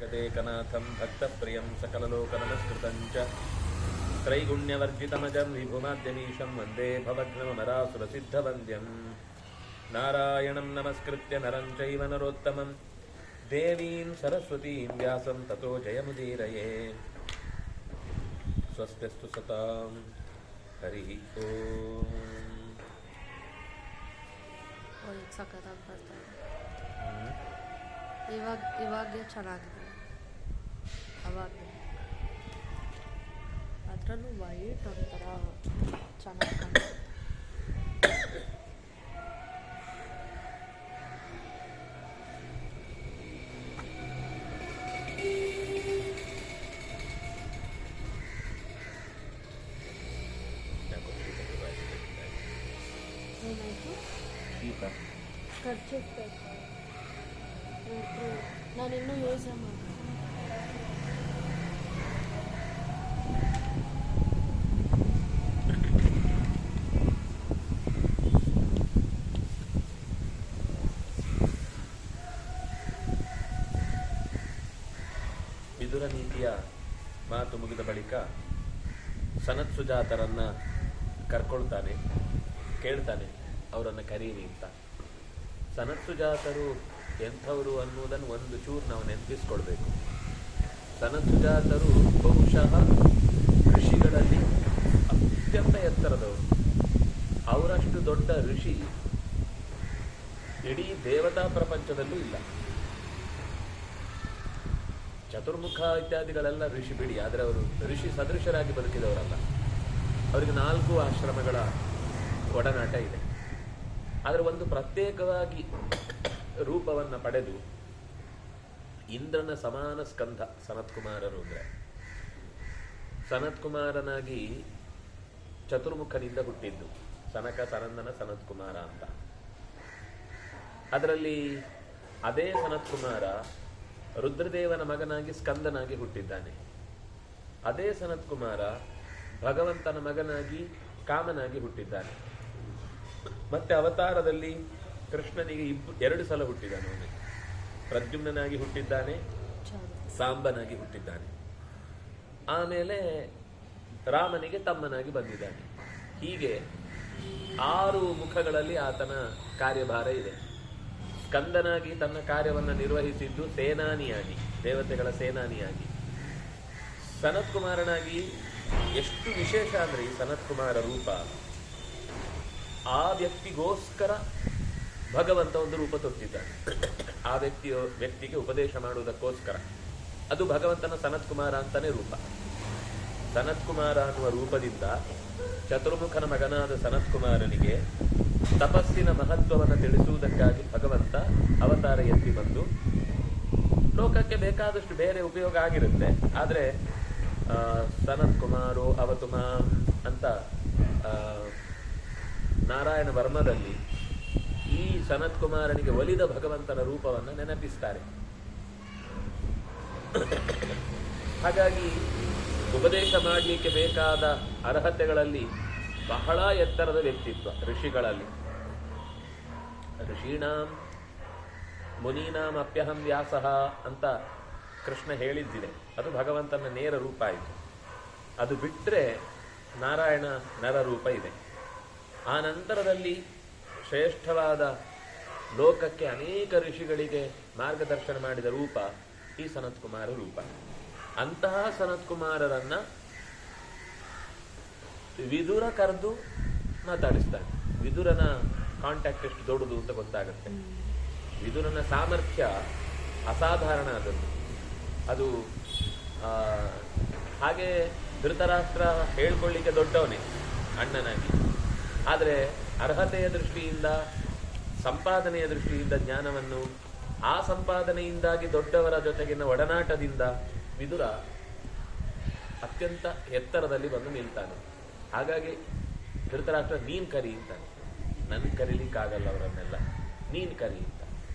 ಜಗದೇಕನಾಥಂ ಭಕ್ತಪ್ರಿಯಂ ಸಕಲಲೋಕನಮಸ್ಕೃತಂ ಚ ತ್ರೈಗುಣ್ಯವರ್ಜಿತಮಜಂ ವಿಭುಮಾದ್ಯಮೀಶಂ ವಂದೇ ಭವಗ್ನಮರಾಸುರಸಿದ್ಧವಂದ್ಯಂ ನಾರಾಯಣಂ ನಮಸ್ಕೃತ್ಯ ನರಂ ಚೈವ ನರೋತ್ತಮಂ ದೇವೀಂ ಸರಸ್ವತೀಂ ವ್ಯಾಸಂ ತತೋ ಜಯಮುದೀರಯೇ. ಸ್ವಸ್ತ್ಯಸ್ತು ಸತಾಂ ಹರಿ ಓಂ. ಸಖತ್ತಾಗಿ ಬರ್ತಾ ಇದೆ. ಇವಾಗ ಚೆನ್ನಾಗಿದೆ. ಅವಾಗ ಅದರಲ್ಲೂ ವೈಟ್ ಒಂಥರ ಚೆನ್ನಾಗಿ ಕಾಣಿಸುತ್ತೆ. ಏನಾಯಿತು? ಖರ್ಚು ನಾನಿನ್ನೂ ಯೋಚನೆ ಮಾಡಿ ವಿದುರ ನೀತಿಯ ಮಾತು ಮುಗಿದ ಬಳಿಕ ಸನತ್ ಸುಜಾತರನ್ನ ಕರ್ಕೊಳ್ತಾನೆ, ಕೇಳ್ತಾನೆ ಅವರನ್ನು ಕರೀರಿ ಅಂತ. ಸನತ್ ಸುಜಾತರು ಎಂಥವರು ಅನ್ನುವುದನ್ನು ಒಂದು ಚೂರು ನಾವು ನೆನಪಿಸ್ಕೊಳ್ಬೇಕು. ಸನತ್ ಸುಜಾತರು ಬಹುಶಃ ಋಷಿಗಳಲ್ಲಿ ಅತ್ಯಂತ ಎತ್ತರದವರು. ಅವರಷ್ಟು ದೊಡ್ಡ ಋಷಿ ಇಡೀ ದೇವತಾ ಪ್ರಪಂಚದಲ್ಲೂ ಇಲ್ಲ. ಚತುರ್ಮುಖ ಇತ್ಯಾದಿಗಳೆಲ್ಲ ಋಷಿ ಬಿಡಿ, ಆದರೆ ಅವರು ಋಷಿ ಸದೃಶರಾಗಿ ಬದುಕಿದವರಲ್ಲ. ಅವರಿಗೆ 4 ಆಶ್ರಮಗಳ ಒಡನಾಟ ಇದೆ. ಆದರೆ ಒಂದು ಪ್ರತ್ಯೇಕವಾಗಿ ರೂಪವನ್ನು ಪಡೆದು ಇಂದ್ರನ ಸಮಾನ ಸ್ಕಂಧ ಸನತ್ಕುಮಾರರು. ಅಂದರೆ ಸನತ್ಕುಮಾರನಾಗಿ ಚತುರ್ಮುಖನಿಂದ ಹುಟ್ಟಿದ್ದು ಸನಕ ಸನಂದನ ಸನತ್ಕುಮಾರ ಅಂತ. ಅದರಲ್ಲಿ ಅದೇ ಸನತ್ಕುಮಾರ ರುದ್ರದೇವನ ಮಗನಾಗಿ ಸ್ಕಂದನಾಗಿ ಹುಟ್ಟಿದ್ದಾನೆ. ಅದೇ ಸನತ್ಕುಮಾರ ಭಗವಂತನ ಮಗನಾಗಿ ಕಾಮನಾಗಿ ಹುಟ್ಟಿದ್ದಾನೆ. ಮತ್ತೆ ಅವತಾರದಲ್ಲಿ ಕೃಷ್ಣನಿಗೆ 2 ಸಲ ಹುಟ್ಟಿದ್ದಾನೆ. ಅವನು ಪ್ರದ್ಯುಮ್ನಾಗಿ ಹುಟ್ಟಿದ್ದಾನೆ, ಸಾಂಬನಾಗಿ ಹುಟ್ಟಿದ್ದಾನೆ. ಆಮೇಲೆ ರಾಮನಿಗೆ ತಮ್ಮನಾಗಿ ಬಂದಿದ್ದಾನೆ. ಹೀಗೆ 6 ಮುಖಗಳಲ್ಲಿ ಆತನ ಕಾರ್ಯಭಾರ ಇದೆ. ಸ್ಕಂದನಾಗಿ ತನ್ನ ಕಾರ್ಯವನ್ನು ನಿರ್ವಹಿಸಿದ್ದು ಸೇನಾನಿಯಾಗಿ, ದೇವತೆಗಳ ಸೇನಾನಿಯಾಗಿ. ಸನತ್ಕುಮಾರನಾಗಿ ಎಷ್ಟು ವಿಶೇಷ ಅಂದರೆ ಈ ಸನತ್ಕುಮಾರ ರೂಪ, ಆ ವ್ಯಕ್ತಿಗೋಸ್ಕರ ಭಗವಂತ ಒಂದು ರೂಪ ತೊಟ್ಟಿದ್ದಾನೆ. ಆ ವ್ಯಕ್ತಿಗೆ ಉಪದೇಶ ಮಾಡುವುದಕ್ಕೋಸ್ಕರ. ಅದು ಭಗವಂತನ ಸನತ್ಕುಮಾರ ಅಂತಾನೆ ರೂಪ. ಸನತ್ಕುಮಾರ ಅನ್ನುವ ರೂಪದಿಂದ ಚತುರ್ಮುಖನ ಮಗನಾದ ಸನತ್ಕುಮಾರನಿಗೆ ತಪಸ್ಸಿನ ಮಹತ್ವವನ್ನು ತಿಳಿಸುವುದಕ್ಕಾಗಿ ಭಗವಂತ ಅವತಾರ ಎತ್ತಿ ಬಂದು, ಲೋಕಕ್ಕೆ ಬೇಕಾದಷ್ಟು ಬೇರೆ ಉಪಯೋಗ ಆಗಿರುತ್ತೆ. ಆದರೆ ಸನತ್ಕುಮಾರೋ ಅವತು ಮಾಂ ಅಂತ ನಾರಾಯಣ ವರ್ಮದಲ್ಲಿ ಈ ಸನತ್ಕುಮಾರನಿಗೆ ಒಲಿದ ಭಗವಂತನ ರೂಪವನ್ನು ನೆನಪಿಸ್ತಾರೆ. ಹಾಗಾಗಿ ಉಪದೇಶ ಮಾಡಲಿಕ್ಕೆ ಬೇಕಾದ ಅರ್ಹತೆಗಳಲ್ಲಿ ಬಹಳ ಎತ್ತರದ ವ್ಯಕ್ತಿತ್ವ ಋಷಿಗಳಲ್ಲಿ. ಋಷೀಣಾಂ ಮುನೀನಾಂ ಅಪ್ಯಹಂ ವ್ಯಾಸಃ ಅಂತ ಕೃಷ್ಣ ಹೇಳಿದ್ದಿದೆ. ಅದು ಭಗವಂತನ ನೇರ ರೂಪ ಆಯಿತು. ಅದು ಬಿಟ್ಟರೆ ನಾರಾಯಣ ನರ ರೂಪ ಇದೆ. ಆ ನಂತರದಲ್ಲಿ ಶ್ರೇಷ್ಠವಾದ ಲೋಕಕ್ಕೆ ಅನೇಕ ಋಷಿಗಳಿಗೆ ಮಾರ್ಗದರ್ಶನ ಮಾಡಿದ ರೂಪ ಈ ಸನತ್ಕುಮಾರ ರೂಪ. ಅಂತಹ ಸನತ್ಕುಮಾರರನ್ನ ವಿದುರ ಕರೆದು ಮಾತಾಡಿಸ್ತಾನೆ. ವಿದುರನ ಕಾಂಟ್ಯಾಕ್ಟ್ ಎಷ್ಟು ದೊಡ್ಡದು ಅಂತ ಗೊತ್ತಾಗುತ್ತೆ. ವಿದುರನ ಸಾಮರ್ಥ್ಯ ಅಸಾಧಾರಣ ಆದದ್ದು. ಅದು ಹಾಗೆ ಧೃತರಾಷ್ಟ್ರ ಹೇಳ್ಕೊಳ್ಳಿಕ್ಕೆ ದೊಡ್ಡವನೇ ಅಣ್ಣನಾಗಿ. ಆದರೆ ಅರ್ಹತೆಯ ದೃಷ್ಟಿಯಿಂದ, ಸಂಪಾದನೆಯ ದೃಷ್ಟಿಯಿಂದ ಜ್ಞಾನವನ್ನು, ಆ ಸಂಪಾದನೆಯಿಂದಾಗಿ ದೊಡ್ಡವರ ಜೊತೆಗಿನ ಒಡನಾಟದಿಂದ ವಿದುರ ಅತ್ಯಂತ ಎತ್ತರದಲ್ಲಿ ಬಂದು ನಿಲ್ತಾನೆ. ಹಾಗಾಗಿ ಧೃತರಾಷ್ಟ್ರ ನೀನ್ ಕರಿ ಅಂತಾನೆ. ನನ್ ಕರೀಲಿಕ್ಕಾಗಲ್ಲ ಅವರನ್ನೆಲ್ಲ, ನೀನ್ ಕರಿ ಅಂತ.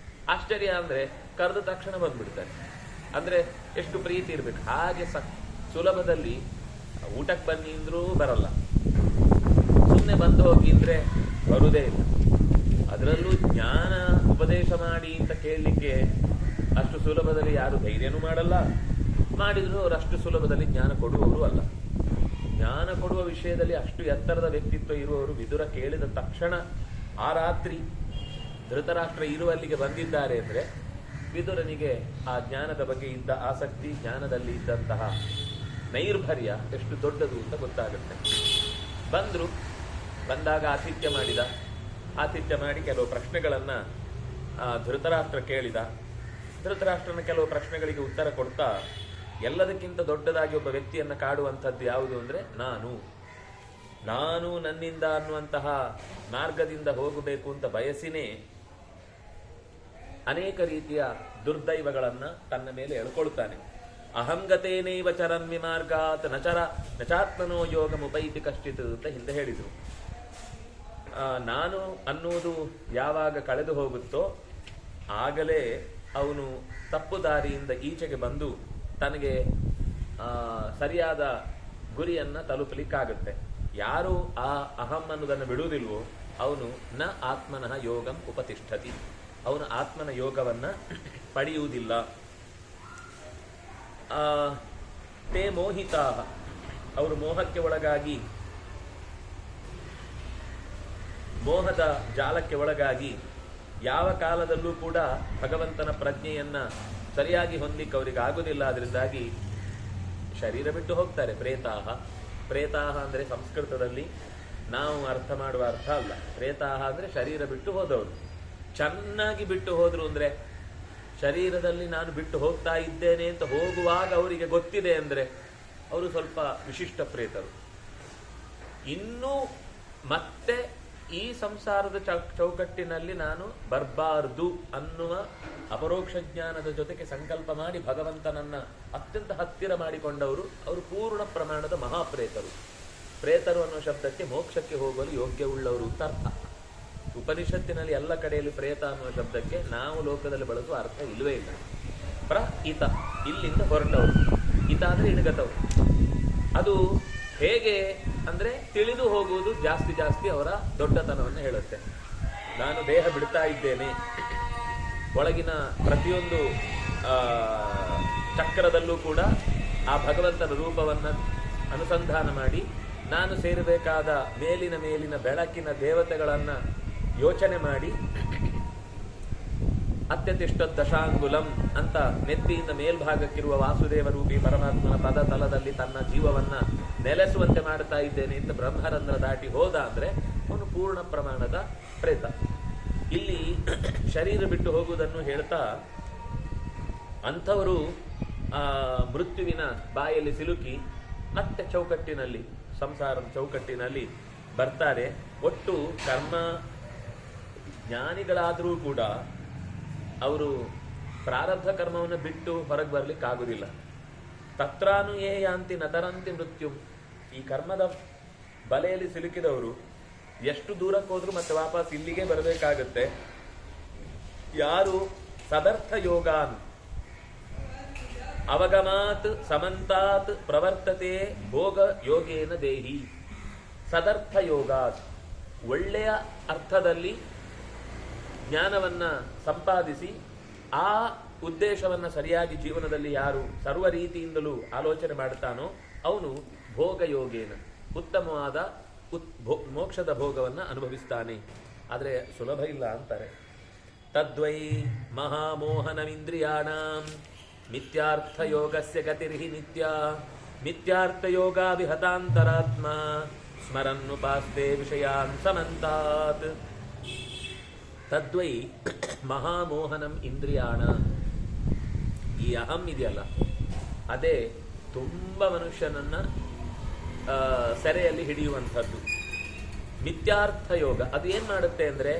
ಆಶ್ಚರ್ಯ ಅಂದ್ರೆ ಕರೆದ ತಕ್ಷಣ ಬಂದ್ಬಿಡ್ತಾನೆ. ಅಂದ್ರೆ ಎಷ್ಟು ಪ್ರೀತಿ ಇರ್ಬೇಕು. ಹಾಗೆ ಸುಲಭದಲ್ಲಿ ಊಟಕ್ಕೆ ಬನ್ನಿ ಅಂದ್ರೂ ಬರಲ್ಲ, ಸುಮ್ಮನೆ ಬಂದು ಹೋಗಿ ಅಂದ್ರೆ ಬರುವುದೇ ಇಲ್ಲ. ಅದರಲ್ಲೂ ಜ್ಞಾನ ಉಪದೇಶ ಮಾಡಿ ಅಂತ ಕೇಳಲಿಕ್ಕೆ ಅಷ್ಟು ಸುಲಭದಲ್ಲಿ ಯಾರು ಧೈರ್ಯನೂ ಮಾಡಲ್ಲ, ಮಾಡಿದ್ರು ಅವರು ಅಷ್ಟು ಸುಲಭದಲ್ಲಿ ಜ್ಞಾನ ಕೊಡುವವರು ಅಲ್ಲ. ಜ್ಞಾನ ಕೊಡುವ ವಿಷಯದಲ್ಲಿ ಅಷ್ಟು ಎತ್ತರದ ವ್ಯಕ್ತಿತ್ವ ಇರುವವರು ವಿದುರ ಕೇಳಿದ ತಕ್ಷಣ ಆ ರಾತ್ರಿ ಧೃತರಾಷ್ಟ್ರ ಇರುವಲ್ಲಿಗೆ ಬಂದಿದ್ದಾರೆ ಅಂದರೆ ವಿದುರನಿಗೆ ಆ ಜ್ಞಾನದ ಬಗ್ಗೆ ಇದ್ದ ಆಸಕ್ತಿ, ಜ್ಞಾನದಲ್ಲಿ ಇದ್ದಂತಹ ನೈರ್ಭರ್ಯ ಎಷ್ಟು ದೊಡ್ಡದು ಅಂತ ಗೊತ್ತಾಗುತ್ತೆ. ಬಂದಾಗ ಆತಿಥ್ಯ ಮಾಡಿದ. ಆತಿಥ್ಯ ಮಾಡಿ ಕೆಲವು ಪ್ರಶ್ನೆಗಳನ್ನು ಧೃತರಾಷ್ಟ್ರ ಕೇಳಿದ. ಧೃತರಾಷ್ಟ್ರನ ಕೆಲವು ಪ್ರಶ್ನೆಗಳಿಗೆ ಉತ್ತರ ಕೊಡ್ತಾ, ಎಲ್ಲದಕ್ಕಿಂತ ದೊಡ್ಡದಾಗಿ ಒಬ್ಬ ವ್ಯಕ್ತಿಯನ್ನು ಕಾಡುವಂಥದ್ದು ಯಾವುದು ಅಂದರೆ ನಾನು ನನ್ನಿಂದ ಅನ್ನುವಂತಹ ಮಾರ್ಗದಿಂದ ಹೋಗಬೇಕು ಅಂತ ಬಯಸಿನೇ ಅನೇಕ ರೀತಿಯ ದುರ್ದೈವಗಳನ್ನು ತನ್ನ ಮೇಲೆ ಎಳ್ಕೊಳ್ತಾನೆ. ಅಹಂಗತೇನೈವ ಚರನ್ವಿ ಮಾರ್ಗಾತ್ ನಚಾತ್ಮನೋ ಯೋಗಮುಪೈತಿ ಕಶ್ಚಿತ್ ಅಂತ ಹಿಂದೆ ಹೇಳಿದರು. ನಾನು ಅನ್ನುವುದು ಯಾವಾಗ ಕಳೆದು ಹೋಗುತ್ತೋ ಆಗಲೇ ಅವನು ತಪ್ಪು ದಾರಿಯಿಂದ ಈಚೆಗೆ ಬಂದು ತನಗೆ ಸರಿಯಾದ ಗುರಿಯನ್ನು ತಲುಪಲಿಕ್ಕಾಗುತ್ತೆ. ಯಾರು ಆ ಅಹಂ ಅನ್ನೋದನ್ನು ಬಿಡುವುದಿಲ್ವೋ ಅವನು ನ ಆತ್ಮನಃ ಯೋಗಂ ಉಪತಿಷ್ಠತಿ, ಅವನು ಆತ್ಮನ ಯೋಗವನ್ನು ಪಡೆಯುವುದಿಲ್ಲ. ತೇ ಮೋಹಿತಾ, ಅವರು ಮೋಹಕ್ಕೆ ಒಳಗಾಗಿ, ಮೋಹದ ಜಾಲಕ್ಕೆ ಒಳಗಾಗಿ ಯಾವ ಕಾಲದಲ್ಲೂ ಕೂಡ ಭಗವಂತನ ಪ್ರಜ್ಞೆಯನ್ನ ಸರಿಯಾಗಿ ಹೊಂದಲಿಕ್ಕೆ ಅವರಿಗೆ ಆಗುವುದಿಲ್ಲ. ಅದರಿಂದಾಗಿ ಶರೀರ ಬಿಟ್ಟು ಹೋಗ್ತಾರೆ. ಪ್ರೇತಾಹ ಅಂದರೆ ಸಂಸ್ಕೃತದಲ್ಲಿ ನಾವು ಅರ್ಥ ಮಾಡುವ ಅರ್ಥ ಅಲ್ಲ. ಪ್ರೇತಾಹ ಅಂದರೆ ಶರೀರ ಬಿಟ್ಟು ಹೋದವರು. ಚೆನ್ನಾಗಿ ಬಿಟ್ಟು ಹೋದ್ರು ಅಂದರೆ ಶರೀರದಲ್ಲಿ ನಾನು ಬಿಟ್ಟು ಹೋಗ್ತಾ ಇದ್ದೇನೆ ಅಂತ ಹೋಗುವಾಗ ಅವರಿಗೆ ಗೊತ್ತಿದೆ ಅಂದರೆ ಅವರು ಸ್ವಲ್ಪ ವಿಶಿಷ್ಟ ಪ್ರೇತರು. ಇನ್ನೂ ಮತ್ತೆ ಈ ಸಂಸಾರದ ಚೌಕಟ್ಟಿನಲ್ಲಿ ನಾನು ಬರಬಾರ್ದು ಅನ್ನುವ ಅಪರೋಕ್ಷ ಜ್ಞಾನದ ಜೊತೆಗೆ ಸಂಕಲ್ಪ ಮಾಡಿ ಭಗವಂತನನ್ನ ಅತ್ಯಂತ ಹತ್ತಿರ ಮಾಡಿಕೊಂಡವರು ಅವರು ಪೂರ್ಣ ಪ್ರಮಾಣದ ಮಹಾಪ್ರೇತರು. ಪ್ರೇತರು ಅನ್ನೋ ಶಬ್ದಕ್ಕೆ ಮೋಕ್ಷಕ್ಕೆ ಹೋಗಲು ಯೋಗ್ಯವುಳ್ಳವರು ಅಂತ ಅರ್ಥ. ಉಪನಿಷತ್ತಿನಲ್ಲಿ ಎಲ್ಲ ಕಡೆಯಲ್ಲಿ ಪ್ರೇತ ಅನ್ನುವ ಶಬ್ದಕ್ಕೆ ನಾವು ಲೋಕದಲ್ಲಿ ಬಳಸುವ ಅರ್ಥ ಇಲ್ಲವೇ ಇಲ್ಲ. ಇತ ಇಲ್ಲಿಂದ ಹೊರಟವರು, ಇತ ಅಂದ್ರೆ ಇಣಗತವರು. ಅದು ಹೇಗೆ ಅಂದ್ರೆ ತಿಳಿದು ಹೋಗುವುದು ಜಾಸ್ತಿ ಅವರ ದೊಡ್ಡತನವನ್ನು ಹೇಳುತ್ತೆ. ನಾನು ದೇಹ ಬಿಡ್ತಾ ಇದ್ದೇನೆ, ಒಳಗಿನ ಪ್ರತಿಯೊಂದು ಚಕ್ರದಲ್ಲೂ ಕೂಡ ಆ ಭಗವಂತನ ರೂಪವನ್ನು ಅನುಸಂಧಾನ ಮಾಡಿ ನಾನು ಸೇರಬೇಕಾದ ಮೇಲಿನ ಬೆಳಕಿನ ದೇವತೆಗಳನ್ನ ಯೋಚನೆ ಮಾಡಿ ಅತ್ಯತಿಷ್ಠ ದಶಾಂಗುಲಂ ಅಂತ ನೆತ್ತಿಯಿಂದ ಮೇಲ್ಭಾಗಕ್ಕಿರುವ ವಾಸುದೇವ ರೂಪಿ ಪರಮಾತ್ಮನ ಪದ ತಲದಲ್ಲಿ ತನ್ನ ಜೀವವನ್ನ ನೆಲೆಸುವಂತೆ ಮಾಡ್ತಾ ಇದ್ದೇನೆ ಅಂತ ಬ್ರಹ್ಮರಂಧ್ರ ದಾಟಿ ಹೋದ ಅಂದ್ರೆ ಅವನು ಪೂರ್ಣ ಪ್ರಮಾಣದ ಪ್ರೇತ. ಇಲ್ಲಿ ಶರೀರ ಬಿಟ್ಟು ಹೋಗುವುದನ್ನು ಹೇಳ್ತಾ ಅಂಥವರು ಮೃತ್ಯುವಿನ ಬಾಯಲ್ಲಿ ಸಿಲುಕಿ ಮತ್ತೆ ಚೌಕಟ್ಟಿನಲ್ಲಿ, ಸಂಸಾರದ ಚೌಕಟ್ಟಿನಲ್ಲಿ ಬರ್ತಾರೆ. ಒಟ್ಟು ಕರ್ಮ ಜ್ಞಾನಿಗಳಾದರೂ ಕೂಡ ಅವರು ಪ್ರಾರಬ್ಧ ಕರ್ಮವನ್ನು ಬಿಟ್ಟು ಹೊರಗೆ ಬರ್ಲಿಕ್ಕೆ ಆಗುದಿಲ್ಲ. ತತ್ರಾನು ಯೇ ಯಾಂತಿ ನತರಂತಿ ಮೃತ್ಯು, ಈ ಕರ್ಮದ ಬಲೆಯಲ್ಲಿ ಸಿಲುಕಿದವರು ಎಷ್ಟು ದೂರಕ್ಕೆ ಹೋದ್ರು ಮತ್ತೆ ವಾಪಸ್ ಇಲ್ಲಿಗೆ ಬರಬೇಕಾಗುತ್ತೆ. ಯಾರು ಸದರ್ಥ ಯೋಗಾನ್ ಅವಗಮಾತ್ ಸಮಂತಾತ್ ಪ್ರವರ್ತತೆ ಭೋಗ ಯೋಗೇನ ದೇಹಿ. ಸದರ್ಥ ಯೋಗಾತ್ ಒಳ್ಳೆಯ ಅರ್ಥದಲ್ಲಿ ಜ್ಞಾನವನ್ನ ಸಂಪಾದಿಸಿ ಆ ಉದ್ದೇಶವನ್ನ ಸರಿಯಾಗಿ ಜೀವನದಲ್ಲಿ ಯಾರು ಸರ್ವ ರೀತಿಯಿಂದಲೂ ಆಲೋಚನೆ ಮಾಡ್ತಾನೋ ಅವನು ಭೋಗಯೋಗೇನ ಉತ್ತಮವಾದ ಮೋಕ್ಷದ ಭೋಗವನ್ನ ಅನುಭವಿಸ್ತಾನೆ. ಆದರೆ ಸುಲಭ ಇಲ್ಲ ಅಂತಾರೆ. ತದ್ವೈ ಮಹಾಮೋಹನಮಿಂದ್ರಿಯಾಣಾಂ ಮಿಥ್ಯಾರ್ಥ ಯೋಗಸ್ಯ ಗತಿರ್ಹಿ ನಿತ್ಯ ಮಿಥ್ಯಾರ್ಥ ಯೋಗಾ ವಿಹತಾಂತರಾತ್ಮ ಸ್ಮರನ್ನುಪಾಸ್ತೆ ವಿಷಯಾನ್ ಸಮಂತಾತ್. ತದ್ವೈ ಮಹಾಮೋಹನಂ ಇಂದ್ರಿಯಾಣ, ಈ ಅಹಂ ಇದೆಯಲ್ಲ ಅದೇ ತುಂಬ ಮನುಷ್ಯನನ್ನ ಸೆರೆಯಲ್ಲಿ ಹಿಡಿಯುವಂಥದ್ದು. ಮಿಥ್ಯಾರ್ಥ ಯೋಗ ಅದು ಏನ್ ಮಾಡುತ್ತೆ ಅಂದ್ರೆ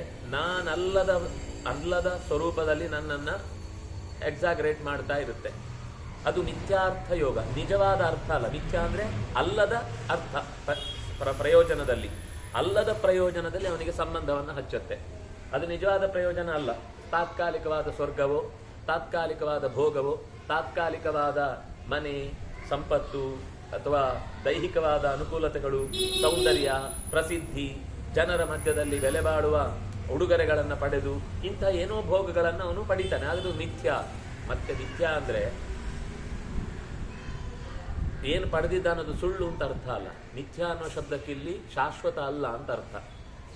ಅಲ್ಲದ ಸ್ವರೂಪದಲ್ಲಿ ನನ್ನನ್ನ ಎಕ್ಸಾಗ್ರೇಟ್ ಮಾಡ್ತಾ ಇರುತ್ತೆ. ಅದು ಮಿಥ್ಯಾರ್ಥ ಯೋಗ. ನಿಜವಾದ ಅರ್ಥ ಅಲ್ಲ. ಮಿಥ್ಯಾ ಅಂದ್ರೆ ಅಲ್ಲದ ಅರ್ಥ, ಪ್ರಯೋಜನದಲ್ಲಿ ಅಲ್ಲದ ಪ್ರಯೋಜನದಲ್ಲಿ ಅವನಿಗೆ ಸಂಬಂಧವನ್ನು ಹಚ್ಚುತ್ತೆ. ಅದು ನಿಜವಾದ ಪ್ರಯೋಜನ ಅಲ್ಲ. ತಾತ್ಕಾಲಿಕವಾದ ಸ್ವರ್ಗವೋ, ತಾತ್ಕಾಲಿಕವಾದ ಭೋಗವೋ, ತಾತ್ಕಾಲಿಕವಾದ ಮನೆ ಸಂಪತ್ತು ಅಥವಾ ದೈಹಿಕವಾದ ಅನುಕೂಲತೆಗಳು, ಸೌಂದರ್ಯ, ಪ್ರಸಿದ್ಧಿ, ಜನರ ಮಧ್ಯದಲ್ಲಿ ಬೆಲೆ ಬಾಳುವ ಉಡುಗೊರೆಗಳನ್ನು ಪಡೆದು ಇಂಥ ಏನೋ ಭೋಗಗಳನ್ನು ಅವನು ಪಡಿತಾನೆ. ಅದು ಮಿಥ್ಯ. ಮತ್ತೆ ಮಿಥ್ಯಾ ಅಂದ್ರೆ ಏನು ಪಡೆದಿದ್ದ ಅನ್ನೋದು ಸುಳ್ಳು ಅಂತ ಅರ್ಥ ಅಲ್ಲ. ನಿತ್ಯ ಅನ್ನೋ ಶಬ್ದಕ್ಕೆ ಇಲ್ಲಿ ಶಾಶ್ವತ ಅಲ್ಲ ಅಂತ ಅರ್ಥ.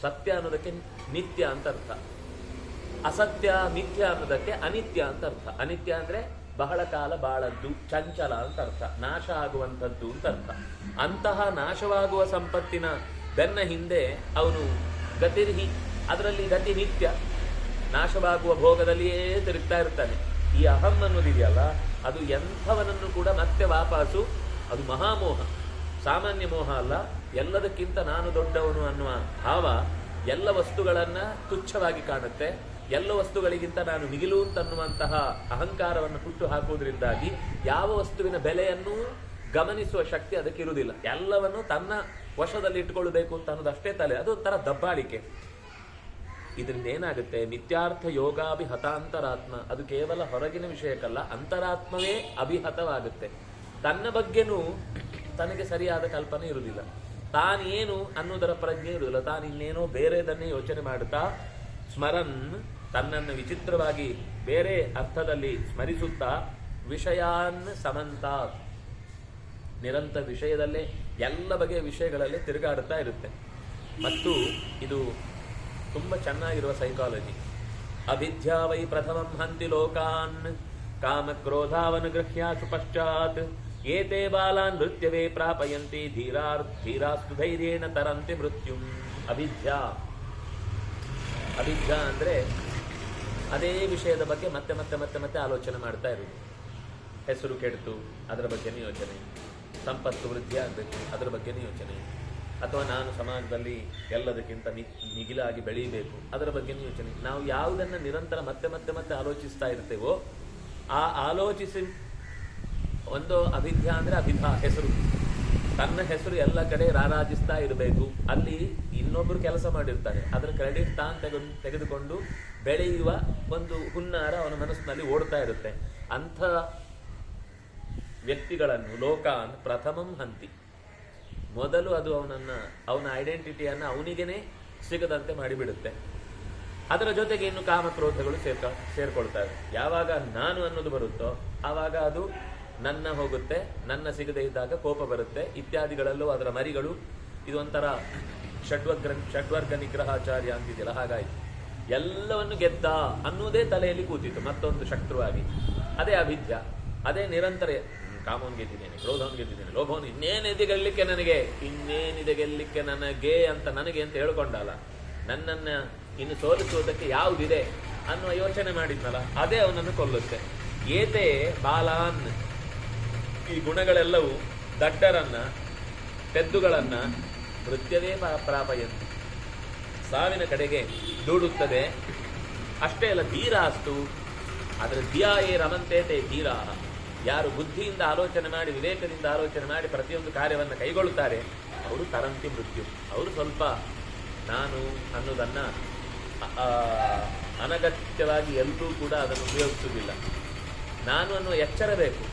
ಸತ್ಯ ಅನ್ನೋದಕ್ಕೆ ನಿತ್ಯ ಅಂತ ಅರ್ಥ. ಅಸತ್ಯ ಮಿಥ್ಯ ಅನ್ನೋದಕ್ಕೆ ಅನಿತ್ಯ ಅಂತ ಅರ್ಥ. ಅನಿತ್ಯ ಅಂದ್ರೆ ಬಹಳ ಕಾಲ ಬಾಳದ್ದು, ಚಂಚಲ ಅಂತ ಅರ್ಥ, ನಾಶ ಆಗುವಂಥದ್ದು ಅಂತ ಅರ್ಥ. ಅಂತಹ ನಾಶವಾಗುವ ಸಂಪತ್ತಿನ ಬೆನ್ನ ಹಿಂದೆ ಅವನು ಗತಿರ್ಹಿ, ಅದರಲ್ಲಿ ಗತಿ ನಿತ್ಯ, ನಾಶವಾಗುವ ಭೋಗದಲ್ಲಿಯೇ ತಿರುಗ್ತಾ ಇರ್ತಾನೆ. ಈ ಅಹಂ ಅನ್ನೋದಿದೆಯಲ್ಲ, ಅದು ಎಂಥವನನ್ನು ಕೂಡ ಮತ್ತೆ ವಾಪಸ್ಸು, ಅದು ಮಹಾಮೋಹ, ಸಾಮಾನ್ಯ ಮೋಹ ಅಲ್ಲ. ಎಲ್ಲದಕ್ಕಿಂತ ನಾನು ದೊಡ್ಡವನು ಅನ್ನುವ ಭಾವ ಎಲ್ಲ ವಸ್ತುಗಳನ್ನ ತುಚ್ಛವಾಗಿ ಕಾಣುತ್ತೆ. ಎಲ್ಲ ವಸ್ತುಗಳಿಗಿಂತ ನಾನು ಮಿಗಿಲು ಅಂತನ್ನುವಂತಹ ಅಹಂಕಾರವನ್ನು ಹುಟ್ಟು ಹಾಕುವುದರಿಂದಾಗಿ ಯಾವ ವಸ್ತುವಿನ ಬೆಲೆಯನ್ನು ಗಮನಿಸುವ ಶಕ್ತಿ ಅದಕ್ಕೆ ಇರುವುದಿಲ್ಲ. ಎಲ್ಲವನ್ನು ತನ್ನ ವಶದಲ್ಲಿ ಇಟ್ಟುಕೊಳ್ಳಬೇಕು ಅಂತ ಅನ್ನೋದು ಅಷ್ಟೇ ತಲೆ. ಅದು ಒಂಥರ ದಬ್ಬಾಳಿಕೆ. ಇದರಿಂದ ಏನಾಗುತ್ತೆ? ಮಿಥ್ಯಾರ್ಥ ಯೋಗಾಭಿಹತಾಂತರಾತ್ಮ. ಅದು ಕೇವಲ ಹೊರಗಿನ ವಿಷಯಕ್ಕಲ್ಲ, ಅಂತರಾತ್ಮವೇ ಅಭಿಹತವಾಗುತ್ತೆ. ತನ್ನ ಬಗ್ಗೆನೂ ತನಗೆ ಸರಿಯಾದ ಕಲ್ಪನೆ ಇರುವುದಿಲ್ಲ. ತಾನೇನು ಅನ್ನೋದರ ಪ್ರಜ್ಞೆ ಇರುವುದಿಲ್ಲ. ತಾನು ಇನ್ನೇನೋ ಬೇರೆದನ್ನೇ ಯೋಚನೆ ಮಾಡುತ್ತಾ ಸ್ಮರನ್, ತನ್ನನ್ನು ವಿಚಿತ್ರವಾಗಿ ಬೇರೆ ಅರ್ಥದಲ್ಲಿ ಸ್ಮರಿಸುತ್ತಾ ವಿಷಯಾನ್ ಸಮಂತಾತ್, ನಿರಂತರ ವಿಷಯದಲ್ಲೇ ಎಲ್ಲ ಬಗೆಯ ವಿಷಯಗಳಲ್ಲೇ ತಿರುಗಾಡುತ್ತಾ ಇರುತ್ತೆ. ಮತ್ತು ಇದು ತುಂಬ ಚೆನ್ನಾಗಿರುವ ಸೈಕಾಲಜಿ. ಅವಿದ್ಯಾ ವೈ ಪ್ರಥಮಂ ಹಂತಿ ಲೋಕಾನ್ ಕಾಮಕ್ರೋಧಾವನುಗೃಹ್ಯಾಸು ಪಶ್ಚಾತ್ ಏತೇ ಬಾಲಾನ್ ನೃತ್ಯವೇ ಪ್ರಾಪಯಂತಿ ಧೀರಾಸ್ತು ಧೈರ್ಯೇಣ ತರಂತಿ ಮೃತ್ಯುಂ. ಅವಿದ್ಯಾ ಅಂದ್ರೆ ಅದೇ ವಿಷಯದ ಬಗ್ಗೆ ಮತ್ತೆ ಮತ್ತೆ ಮತ್ತೆ ಮತ್ತೆ ಆಲೋಚನೆ ಮಾಡ್ತಾ ಇರುವುದು. ಹೆಸರು ಕೆಡ್ತು, ಅದರ ಬಗ್ಗೆನೇ ಯೋಚನೆ. ಸಂಪತ್ತು ವೃದ್ಧಿ ಆಗಬೇಕು, ಅದರ ಬಗ್ಗೆನೇ ಯೋಚನೆ. ಅಥವಾ ನಾನು ಸಮಾಜದಲ್ಲಿ ಎಲ್ಲದಕ್ಕಿಂತ ಮಿಗಿಲಾಗಿ ಬೆಳೀಬೇಕು, ಅದರ ಬಗ್ಗೆನೇ ಯೋಚನೆ. ನಾವು ಯಾವುದನ್ನು ನಿರಂತರ ಮತ್ತೆ ಮತ್ತೆ ಮತ್ತೆ ಆಲೋಚಿಸ್ತಾ ಇರ್ತೇವೋ ಆ ಆಲೋಚಿಸಿ ಒಂದು ಅವಿದ್ಯಾ ಅಂದ್ರೆ ಹೆಸರು, ತನ್ನ ಹೆಸರು ಎಲ್ಲ ಕಡೆ ರಾರಾಜಿಸ್ತಾ ಇರಬೇಕು. ಅಲ್ಲಿ ಇನ್ನೊಬ್ರು ಕೆಲಸ ಮಾಡಿರ್ತಾರೆ, ಅದರ ಕ್ರೆಡಿಟ್ ತಾನು ತೆಗೆದುಕೊಂಡು ಬೆಳೆಯುವ ಒಂದು ಹುನ್ನಾರ ಅವನ ಮನಸ್ಸಿನಲ್ಲಿ ಓಡ್ತಾ ಇರುತ್ತೆ. ಅಂಥ ವ್ಯಕ್ತಿಗಳನ್ನು ಲೋಕಾನ್ ಪ್ರಥಮಂ ಹಂತಿ, ಮೊದಲು ಅದು ಅವನ ಐಡೆಂಟಿಟಿಯನ್ನು ಅವನಿಗೇನೆ ಸಿಗದಂತೆ ಮಾಡಿಬಿಡುತ್ತೆ. ಅದರ ಜೊತೆಗೆ ಇನ್ನು ಕಾಮಕ್ರೋಧಗಳು ಸೇರ್ಕೊಳ್ತವೆ. ಯಾವಾಗ ನಾನು ಅನ್ನೋದು ಬರುತ್ತೋ ಆವಾಗ ಅದು ನನ್ನ ಹೋಗುತ್ತೆ, ನನ್ನ ಸಿಗದೇ ಇದ್ದಾಗ ಕೋಪ ಬರುತ್ತೆ, ಇತ್ಯಾದಿಗಳಲ್ಲೂ ಅದರ ಮರಿಗಳು. ಇದೊಂಥರ ಷಡ್ವರ್ಗ ನಿಗ್ರಹಾಚಾರ್ಯ ಅಂತಿದೆಯಲ್ಲ, ಹಾಗಾಯ್ತು. ಎಲ್ಲವನ್ನು ಗೆದ್ದ ಅನ್ನೋದೇ ತಲೆಯಲ್ಲಿ ಕೂತಿತ್ತು ಮತ್ತೊಂದು ಶತ್ರುವಾಗಿ. ಅದೇ ಅವಿದ್ಯ. ಅದೇ ನಿರಂತರ ಕಾಮವನ್ನು ಗೆದ್ದಿದ್ದೇನೆ, ಕ್ರೋಧವನ್ನು ಗೆದ್ದಿದ್ದೇನೆ, ಲೋಭವನ್ನು ಇನ್ನೇನಿದೆ ಗೆಲ್ಲಿಕ್ಕೆ ನನಗೆ ಅಂತ ನನಗೆ ಅಂತ ಹೇಳ್ಕೊಂಡಲ್ಲ, ನನ್ನನ್ನ ಇನ್ನು ಸೋಲಿಸುವುದಕ್ಕೆ ಯಾವುದಿದೆ ಅನ್ನುವ ಯೋಚನೆ ಮಾಡಿದ್ನಲ್ಲ, ಅದೇ ಅವನನ್ನು ಕೊಲ್ಲುತ್ತೆ. ಏತೆ ಬಾಲಾನ್, ಈ ಗುಣಗಳೆಲ್ಲವೂ ದಡ್ಡರನ್ನ ಪೆದ್ದುಗಳನ್ನ ಮೃತ್ಯವೇ ಪ್ರಾಪಯಂತಿ, ಸಾವಿನ ಕಡೆಗೆ ದೂಡುತ್ತದೆ. ಅಷ್ಟೇ ಅಲ್ಲ, ಧೀರಾಸ್ತು, ಅದರ ಧಿಯಾಯೇ ರಮಂತೇತೆ ಧೀರಾ, ಯಾರು ಬುದ್ಧಿಯಿಂದ ಆಲೋಚನೆ ಮಾಡಿ ವಿವೇಕದಿಂದ ಆಲೋಚನೆ ಮಾಡಿ ಪ್ರತಿಯೊಂದು ಕಾರ್ಯವನ್ನು ಕೈಗೊಳ್ಳುತ್ತಾರೆ ಅವರು ತರಂತಿ ಮೃತ್ಯು. ಅವರು ಸ್ವಲ್ಪ ನಾನು ಅನ್ನೋದನ್ನ ಅನಗತ್ಯವಾಗಿ ಎಲ್ಲರೂ ಕೂಡ ಅದನ್ನು ಉಪಯೋಗಿಸುವುದಿಲ್ಲ. ನಾನು ಅನ್ನುವ ಎಚ್ಚರ ಬೇಕು,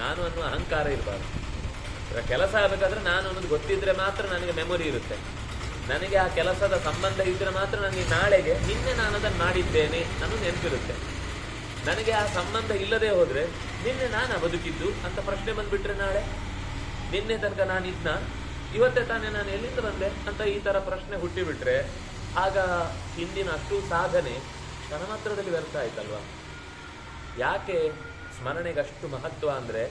ನಾನು ಅನ್ನುವ ಅಹಂಕಾರ ಇರಬಾರ್ದು. ಕೆಲಸ ಆಗಬೇಕಾದ್ರೆ ನಾನು ಅನ್ನೋದು ಗೊತ್ತಿದ್ರೆ ಮಾತ್ರ ನನಗೆ ಮೆಮೊರಿ ಇರುತ್ತೆ. ನನಗೆ ಆ ಕೆಲಸದ ಸಂಬಂಧ ಇದ್ರೆ ಮಾತ್ರ ನನಗೆ ನಾಳೆಗೆ ನಿನ್ನೆ ನಾನು ಅದನ್ನು ಮಾಡಿದ್ದೇನೆ ಅನ್ನೋದು ನೆನಪಿರುತ್ತೆ. ನನಗೆ ಆ ಸಂಬಂಧ ಇಲ್ಲದೆ ಹೋದ್ರೆ ನಿನ್ನೆ ನಾನು ಬದುಕಿದ್ದು ಅಂತ ಪ್ರಶ್ನೆ ಬಂದ್ಬಿಟ್ರೆ, ನಾಳೆ ನಿನ್ನೆ ತನಕ ನಾನಿದ್ನ, ಇವತ್ತೇ ತಾನೇ ನಾನು ಎಲ್ಲಿಂದ ಬಂದೆ ಅಂತ ಈ ತರ ಪ್ರಶ್ನೆ ಹುಟ್ಟಿಬಿಟ್ರೆ ಆಗ ಹಿಂದಿನ ಅಷ್ಟು ಸಾಧನೆ ನನ್ನ ಮಾತ್ರದಲ್ಲಿ ವ್ಯರ್ಥ ಆಯ್ತಲ್ವಾ. ಯಾಕೆ ಸ್ಮರಣೆಗೆ ಅಷ್ಟು ಮಹತ್ವ ಅಂದ್ರೆ,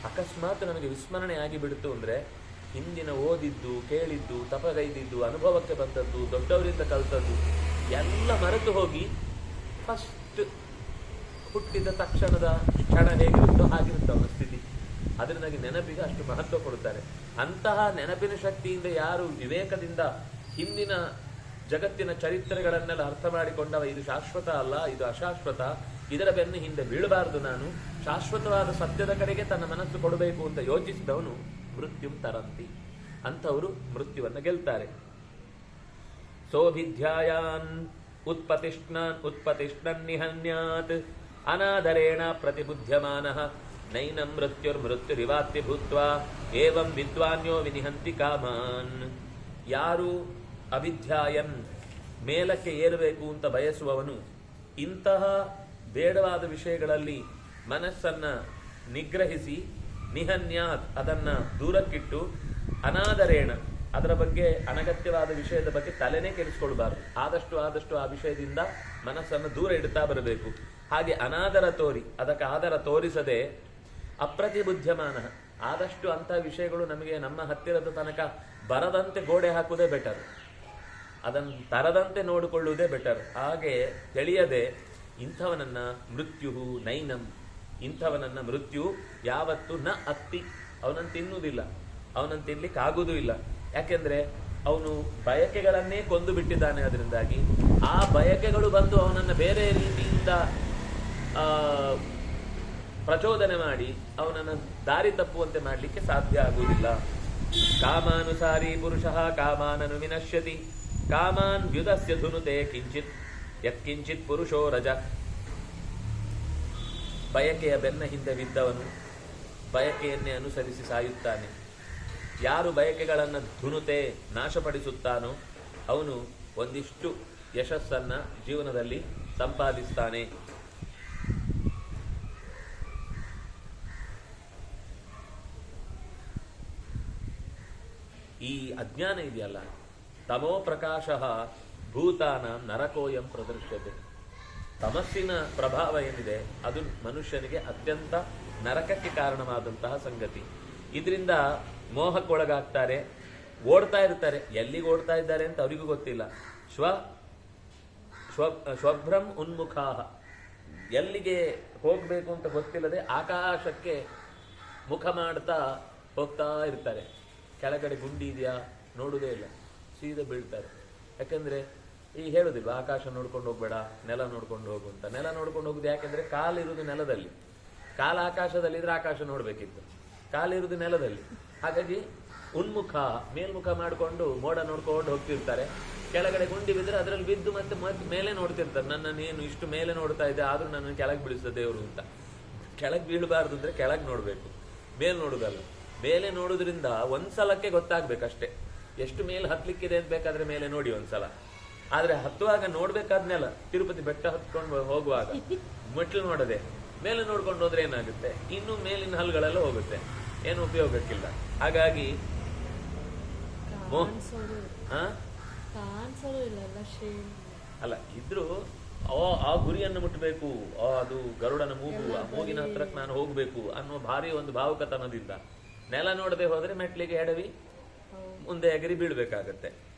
ಅಕಸ್ಮಾತ್ ನನಗೆ ವಿಸ್ಮರಣೆ ಆಗಿಬಿಡ್ತು ಅಂದ್ರೆ ಹಿಂದಿನ ಓದಿದ್ದು, ಕೇಳಿದ್ದು, ತಪಗೈದಿದ್ದು, ಅನುಭವಕ್ಕೆ ಬಂದದ್ದು, ದೊಡ್ಡವರಿಂದ ಕಲಿತದ್ದು ಎಲ್ಲ ಮರೆತು ಹೋಗಿ ಫಸ್ಟ್ ಹುಟ್ಟಿದ ತಕ್ಷಣದ ಕ್ಷಣ ಹೇಗಿರುತ್ತೋ ಹಾಗಿರುತ್ತೆ ಅವನ ಸ್ಥಿತಿ. ಅದರಿಂದಾಗಿ ನೆನಪಿಗೆ ಅಷ್ಟು ಮಹತ್ವ ಕೊಡುತ್ತಾರೆ. ಅಂತಹ ನೆನಪಿನ ಶಕ್ತಿಯಿಂದ ಯಾರು ವಿವೇಕದಿಂದ ಹಿಂದಿನ ಜಗತ್ತಿನ ಚರಿತ್ರೆಗಳನ್ನೆಲ್ಲ ಅರ್ಥ ಮಾಡಿಕೊಂಡವ, ಇದು ಶಾಶ್ವತ ಅಲ್ಲ, ಇದು ಅಶಾಶ್ವತ, ಇದರ ಬೆನ್ನು ಹಿಂದೆ ಬೀಳಬಾರದು, ನಾನು ಶಾಶ್ವತವಾದ ಸತ್ಯದ ಕಡೆಗೆ ತನ್ನ ಮನಸ್ಸು ಕೊಡಬೇಕು ಅಂತ ಯೋಚಿಸಿದವನು ಮೃತ್ಯುಂ ತರಂತಿ, ಅಂಥವರು ಮೃತ್ಯುವನ್ನು ಗೆಲ್ತಾರೆ. ಸೋಭಿಧ್ಯಾಯಾನ್ ಉತ್ಪತಿಷ್ಣನ್ ನಿಹನ್ಯಾತ್ ಅನಾದರೇಣ ಪ್ರತಿಬುದ್ಧ್ಯಮಾನಃ ನೈನಂ ಮೃತ್ಯುರ್ಮೃತ್ಯುರಿವಾತ್ಯ ಭೂತ್ವಾ ಏವಂ ವಿದ್ವಾನ್ಯೋ ವಿನಿಹಂತಿ ಕಾಮಾನ್. ಯಾರು ಅವಿಧ್ಯಾಯನ್ ಮೇಲಕ್ಕೆ ಏರಬೇಕು ಅಂತ ಬಯಸುವವನು ಇಂತಹ ಬೇಡವಾದ ವಿಷಯಗಳಲ್ಲಿ ಮನಸ್ಸನ್ನ ನಿಗ್ರಹಿಸಿ ನಿಹನ್ಯಾತ್ ಅದನ್ನ ದೂರಕ್ಕಿಟ್ಟು ಅನಾದರೇಣ ಅದರ ಬಗ್ಗೆ ಅನಗತ್ಯವಾದ ವಿಷಯದ ಬಗ್ಗೆ ತಲೆನೇ ಕೆಡಿಸ್ಕೊಳ್ಬಾರ್ದು. ಆದಷ್ಟು ಆ ವಿಷಯದಿಂದ ಮನಸ್ಸನ್ನು ದೂರ ಇಡ್ತಾ ಬರಬೇಕು. ಹಾಗೆ ಅನಾದರ ತೋರಿ ಅದಕ್ಕೆ ಆದರ ತೋರಿಸದೆ ಅಪ್ರತಿಬುದ್ಧಮಾನ ಆದಷ್ಟು ಅಂಥ ವಿಷಯಗಳು ನಮಗೆ ನಮ್ಮ ಹತ್ತಿರದ ತನಕ ಬರದಂತೆ ಗೋಡೆ ಹಾಕುವುದೇ ಬೆಟರ್, ಅದನ್ನು ತರದಂತೆ ನೋಡಿಕೊಳ್ಳುವುದೇ ಬೆಟರ್. ಹಾಗೆ ತಿಳಿಯದೆ ಇಂಥವನನ್ನ ಮೃತ್ಯು ನೈನಂ, ಇಂಥವನನ್ನ ಮೃತ್ಯು ಯಾವತ್ತು ನ ಅತ್ತಿ, ಅವನನ್ನು ತಿನ್ನುವುದಿಲ್ಲ, ಅವನನ್ನು ತಿನ್ಲಿಕ್ಕೆ ಆಗುವುದೂ ಇಲ್ಲ. ಯಾಕೆಂದ್ರೆ ಅವನು ಬಯಕೆಗಳನ್ನೇ ಕೊಂದು ಬಿಟ್ಟಿದ್ದಾನೆ. ಅದರಿಂದಾಗಿ ಆ ಬಯಕೆಗಳು ಬಂದು ಅವನನ್ನು ಬೇರೆ ರೀತಿಯಿಂದ ಪ್ರಚೋದನೆ ಮಾಡಿ ಅವನನ್ನು ದಾರಿ ತಪ್ಪುವಂತೆ ಮಾಡಲಿಕ್ಕೆ ಸಾಧ್ಯ ಆಗುವುದಿಲ್ಲ. ಕಾಮಾನುಸಾರಿ ಪುರುಷಃ ಕಾಮಾನನು ವಿನಶ್ಯತಿ ಕಾಮಾನ್ ವ್ಯುದಸ್ಯ ಧುನುತೆ ಕಿಂಚಿತ್ ಯತ್ಕಿಂಚಿತ್ ಪುರುಷೋ ರಜ. ಬಯಕೆಯ ಬೆನ್ನ ಹಿಂದೆ ಬಿದ್ದವನು ಬಯಕೆಯನ್ನೇ ಅನುಸರಿಸಿ ಸಾಯುತ್ತಾನೆ. ಯಾರು ಬಯಕೆಗಳನ್ನು ಧುನುತೆ ನಾಶಪಡಿಸುತ್ತಾನೋ ಅವನು ಒಂದಿಷ್ಟು ಯಶಸ್ಸನ್ನ ಜೀವನದಲ್ಲಿ ಸಂಪಾದಿಸ್ತಾನೆ. ಈ ಅಜ್ಞಾನ ಇದೆಯಲ್ಲ, ತಮೋ ಪ್ರಕಾಶ ಭೂತಾನ ನರಕೋಯಂ ಪ್ರದರ್ಶ್ಯತೆ. ತಮಸ್ಸಿನ ಪ್ರಭಾವ ಏನಿದೆ ಅದು ಮನುಷ್ಯನಿಗೆ ಅತ್ಯಂತ ನರಕಕ್ಕೆ ಕಾರಣವಾದಂತಹ ಸಂಗತಿ. ಇದರಿಂದ ಮೋಹಕ್ಕೊಳಗಾಗ್ತಾರೆ, ಓಡ್ತಾ ಇರ್ತಾರೆ. ಎಲ್ಲಿಗೆ ಓಡ್ತಾ ಇದ್ದಾರೆ ಅಂತ ಅವರಿಗೂ ಗೊತ್ತಿಲ್ಲ. ಸ್ವಭ್ರಂ ಉನ್ಮುಖಾಹ, ಎಲ್ಲಿಗೆ ಹೋಗ್ಬೇಕು ಅಂತ ಗೊತ್ತಿಲ್ಲದೆ ಆಕಾಶಕ್ಕೆ ಮುಖ ಮಾಡ್ತಾ ಹೋಗ್ತಾ ಇರ್ತಾರೆ. ಕೆಳಗಡೆ ಗುಂಡಿ ಇದೆಯಾ ನೋಡುವುದೇ ಇಲ್ಲ, ಸೀದಾ ಬೀಳ್ತಾರೆ. ಯಾಕಂದ್ರೆ ಈ ಹೇಳುದಿಲ್ಲ ಆಕಾಶ ನೋಡ್ಕೊಂಡು ಹೋಗ್ಬೇಡ, ನೆಲ ನೋಡ್ಕೊಂಡು ಹೋಗು ಅಂತ. ನೆಲ ನೋಡ್ಕೊಂಡು ಹೋಗುದು ಯಾಕೆಂದ್ರೆ ಕಾಲಿರುವುದು ನೆಲದಲ್ಲಿ, ಕಾಲ ಆಕಾಶದಲ್ಲಿದ್ರೆ ಆಕಾಶ ನೋಡ್ಬೇಕಿತ್ತು, ಕಾಲಿರುವುದು ನೆಲದಲ್ಲಿ. ಹಾಗಾಗಿ ಉನ್ಮುಖ ಮೇಲ್ಮುಖ ಮಾಡಿಕೊಂಡು ಮೋಡ ನೋಡ್ಕೊಂಡು ಹೋಗ್ತಿರ್ತಾರೆ. ಕೆಳಗಡೆ ಗುಂಡಿ ಬಿದ್ದರೆ ಅದರಲ್ಲಿ ಬಿದ್ದು ಮತ್ತೆ ಮೇಲೆ ನೋಡ್ತಿರ್ತಾರೆ. ನನ್ನನ್ನೇನು ಇಷ್ಟು ಮೇಲೆ ನೋಡ್ತಾ ಇದೆ, ಆದ್ರೂ ನನ್ನನ್ನು ಕೆಳಗೆ ಬೀಳಿಸ್ತದೆ ದೇವರು ಅಂತ. ಕೆಳಗೆ ಬೀಳಬಾರ್ದು ಅಂದ್ರೆ ಕೆಳಗೆ ನೋಡ್ಬೇಕು, ಮೇಲ್ ನೋಡುದಲ್ಲ. ಮೇಲೆ ನೋಡುದ್ರಿಂದ ಒಂದ್ಸಲಕ್ಕೆ ಗೊತ್ತಾಗ್ಬೇಕಷ್ಟೇ ಎಷ್ಟು ಮೇಲೆ ಹತ್ಲಿಕ್ಕಿದೆ ಅಂತ. ಬೇಕಾದ್ರೆ ಮೇಲೆ ನೋಡಿ ಒಂದ್ಸಲ, ಆದ್ರೆ ಹತ್ತುವಾಗ ನೋಡ್ಬೇಕಾದ್ನೆಲ್ಲ ತಿರುಪತಿ ಬೆಟ್ಟ ಹತ್ಕೊಂಡು ಹೋಗುವಾಗ ಮೆಟ್ಲು ನೋಡದೆ ಮೇಲೆ ನೋಡ್ಕೊಂಡು ಹೋದ್ರೆ ಏನಾಗುತ್ತೆ, ಇನ್ನು ಮೇಲಿನ ಹಲ್ಗಳೆಲ್ಲ ಹೋಗುತ್ತೆ, ಏನು ಉಪಯೋಗಕ್ಕಿಲ್ಲ. ಹಾಗಾಗಿ ಅಲ್ಲ ಇದ್ರು ಆ ಗುರಿಯನ್ನು ಮುಟ್ಟಬೇಕು, ಅದು ಗರುಡನ ಮೂಗು, ಆ ಮೂಗಿನ ಹತ್ರಕ್ಕೆ ನಾನು ಹೋಗ್ಬೇಕು ಅನ್ನೋ ಭಾರಿ ಒಂದು ಭಾವುಕತನದಿಂದ ನೆಲ ನೋಡದೆ ಹೋದ್ರೆ ಮೆಟ್ಲಿಗೆ ಎಡವಿ ಮುಂದೆ ಎಗರಿ ಬೀಳ್ಬೇಕಾಗತ್ತೆ.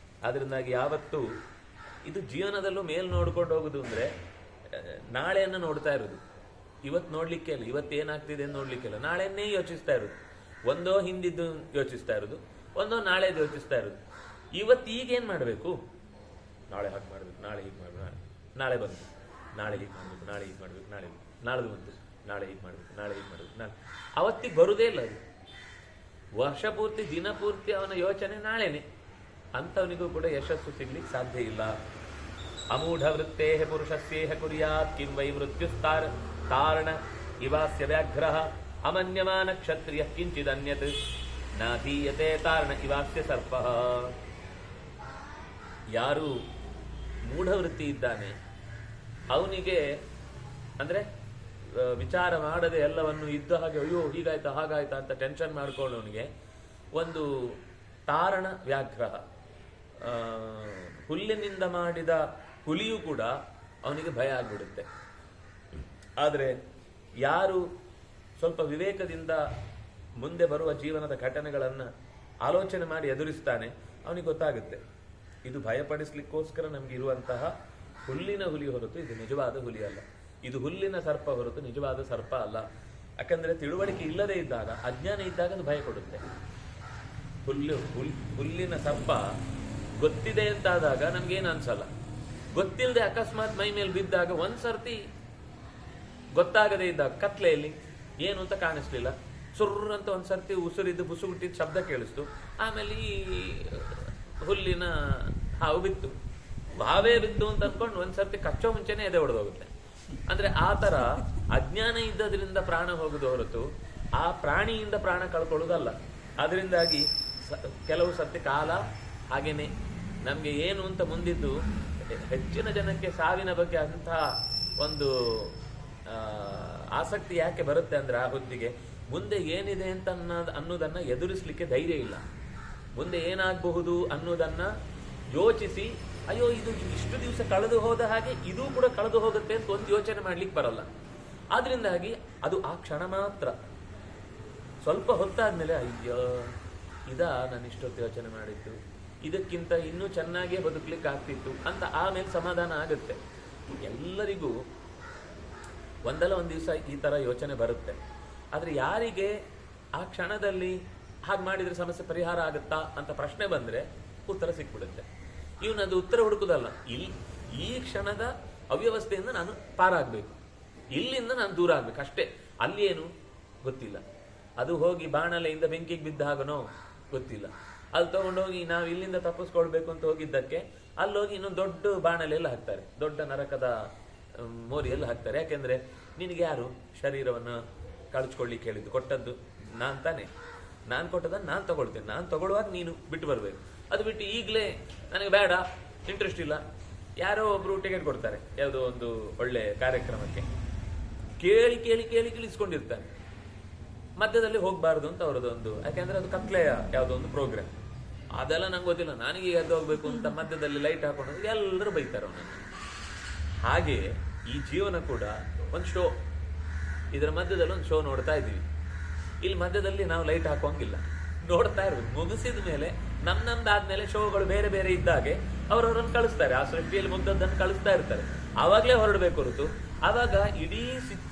ಆದ್ರಿಂದಾಗಿ ಯಾವತ್ತು ಇದು ಜೀವನದಲ್ಲೂ ಮೇಲ್ ನೋಡ್ಕೊಂಡು ಹೋಗುದು ಅಂದ್ರೆ ನಾಳೆಯನ್ನ ನೋಡ್ತಾ ಇರೋದು. ಇವತ್ತು ನೋಡ್ಲಿಕ್ಕೆ ಇಲ್ಲ, ಇವತ್ತೇನಾಗ್ತಿದೆ ಅಂತ ನೋಡ್ಲಿಕ್ಕೆ ಇಲ್ಲ, ನಾಳೆಯನ್ನೇ ಯೋಚಿಸ್ತಾ ಇರೋದು. ಒಂದೋ ಹಿಂದಿದ್ದು ಯೋಚಿಸ್ತಾ ಇರೋದು, ಒಂದೋ ನಾಳೆದು ಯೋಚಿಸ್ತಾ ಇರೋದು. ಇವತ್ತು ಈಗೇನ್ ಮಾಡಬೇಕು, ನಾಳೆ ಹಾಗೆ ಮಾಡ್ಬೇಕು, ನಾಳೆ ಹೀಗೆ ಮಾಡ್ಬೇಕು, ನಾಳೆ ಬಂತು ನಾಳೆ ಹೀಗೆ ಮಾಡ್ಬೇಕು, ನಾಳೆ ಹೀಗೆ ಮಾಡ್ಬೇಕು, ನಾಳೆದು ಬಂತು ನಾಳೆ ಹೀಗೆ ಮಾಡ್ಬೇಕು, ನಾಳೆ ಹೀಗೆ ಮಾಡ್ಬೇಕು, ನಾಳೆ ಅವತ್ತಿಗೆ ಬರುದೇ ಇಲ್ಲ. ಅದು ವರ್ಷ ಪೂರ್ತಿ ದಿನ ಪೂರ್ತಿ ಅವನ ಯೋಚನೆ ನಾಳೆನೆ. ಅಂಥವನಿಗೂ ಕೂಡ ಯಶಸ್ಸು ಸಿಗ್ಲಿಕ್ಕೆ ಸಾಧ್ಯ ಇಲ್ಲ. ಅಮೂಢ ವೃತ್ತೇ ಪುರುಷಸ್ಯೇಹ ಕುರ್ಯಾತ್ ಕಿಂ ವೈ ಮೃತ್ಯುಸ್ತಾರ ಕಾರಣ ಇವಾಸ್ಯ ವ್ಯಾಘ್ರಃ ಅಮನ್ಯಮಾನ ಕ್ಷತ್ರಿಯ ಕಿಂಚಿದನ್ಯತ್ ನಾಧೀಯತೆ ತಾರಣ ಇವಾಸ್ಯ ಸರ್ಪಃ. ಯಾರು ಮೂಢವೃತ್ತಿ ಇದ್ದಾನೆ ಅವನಿಗೆ ಅಂದ್ರೆ ವಿಚಾರ ಮಾಡದೆ ಎಲ್ಲವನ್ನು ಇದ್ದ ಹಾಗೆ ಅಯ್ಯೋ ಹೀಗಾಯ್ತಾ ಹಾಗಾಯ್ತಾ ಅಂತ ಟೆನ್ಷನ್ ಮಾಡ್ಕೊಳ್ಳೋನಿಗೆ ಒಂದು ತಾರಣ ವ್ಯಾಘ್ರಹ, ಹುಲ್ಲಿನಿಂದ ಮಾಡಿದ ಹುಲಿಯೂ ಕೂಡ ಅವನಿಗೆ ಭಯ ಆಗ್ಬಿಡುತ್ತೆ. ಆದರೆ ಯಾರು ಸ್ವಲ್ಪ ವಿವೇಕದಿಂದ ಮುಂದೆ ಬರುವ ಜೀವನದ ಘಟನೆಗಳನ್ನು ಆಲೋಚನೆ ಮಾಡಿ ಎದುರಿಸ್ತಾನೆ ಅವನಿಗೆ ಗೊತ್ತಾಗುತ್ತೆ ಇದು ಭಯಪಡಿಸ್ಲಿಕ್ಕೋಸ್ಕರ ನಮ್ಗೆ ಇರುವಂತಹ ಹುಲ್ಲಿನ ಹುಲಿ ಹೊರತು ಇದು ನಿಜವಾದ ಹುಲಿ ಅಲ್ಲ, ಇದು ಹುಲ್ಲಿನ ಸರ್ಪ ಹೊರತು ನಿಜವಾದ ಸರ್ಪ ಅಲ್ಲ. ಯಾಕಂದ್ರೆ ತಿಳುವಳಿಕೆ ಇಲ್ಲದೆ ಇದ್ದಾಗ, ಅಜ್ಞಾನ ಇದ್ದಾಗ ಅದು ಭಯ ಕೊಡುತ್ತೆ. ಹುಲ್ಲಿನ ಸರ್ಪ ಗೊತ್ತಿದೆ ಅಂತಾದಾಗ ನಮ್ಗೇನು ಅನ್ಸಲ್ಲ. ಗೊತ್ತಿಲ್ಲದೆ ಅಕಸ್ಮಾತ್ ಮೈ ಮೇಲೆ ಬಿದ್ದಾಗ ಒಂದ್ಸರ್ತಿ ಗೊತ್ತಾಗದೇ ಇದ್ದಾಗ ಕತ್ಲೆಯಲ್ಲಿ ಏನು ಅಂತ ಕಾಣಿಸ್ಲಿಲ್ಲ, ಸುರ್ರ ಅಂತ ಒಂದ್ಸರ್ತಿ ಉಸಿರಿದ್ದು ಬುಸುಗುಟ್ಟಿದ ಶಬ್ದ ಕೇಳಿಸ್ತು, ಆಮೇಲೆ ಈ ಹುಲ್ಲಿನ ಹಾವು ಬಿತ್ತು, ಹಾವೇ ಬಿತ್ತು ಅಂತ ಅನ್ಕೊಂಡು ಒಂದ್ಸರ್ತಿ ಕಚ್ಚೋ ಮುಂಚೆನೆ ಎದೆ ಹೊಡೆದೋಗುತ್ತೆ. ಅಂದ್ರೆ ಆ ತರ ಅಜ್ಞಾನ ಇದ್ದದ್ರಿಂದ ಪ್ರಾಣ ಹೋಗುದು ಹೊರತು ಆ ಪ್ರಾಣಿಯಿಂದ ಪ್ರಾಣ ಕಳ್ಕೊಳ್ಳೋದಲ್ಲ. ಅದರಿಂದಾಗಿ ಕೆಲವು ಸರ್ತಿ ಕಾಲ ಹಾಗೇನೆ ನಮ್ಗೆ ಏನು ಅಂತ ಮುಂದಿದ್ದು, ಹೆಚ್ಚಿನ ಜನಕ್ಕೆ ಸಾವಿನ ಬಗ್ಗೆ ಅಂತಹ ಒಂದು ಆಸಕ್ತಿ ಯಾಕೆ ಬರುತ್ತೆ ಅಂದ್ರೆ ಆ ಹೊತ್ತಿಗೆ ಮುಂದೆ ಏನಿದೆ ಅಂತ ಅನ್ನೋದನ್ನ ಎದುರಿಸಲಿಕ್ಕೆ ಧೈರ್ಯ ಇಲ್ಲ. ಮುಂದೆ ಏನಾಗಬಹುದು ಅನ್ನೋದನ್ನ ಯೋಚಿಸಿ, ಅಯ್ಯೋ ಇದು ಇಷ್ಟು ದಿವಸ ಕಳೆದು ಹೋದ ಹಾಗೆ ಇದೂ ಕೂಡ ಕಳೆದು ಹೋಗುತ್ತೆ ಅಂತ ಒಂದು ಯೋಚನೆ ಮಾಡ್ಲಿಕ್ಕೆ ಬರಲ್ಲ. ಆದ್ರಿಂದಾಗಿ ಅದು ಆ ಕ್ಷಣ ಮಾತ್ರ. ಸ್ವಲ್ಪ ಹೊತ್ತಾದ್ಮೇಲೆ ಅಯ್ಯೋ ನಾನು ಇಷ್ಟೊತ್ತು ಯೋಚನೆ ಮಾಡಿದ್ದು, ಇದಕ್ಕಿಂತ ಇನ್ನೂ ಚೆನ್ನಾಗೇ ಬದುಕಲಿಕ್ಕೆ ಆಗ್ತಿತ್ತು ಅಂತ ಆಮೇಲೆ ಸಮಾಧಾನ ಆಗುತ್ತೆ. ಎಲ್ಲರಿಗೂ ಒಂದಲ್ಲ ಒಂದು ದಿವಸ ಈ ತರ ಯೋಚನೆ ಬರುತ್ತೆ. ಆದ್ರೆ ಯಾರಿಗೆ ಆ ಕ್ಷಣದಲ್ಲಿ ಹಾಗೆ ಮಾಡಿದ್ರೆ ಸಮಸ್ಯೆ ಪರಿಹಾರ ಆಗುತ್ತಾ ಅಂತ ಪ್ರಶ್ನೆ ಬಂದ್ರೆ ಉತ್ತರ ಸಿಕ್ಬಿಡುತ್ತೆ. ಇವನದು ಉತ್ತರ ಹುಡುಕುದಲ್ಲ, ಈ ಕ್ಷಣದ ಅವ್ಯವಸ್ಥೆಯಿಂದ ನಾನು ಪಾರಾಗಬೇಕು, ಇಲ್ಲಿಂದ ನಾನು ದೂರ ಆಗ್ಬೇಕು ಅಷ್ಟೇ. ಅಲ್ಲಿ ಏನು ಗೊತ್ತಿಲ್ಲ. ಅದು ಹೋಗಿ ಬಾಣಲೆಯಿಂದ ಬೆಂಕಿಗೆ ಬಿದ್ದ ಹಾಗನೋ ಗೊತ್ತಿಲ್ಲ. ಅಲ್ಲಿ ತಗೊಂಡೋಗಿ ನಾವು ಇಲ್ಲಿಂದ ತಪ್ಪಿಸ್ಕೊಳ್ಬೇಕು ಅಂತ ಹೋಗಿದ್ದಕ್ಕೆ ಅಲ್ಲೋಗಿ ಇನ್ನೊಂದು ದೊಡ್ಡ ಬಾಣಲೆಲ್ಲ ಹಾಕ್ತಾರೆ, ದೊಡ್ಡ ನರಕದ ಮೋರಿಯಲ್ಲಿ ಹಾಕ್ತಾರೆ. ಯಾಕೆಂದ್ರೆ ನಿನಗೆ ಯಾರು ಶರೀರವನ್ನು ಕಳಿಸ್ಕೊಳ್ಳಿಕ್ಕೆ ಹೇಳಿದ್ದು? ಕೊಟ್ಟದ್ದು ನಾನ್ ತಾನೆ. ನಾನು ಕೊಟ್ಟದನ್ನು ನಾನು ತಗೊಳ್ತೇನೆ. ನಾನು ತಗೊಳ್ಳುವಾಗ ನೀನು ಬಿಟ್ಟು ಬರ್ಬೇಕು. ಅದು ಬಿಟ್ಟು ಈಗಲೇ ನನಗೆ ಬೇಡ, ಇಂಟ್ರೆಸ್ಟ್ ಇಲ್ಲ, ಯಾರೋ ಒಬ್ರು ಟಿಕೆಟ್ ಕೊಡ್ತಾರೆ ಯಾವುದೋ ಒಂದು ಒಳ್ಳೆ ಕಾರ್ಯಕ್ರಮಕ್ಕೆ, ಕೇಳಿ ಕೇಳಿ ಕೇಳಿ ಕೇಳಿಸ್ಕೊಂಡಿರ್ತಾನೆ. ಮಧ್ಯದಲ್ಲಿ ಹೋಗ್ಬಾರ್ದು ಅಂತ ಅವರದೊಂದು, ಯಾಕೆಂದ್ರೆ ಅದು ಕತ್ಲೆಯ ಯಾವುದೋ ಒಂದು ಪ್ರೋಗ್ರಾಮ್. ಅದೆಲ್ಲ ನಂಗೆ ಗೊತ್ತಿಲ್ಲ, ನನಗೆ ಎದ್ದು ಹೋಗ್ಬೇಕು ಅಂತ ಮಧ್ಯದಲ್ಲಿ ಲೈಟ್ ಹಾಕೊಂಡು ಎಲ್ಲರೂ ಬೈತಾರೆ ಅವನನ್ನು. ಹಾಗೆ ಈ ಜೀವನ ಕೂಡ ಒಂದು ಶೋ. ಇದರ ಮಧ್ಯದಲ್ಲಿ ಒಂದು ಶೋ ನೋಡ್ತಾ ಇದ್ದೀವಿ. ಇಲ್ಲಿ ಮಧ್ಯದಲ್ಲಿ ನಾವು ಲೈಟ್ ಹಾಕೋಂಗಿಲ್ಲ, ನೋಡ್ತಾ ಇರ್ಬೇಕು. ಮುಗಿಸಿದ ಮೇಲೆ ನಮ್ದಾದ್ಮೇಲೆ ಶೋಗಳು ಬೇರೆ ಬೇರೆ ಇದ್ದಾಗೆ ಅವರವರನ್ನು ಕಳಿಸ್ತಾರೆ, ಆ ಸೃಷ್ಟಿಯಲ್ಲಿ ಮುಗ್ದದ್ದನ್ನು ಕಳಿಸ್ತಾ ಇರ್ತಾರೆ. ಆವಾಗಲೇ ಹೊರಡಬೇಕು ಹೊರತು ಆವಾಗ ಇಡೀ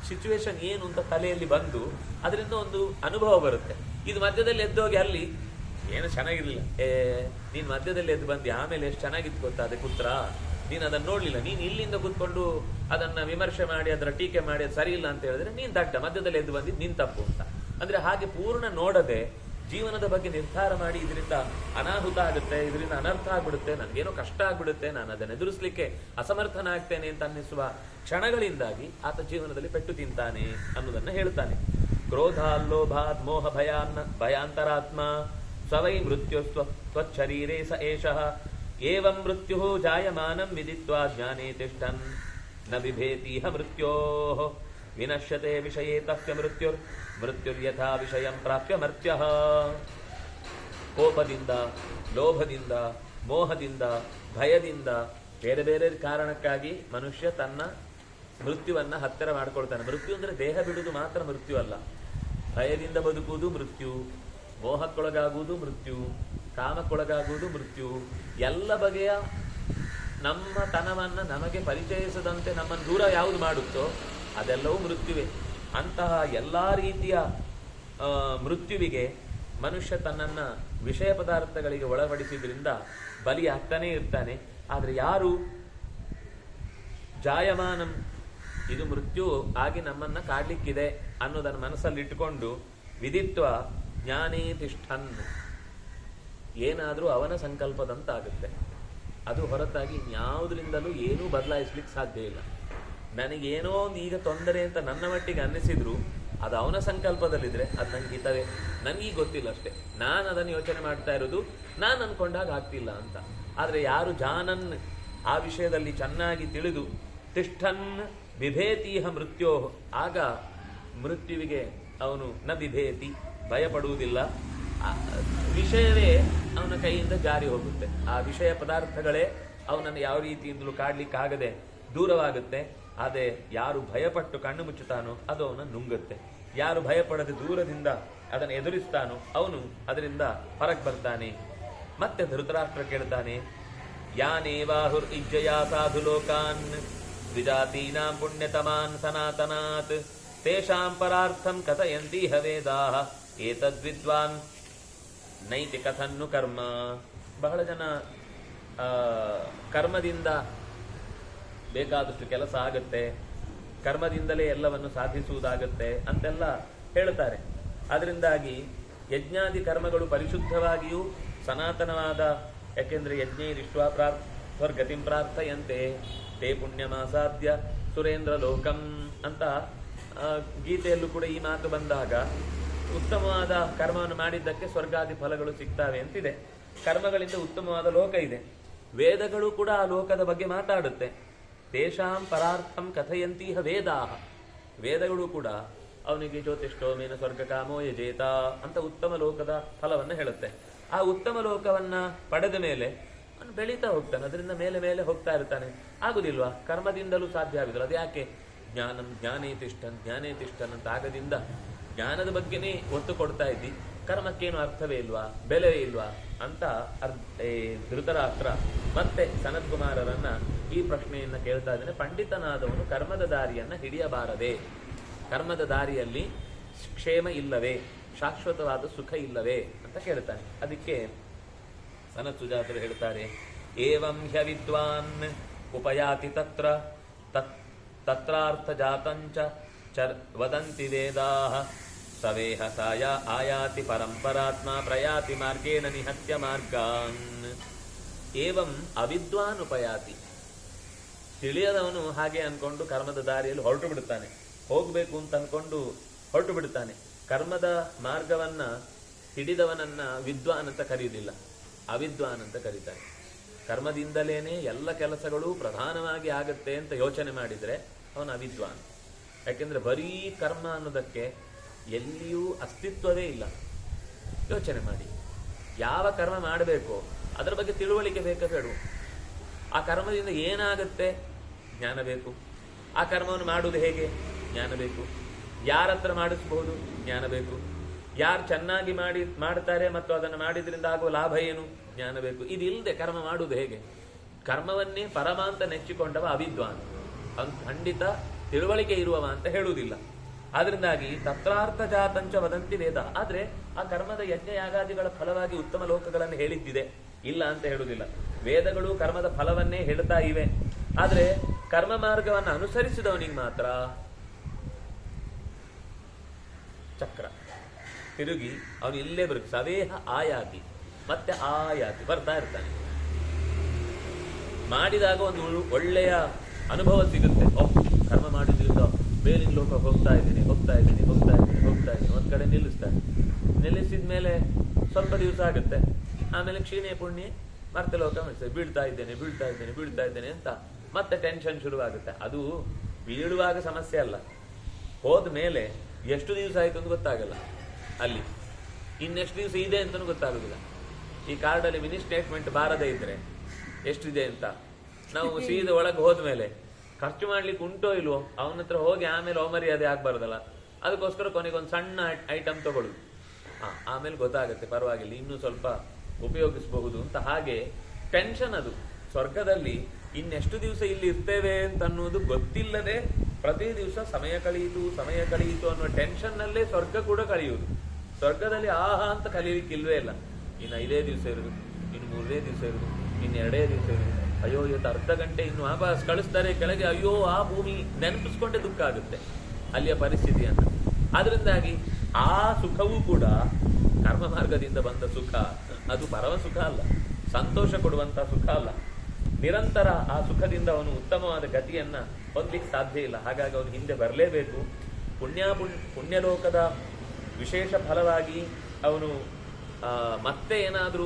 ಸಿಚುವೇಶನ್ ಏನು ಅಂತ ತಲೆಯಲ್ಲಿ ಬಂದು ಅದರಿಂದ ಒಂದು ಅನುಭವ ಬರುತ್ತೆ. ಇದು ಮಧ್ಯದಲ್ಲಿ ಎದ್ದೋಗಿ ಅಲ್ಲಿ ಏನು ಚೆನ್ನಾಗಿರ್ಲಿಲ್ಲ, ನೀನ್ ಮಧ್ಯದಲ್ಲಿ ಎದ್ದು ಬಂದಿ, ಆಮೇಲೆ ಎಷ್ಟು ಚೆನ್ನಾಗಿತ್ತು ಗೊತ್ತಾ ಅದಕ್ಕೆ ಉತ್ತರ, ನೀನ್ ಅದನ್ನ ನೋಡ್ಲಿಲ್ಲ, ನೀನ್ ಇಲ್ಲಿಂದ ಕೂತ್ಕೊಂಡು ಅದನ್ನ ವಿಮರ್ಶೆ ಮಾಡಿ ಅದರ ಟೀಕೆ ಮಾಡಿ ಅದು ಸರಿ ಇಲ್ಲ ಅಂತ ಹೇಳಿದ್ರೆ ನೀನ್ ದಡ್ಡ, ಮಧ್ಯದಲ್ಲಿ ಎದ್ದು ಬಂದಿದ್ದು ನೀನ್ ತಪ್ಪು ಅಂತ. ಅಂದ್ರೆ ಹಾಗೆ ಪೂರ್ಣ ನೋಡದೆ ಜೀವನದ ಬಗ್ಗೆ ನಿರ್ಧಾರ ಮಾಡಿ ಇದರಿಂದ ಅನಾಹುತ ಆಗುತ್ತೆ, ಇದರಿಂದ ಅನರ್ಥ ಆಗ್ಬಿಡುತ್ತೆ, ನನ್ಗೇನೋ ಕಷ್ಟ ಆಗ್ಬಿಡುತ್ತೆ, ನಾನು ಅದನ್ನು ಎದುರಿಸಲಿಕ್ಕೆ ಅಸಮರ್ಥನಾಗ್ತೇನೆ ಅಂತ ಅನ್ನಿಸುವ ಕ್ಷಣಗಳಿಂದಾಗಿ ಆತ ಜೀವನದಲ್ಲಿ ಪೆಟ್ಟು ತಿಂತಾನೆ ಅನ್ನೋದನ್ನ ಹೇಳ್ತಾನೆ. ಕ್ರೋಧಾಲ್ಲೋಭಾತ್ ಮೋಹ ಭಯಾಂತರಾತ್ಮ ಸ್ವವೈ ಮೃತ್ಯು ಸ್ವಚ್ಛರೀರೇ ಸ ಏಷಃ ಏವಂ ಮೃತ್ಯು ಜಾಯಮಾನಂ ವಿದಿತ್ವಾ ಜ್ಞಾನೇ ತಿಷ್ಠನ್ ನ ಬಿಭೇತಿಹ ಮೃತ್ಯೋಃ ವಿನಶ್ಯತೆ ವಿಷಯೇ ತಸ್ಯ ಮೃತ್ಯುರ್ಯಥಾ ವಿಷಯಂ ಪ್ರಾಪ್ಯ ಮರ್ತ್ಯಃ. ಕೋಪದಿಂದ, ಲೋಭದಿಂದ, ಮೋಹದಿಂದ, ಭಯದಿಂದ ಬೇರೆ ಬೇರೆ ಕಾರಣಕ್ಕಾಗಿ ಮನುಷ್ಯ ತನ್ನ ಮೃತ್ಯುವನ್ನ ಹತ್ತಿರ ಮಾಡ್ಕೊಳ್ತಾನೆ. ಮೃತ್ಯು ಅಂದ್ರೆ ದೇಹ ಬಿಡುವುದು ಮಾತ್ರ ಮೃತ್ಯು ಅಲ್ಲ. ಭಯದಿಂದ ಬದುಕುವುದು ಮೃತ್ಯು, ಮೋಹಕ್ಕೊಳಗಾಗುವುದು ಮೃತ್ಯು, ಕಾಮಕ್ಕೊಳಗಾಗುವುದು ಮೃತ್ಯು. ಎಲ್ಲ ಬಗೆಯ ನಮ್ಮ ತನವನ್ನ ನಮಗೆ ಪರಿಚಯಿಸದಂತೆ ನಮ್ಮನ್ನು ದೂರ ಯಾವುದು ಮಾಡುತ್ತೋ ಅದೆಲ್ಲವೂ ಮೃತ್ಯುವೆ. ಅಂತಹ ಎಲ್ಲಾ ರೀತಿಯ ಮೃತ್ಯುವಿಗೆ ಮನುಷ್ಯ ತನ್ನನ್ನ ವಿಷಯ ಪದಾರ್ಥಗಳಿಗೆ ಒಳಪಡಿಸಿದ್ರಿಂದ ಬಲಿಯಾಗ್ತಾನೆ ಇರ್ತಾನೆ. ಆದ್ರೆ ಯಾರು ಜಾಯಮಾನಂ, ಇದು ಮೃತ್ಯು ಆಗಿ ನಮ್ಮನ್ನ ಕಾಡ್ಲಿಕ್ಕಿದೆ ಅನ್ನೋದನ್ನ ಮನಸ್ಸಲ್ಲಿ ಇಟ್ಟುಕೊಂಡು ವಿದಿತ್ವ ಜ್ಞಾನೇ ತಿಷ್ಠನ್, ಏನಾದ್ರೂ ಅವನ ಸಂಕಲ್ಪದಂತಾಗುತ್ತೆ. ಅದು ಹೊರತಾಗಿ ಇನ್ಯಾವುದರಿಂದಲೂ ಏನೂ ಬದಲಾಯಿಸ್ಲಿಕ್ಕೆ ಸಾಧ್ಯ ಇಲ್ಲ. ನನಗೇನೋ ಒಂದು ಈಗ ತೊಂದರೆ ಅಂತ ನನ್ನ ಮಟ್ಟಿಗೆ ಅನ್ನಿಸಿದ್ರು ಅದು ಅವನ ಸಂಕಲ್ಪದಲ್ಲಿದ್ರೆ ಅದು ನಂಗೆ ಹಿತವೇ, ನನಗೀಗ ಗೊತ್ತಿಲ್ಲ ಅಷ್ಟೇ. ನಾನು ಅದನ್ನು ಯೋಚನೆ ಮಾಡ್ತಾ ಇರೋದು ನಾನು ಅನ್ಕೊಂಡಾಗ ಆಗ್ತಿಲ್ಲ ಅಂತ. ಆದ್ರೆ ಯಾರು ಜಾನನ್ ಆ ವಿಷಯದಲ್ಲಿ ಚೆನ್ನಾಗಿ ತಿಳಿದು ತಿಷ್ಠನ್ ಬಿಭೇತೀಹ ಮೃತ್ಯೋ, ಆಗ ಮೃತ್ಯುವಿಗೆ ಅವನು ನ ಬಿಭೇತಿ, ಭಯಪಡುವುದಿಲ್ಲ. ವಿಷಯವೇ ಅವನ ಕೈಯಿಂದ ಜಾರಿ ಹೋಗುತ್ತೆ. ಆ ವಿಷಯ ಪದಾರ್ಥಗಳೇ ಅವನನ್ನು ಯಾವ ರೀತಿಯಿಂದಲೂ ಕಾಡ್ಲಿಕ್ಕಾಗದೆ ದೂರವಾಗುತ್ತೆ. ಆದರೆ ಯಾರು ಭಯಪಟ್ಟು ಕಣ್ಣು ಮುಚ್ಚುತ್ತಾನೋ ಅದು ಅವನ ನುಂಗುತ್ತೆ. ಯಾರು ಭಯಪಡದೆ ದೂರದಿಂದ ಅದನ್ನು ಎದುರಿಸ್ತಾನೋ ಅವನು ಅದರಿಂದ ಹೊರಗೆ ಬರ್ತಾನೆ. ಮತ್ತೆ ಧೃತರಾಷ್ಟ್ರ ಕೇಳ್ತಾನೆ, ಯಾನೇವಾಹುರ್ ಇಜ್ಜಯಾ ಸಾಧು ಲೋಕಾನ್ ದ್ವಿಜಾತೀನಾಂ ಪುಣ್ಯತಮಾನ್ ಸನಾತನಾತ್ ತೇಷಾಂ ಪರಾರ್ಥಂ ಕಥಯಂತೀಹ ವೇದಾಃ ಏತದ್ವಿದ್ವಾನ್ ನೈತಿ ಕಥನ್ನು ಕರ್ಮ. ಬಹಳ ಜನ ಕರ್ಮದಿಂದ ಬೇಕಾದಷ್ಟು ಕೆಲಸ ಆಗತ್ತೆ, ಕರ್ಮದಿಂದಲೇ ಎಲ್ಲವನ್ನು ಸಾಧಿಸುವುದಾಗತ್ತೆ ಅಂತೆಲ್ಲ ಹೇಳ್ತಾರೆ. ಅದರಿಂದಾಗಿ ಯಜ್ಞಾದಿ ಕರ್ಮಗಳು ಪರಿಶುದ್ಧವಾಗಿಯೂ ಸನಾತನವಾದ, ಯಾಕೆಂದ್ರೆ ಯಜ್ಞೈರಿಷ್ಟ್ವಾ ಸ್ವರ್ಗತಿಂ ಪ್ರಾರ್ಥಯಂತೆ ತೇ ಪುಣ್ಯಮಾಸಾದ್ಯ ಸುರೇಂದ್ರ ಲೋಕಂ ಅಂತ ಗೀತೆಯಲ್ಲೂ ಕೂಡ ಈ ಮಾತು ಬಂದಾಗ ಉತ್ತಮವಾದ ಕರ್ಮವನ್ನು ಮಾಡಿದ್ದಕ್ಕೆ ಸ್ವರ್ಗಾದಿ ಫಲಗಳು ಸಿಗ್ತವೆ ಅಂತಿದೆ. ಕರ್ಮಗಳಿಂದ ಉತ್ತಮವಾದ ಲೋಕ ಇದೆ. ವೇದಗಳು ಕೂಡ ಆ ಲೋಕದ ಬಗ್ಗೆ ಮಾತಾಡುತ್ತೆ. ತೇಷಾಂ ಪರಾರ್ಥಂ ಕಥಯಂತೀಹ ವೇದಾಃ. ವೇದಗಳು ಕೂಡ ಅವನಿಗೆ ಜ್ಯೋತಿಷ್ಠೋಮೇನ ಸ್ವರ್ಗ ಕಾಮೋ ಯಜೇತ ಅಂತ ಉತ್ತಮ ಲೋಕದ ಫಲವನ್ನು ಹೇಳುತ್ತೆ. ಆ ಉತ್ತಮ ಲೋಕವನ್ನ ಪಡೆದ ಮೇಲೆ ಅವನು ಬೆಳೀತಾ ಹೋಗ್ತಾನೆ, ಅದರಿಂದ ಮೇಲೆ ಮೇಲೆ ಹೋಗ್ತಾ ಇರ್ತಾನೆ. ಆಗುದಿಲ್ವಾ? ಕರ್ಮದಿಂದಲೂ ಸಾಧ್ಯ ಆಗುದಿಲ್ಲ. ಅದು ಯಾಕೆ? ಜ್ಞಾನೇ ತಿಷ್ಠನ್ ಅಂತ ಆಗದಿಂದ ಜ್ಞಾನದ ಬಗ್ಗೆನೇ ಒತ್ತು ಕೊಡ್ತಾ ಇದ್ದಿ, ಕರ್ಮಕ್ಕೇನು ಅರ್ಥವೇ ಇಲ್ವಾ, ಬೆಲೆ ಇಲ್ವಾ ಅಂತ ಧೃತರಾಷ್ಟ್ರ ಮತ್ತೆ ಸನತ್ಕುಮಾರರನ್ನ ಈ ಪ್ರಶ್ನೆಯನ್ನ ಕೇಳ್ತಾ ಇದ್ದಾನೆ. ಪಂಡಿತನಾದವನು ಕರ್ಮದ ದಾರಿಯನ್ನ ಹಿಡಿಯಬಾರದೆ, ಕರ್ಮದ ದಾರಿಯಲ್ಲಿ ಕ್ಷೇಮ ಇಲ್ಲವೇ, ಶಾಶ್ವತವಾದ ಸುಖ ಇಲ್ಲವೇ ಅಂತ ಕೇಳ್ತಾನೆ. ಅದಕ್ಕೆ ಸನತ್ ಸುಜಾತರು ಹೇಳ್ತಾರೆ, ಏವಂ ಹ್ಯವಿದ್ವಾನ್ ಉಪಯಾತಿ ತತ್ರಾರ್ಥ ಜಾತಂಚ ವದಂತಿ ವೇದಾಃ ಸವೇಹ ಸಾಯ ಆಯಾತಿ ಪರಂಪರಾತ್ಮ ಪ್ರಯಾತಿ ಮಾರ್ಗೇಣ ನಿಹತ್ಯ ಮಾರ್ಗಾನ್. ಏವಂ ಅವಿದ್ವಾನ್ ಉಪಯಾತಿ, ತಿಳಿಯದವನು ಹಾಗೆ ಅನ್ಕೊಂಡು ಕರ್ಮದ ದಾರಿಯಲ್ಲಿ ಹೊರಟು ಬಿಡುತ್ತಾನೆ, ಹೋಗ್ಬೇಕು ಅಂತ ಅನ್ಕೊಂಡು ಹೊರಟು ಬಿಡುತ್ತಾನೆ. ಕರ್ಮದ ಮಾರ್ಗವನ್ನ ಹಿಡಿದವನನ್ನ ವಿದ್ವಾನ್ ಅಂತ ಕರೆಯುವುದಿಲ್ಲ, ಅವಿದ್ವಾನ್ ಅಂತ ಕರೀತಾರೆ. ಕರ್ಮದಿಂದಲೇನೆ ಎಲ್ಲ ಕೆಲಸಗಳು ಪ್ರಧಾನವಾಗಿ ಆಗತ್ತೆ ಅಂತ ಯೋಚನೆ ಮಾಡಿದ್ರೆ ಅವನು ಅವಿದ್ವಾನ್. ಯಾಕೆಂದ್ರೆ ಬರೀ ಕರ್ಮ ಅನ್ನೋದಕ್ಕೆ ಎಲ್ಲಿಯೂ ಅಸ್ತಿತ್ವವೇ ಇಲ್ಲ. ಯೋಚನೆ ಮಾಡಿ, ಯಾವ ಕರ್ಮ ಮಾಡಬೇಕೋ ಅದರ ಬಗ್ಗೆ ತಿಳುವಳಿಕೆ ಬೇಡ. ಆ ಕರ್ಮದಿಂದ ಏನಾಗುತ್ತೆ ಜ್ಞಾನ ಬೇಕು. ಆ ಕರ್ಮವನ್ನು ಮಾಡುವುದು ಹೇಗೆ ಜ್ಞಾನ ಬೇಕು. ಯಾರ ಹತ್ರ ಮಾಡಿಸಬಹುದು ಜ್ಞಾನ ಬೇಕು. ಯಾರು ಚೆನ್ನಾಗಿ ಮಾಡ್ತಾರೆ ಮತ್ತು ಅದನ್ನು ಮಾಡಿದ್ರಿಂದ ಆಗುವ ಲಾಭ ಏನು ಜ್ಞಾನ ಬೇಕು. ಇದಿಲ್ಲದೆ ಕರ್ಮ ಮಾಡುವುದು ಹೇಗೆ? ಕರ್ಮವನ್ನೇ ಪರಮ ಅಂತ ನೆಚ್ಚಿಕೊಂಡವ ಅವಿದ್ವಾನ್, ಅವನು ಖಂಡಿತ ತಿಳುವಳಿಕೆ ಇರುವವ ಅಂತ ಹೇಳುವುದಿಲ್ಲ. ಆದ್ರಿಂದಾಗಿ ತತ್ರಾರ್ಥ ಜಾತಂಚ ವದಂತಿ ವೇದ. ಆದ್ರೆ ಆ ಕರ್ಮದ ಯಜ್ಞ ಯಾಗಾದಿಗಳ ಫಲವಾಗಿ ಉತ್ತಮ ಲೋಕಗಳನ್ನು ಹೇಳಿದ್ದಿದೆ, ಇಲ್ಲ ಅಂತ ಹೇಳುವುದಿಲ್ಲ. ವೇದಗಳು ಕರ್ಮದ ಫಲವನ್ನೇ ಹೇಳ್ತಾ ಇವೆ. ಆದ್ರೆ ಕರ್ಮ ಮಾರ್ಗವನ್ನು ಅನುಸರಿಸಿದವನಿಗೆ ಮಾತ್ರ ಚಕ್ರ ತಿರುಗಿ ಅವನು ಇಲ್ಲೇ ಬರುತ್ತೆ. ಸವೇಹ ಆಯಾತಿ, ಮತ್ತೆ ಆಯಾತಿ ಬರ್ತಾ ಇರ್ತಾನೆ. ಮಾಡಿದಾಗ ಒಂದು ಒಳ್ಳೆಯ ಅನುಭವ ಸಿಗುತ್ತೆ. ಕರ್ಮ ಮಾಡಿದ್ರಿಂದ ಬೇಲಿನ ಲೋಕ ಹೋಗ್ತಾ ಇದ್ದೀನಿ ಒಂದ್ ಕಡೆ ನಿಲ್ಲಿಸ್ತಾನೆ. ನಿಲ್ಲಿಸಿದ ಮೇಲೆ ಸ್ವಲ್ಪ ದಿವಸ ಆಗುತ್ತೆ. ಆಮೇಲೆ ಕ್ಷೀಣೆ ಪುಣ್ಯ ಮತ್ತೆ ಲೋಕ ಬೀಳ್ತಾ ಇದ್ದೇನೆ ಅಂತ ಮತ್ತೆ ಟೆನ್ಷನ್ ಶುರುವಾಗುತ್ತೆ. ಅದು ಬೀಳುವಾಗ ಸಮಸ್ಯೆ ಅಲ್ಲ, ಹೋದ ಮೇಲೆ ಎಷ್ಟು ದಿವಸ ಆಯ್ತು ಅಂತ ಗೊತ್ತಾಗಲ್ಲ. ಅಲ್ಲಿ ಇನ್ನೆಷ್ಟು ದಿವಸ ಇದೆ ಅಂತಲೂ ಗೊತ್ತಾಗುದಿಲ್ಲ. ಈ ಕಾರ್ಡಲ್ಲಿ ಮಿನಿ ಸ್ಟೇಟ್ಮೆಂಟ್ ಬಾರದೇ ಇದ್ರೆ ಎಷ್ಟಿದೆ ಅಂತ ನಾವು ಸೀದಾ ಒಳಗೆ ಹೋದ್ಮೇಲೆ ಖರ್ಚು ಮಾಡ್ಲಿಕ್ಕೆ ಉಂಟೋ ಇಲ್ವೋ ಅವನ ಹತ್ರ ಹೋಗಿ ಆಮೇಲೆ ಅವಮರ್ಯಾದೆ ಆಗ್ಬಾರ್ದಲ್ಲ. ಅದಕ್ಕೋಸ್ಕರ ಕೊನೆಗೊಂದು ಸಣ್ಣ ಐಟಮ್ ತಗೊಳ್ಳುದು. ಆಮೇಲೆ ಗೊತ್ತಾಗುತ್ತೆ ಪರವಾಗಿಲ್ಲ, ಇನ್ನೂ ಸ್ವಲ್ಪ ಉಪಯೋಗಿಸಬಹುದು ಅಂತ. ಹಾಗೆ ಟೆನ್ಷನ್ ಅದು. ಸ್ವರ್ಗದಲ್ಲಿ ಇನ್ನೆಷ್ಟು ದಿವಸ ಇಲ್ಲಿ ಇರ್ತೇವೆ ಅಂತ ಅನ್ನೋದು ಗೊತ್ತಿಲ್ಲದೆ ಪ್ರತಿ ದಿವಸ ಸಮಯ ಕಳೆಯಿತು ಅನ್ನೋ ಟೆನ್ಷನ್ ನಲ್ಲೇ ಸ್ವರ್ಗ ಕೂಡ ಕಳೆಯುವುದು. ಸ್ವರ್ಗದಲ್ಲಿ ಆಹಾ ಅಂತ ಕಲೀಲಿಕ್ಕೆ ಇಲ್ವೇ ಇಲ್ಲ. ಇನ್ನು 5 ದಿವಸ ಇರುದು, ಇನ್ನು 3 ದಿವಸ ಇರುದು, ಇನ್ನು 2 ದಿವಸ ಇರುದು. ಅಯ್ಯೋ ಇವತ್ತು ಅರ್ಧ ಗಂಟೆ ಇನ್ನು ವಾಪಸ್ ಕಳಿಸ್ತಾರೆ ಕೆಳಗೆ. ಅಯ್ಯೋ ಆ ಭೂಮಿ ನೆನಪಿಸ್ಕೊಂಡೇ ದುಃಖ ಆಗುತ್ತೆ ಅಲ್ಲಿಯ ಪರಿಸ್ಥಿತಿಯನ್ನು. ಆದ್ರಿಂದಾಗಿ ಆ ಸುಖವೂ ಕೂಡ ಕರ್ಮ ಮಾರ್ಗದಿಂದ ಬಂದ ಸುಖ. ಅದು ಪರಮ ಸುಖ ಅಲ್ಲ, ಸಂತೋಷ ಕೊಡುವಂತ ಸುಖ ಅಲ್ಲ. ನಿರಂತರ ಆ ಸುಖದಿಂದ ಅವನು ಉತ್ತಮವಾದ ಗತಿಯನ್ನ ಹೊಂದಲಿಕ್ಕೆ ಸಾಧ್ಯ ಇಲ್ಲ. ಹಾಗಾಗಿ ಅವನು ಹಿಂದೆ ಬರಲೇಬೇಕು. ಪುಣ್ಯಲೋಕದ ವಿಶೇಷ ಫಲವಾಗಿ ಅವನು ಮತ್ತೆ ಏನಾದ್ರೂ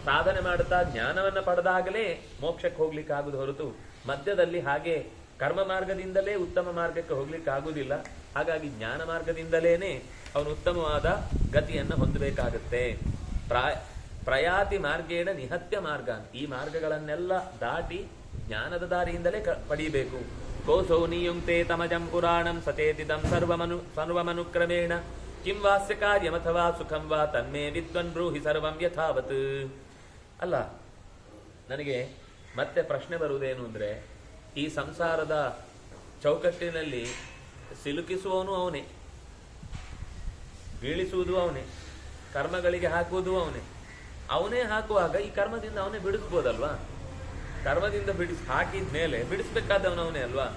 ಸಾಧನೆ ಮಾಡುತ್ತಾ ಜ್ಞಾನವನ್ನ ಪಡೆದಾಗಲೇ ಮೋಕ್ಷಕ್ಕೆ ಹೋಗ್ಲಿಕ್ಕೆ ಆಗುದು ಹೊರತು ಮಧ್ಯದಲ್ಲಿ ಹಾಗೆ ಕರ್ಮ ಮಾರ್ಗದಿಂದಲೇ ಉತ್ತಮ ಮಾರ್ಗಕ್ಕೆ ಹೋಗ್ಲಿಕ್ಕೆ ಆಗುದಿಲ್ಲ. ಹಾಗಾಗಿ ಜ್ಞಾನ ಮಾರ್ಗದಿಂದಲೇನೆ ಅವನು ಉತ್ತಮವಾದ ಗತಿಯನ್ನ ಹೊಂದಬೇಕಾಗತ್ತೆ. ಪ್ರಯಾತಿ ಮಾರ್ಗೇಣ ನಿಹತ್ಯ ಮಾರ್ಗಾನ್. ಈ ಮಾರ್ಗಗಳನ್ನೆಲ್ಲ ದಾಟಿ ಜ್ಞಾನದ ದಾರಿಯಿಂದಲೇ ಪಡೀಬೇಕು. ಕೋಸೌ ನಿಯುಂಕ್ತೆ ತಮಜಂ ಪುರಾಣಂ ಸಚೇತಿದಂ ಸರ್ವಮನುಕ್ರಮೇಣ ಕಿಂ ವಾಸ್ಯ ಕಾರ್ಯಮಥವಾ ಸುಖಂ ವಾ ತನ್ಮೇ ವಿದ್ವನ್ ಬ್ರೂಹಿ ಸರ್ವಂ ಯಥಾವತ್. ಅಲ್ಲ, ನನಗೆ ಮತ್ತೆ ಪ್ರಶ್ನೆ ಬರುವುದೇನು ಅಂದ್ರೆ, ಈ ಸಂಸಾರದ ಚೌಕಟ್ಟಿನಲ್ಲಿ ಸಿಲುಕಿಸುವವನು ಅವನೇ, ಬೀಳಿಸುವುದು ಅವನೇ, ಕರ್ಮಗಳಿಗೆ ಹಾಕುವುದು ಅವನೇ ಹಾಕುವಾಗ ಈ ಕರ್ಮದಿಂದ ಅವನೇ ಬಿಡಿಸ್ಬೋದಲ್ವಾ? ಕರ್ಮದಿಂದ ಹಾಕಿದ ಮೇಲೆ ಬಿಡಿಸ್ಬೇಕಾದವನವನೇ ಅಲ್ವಾ?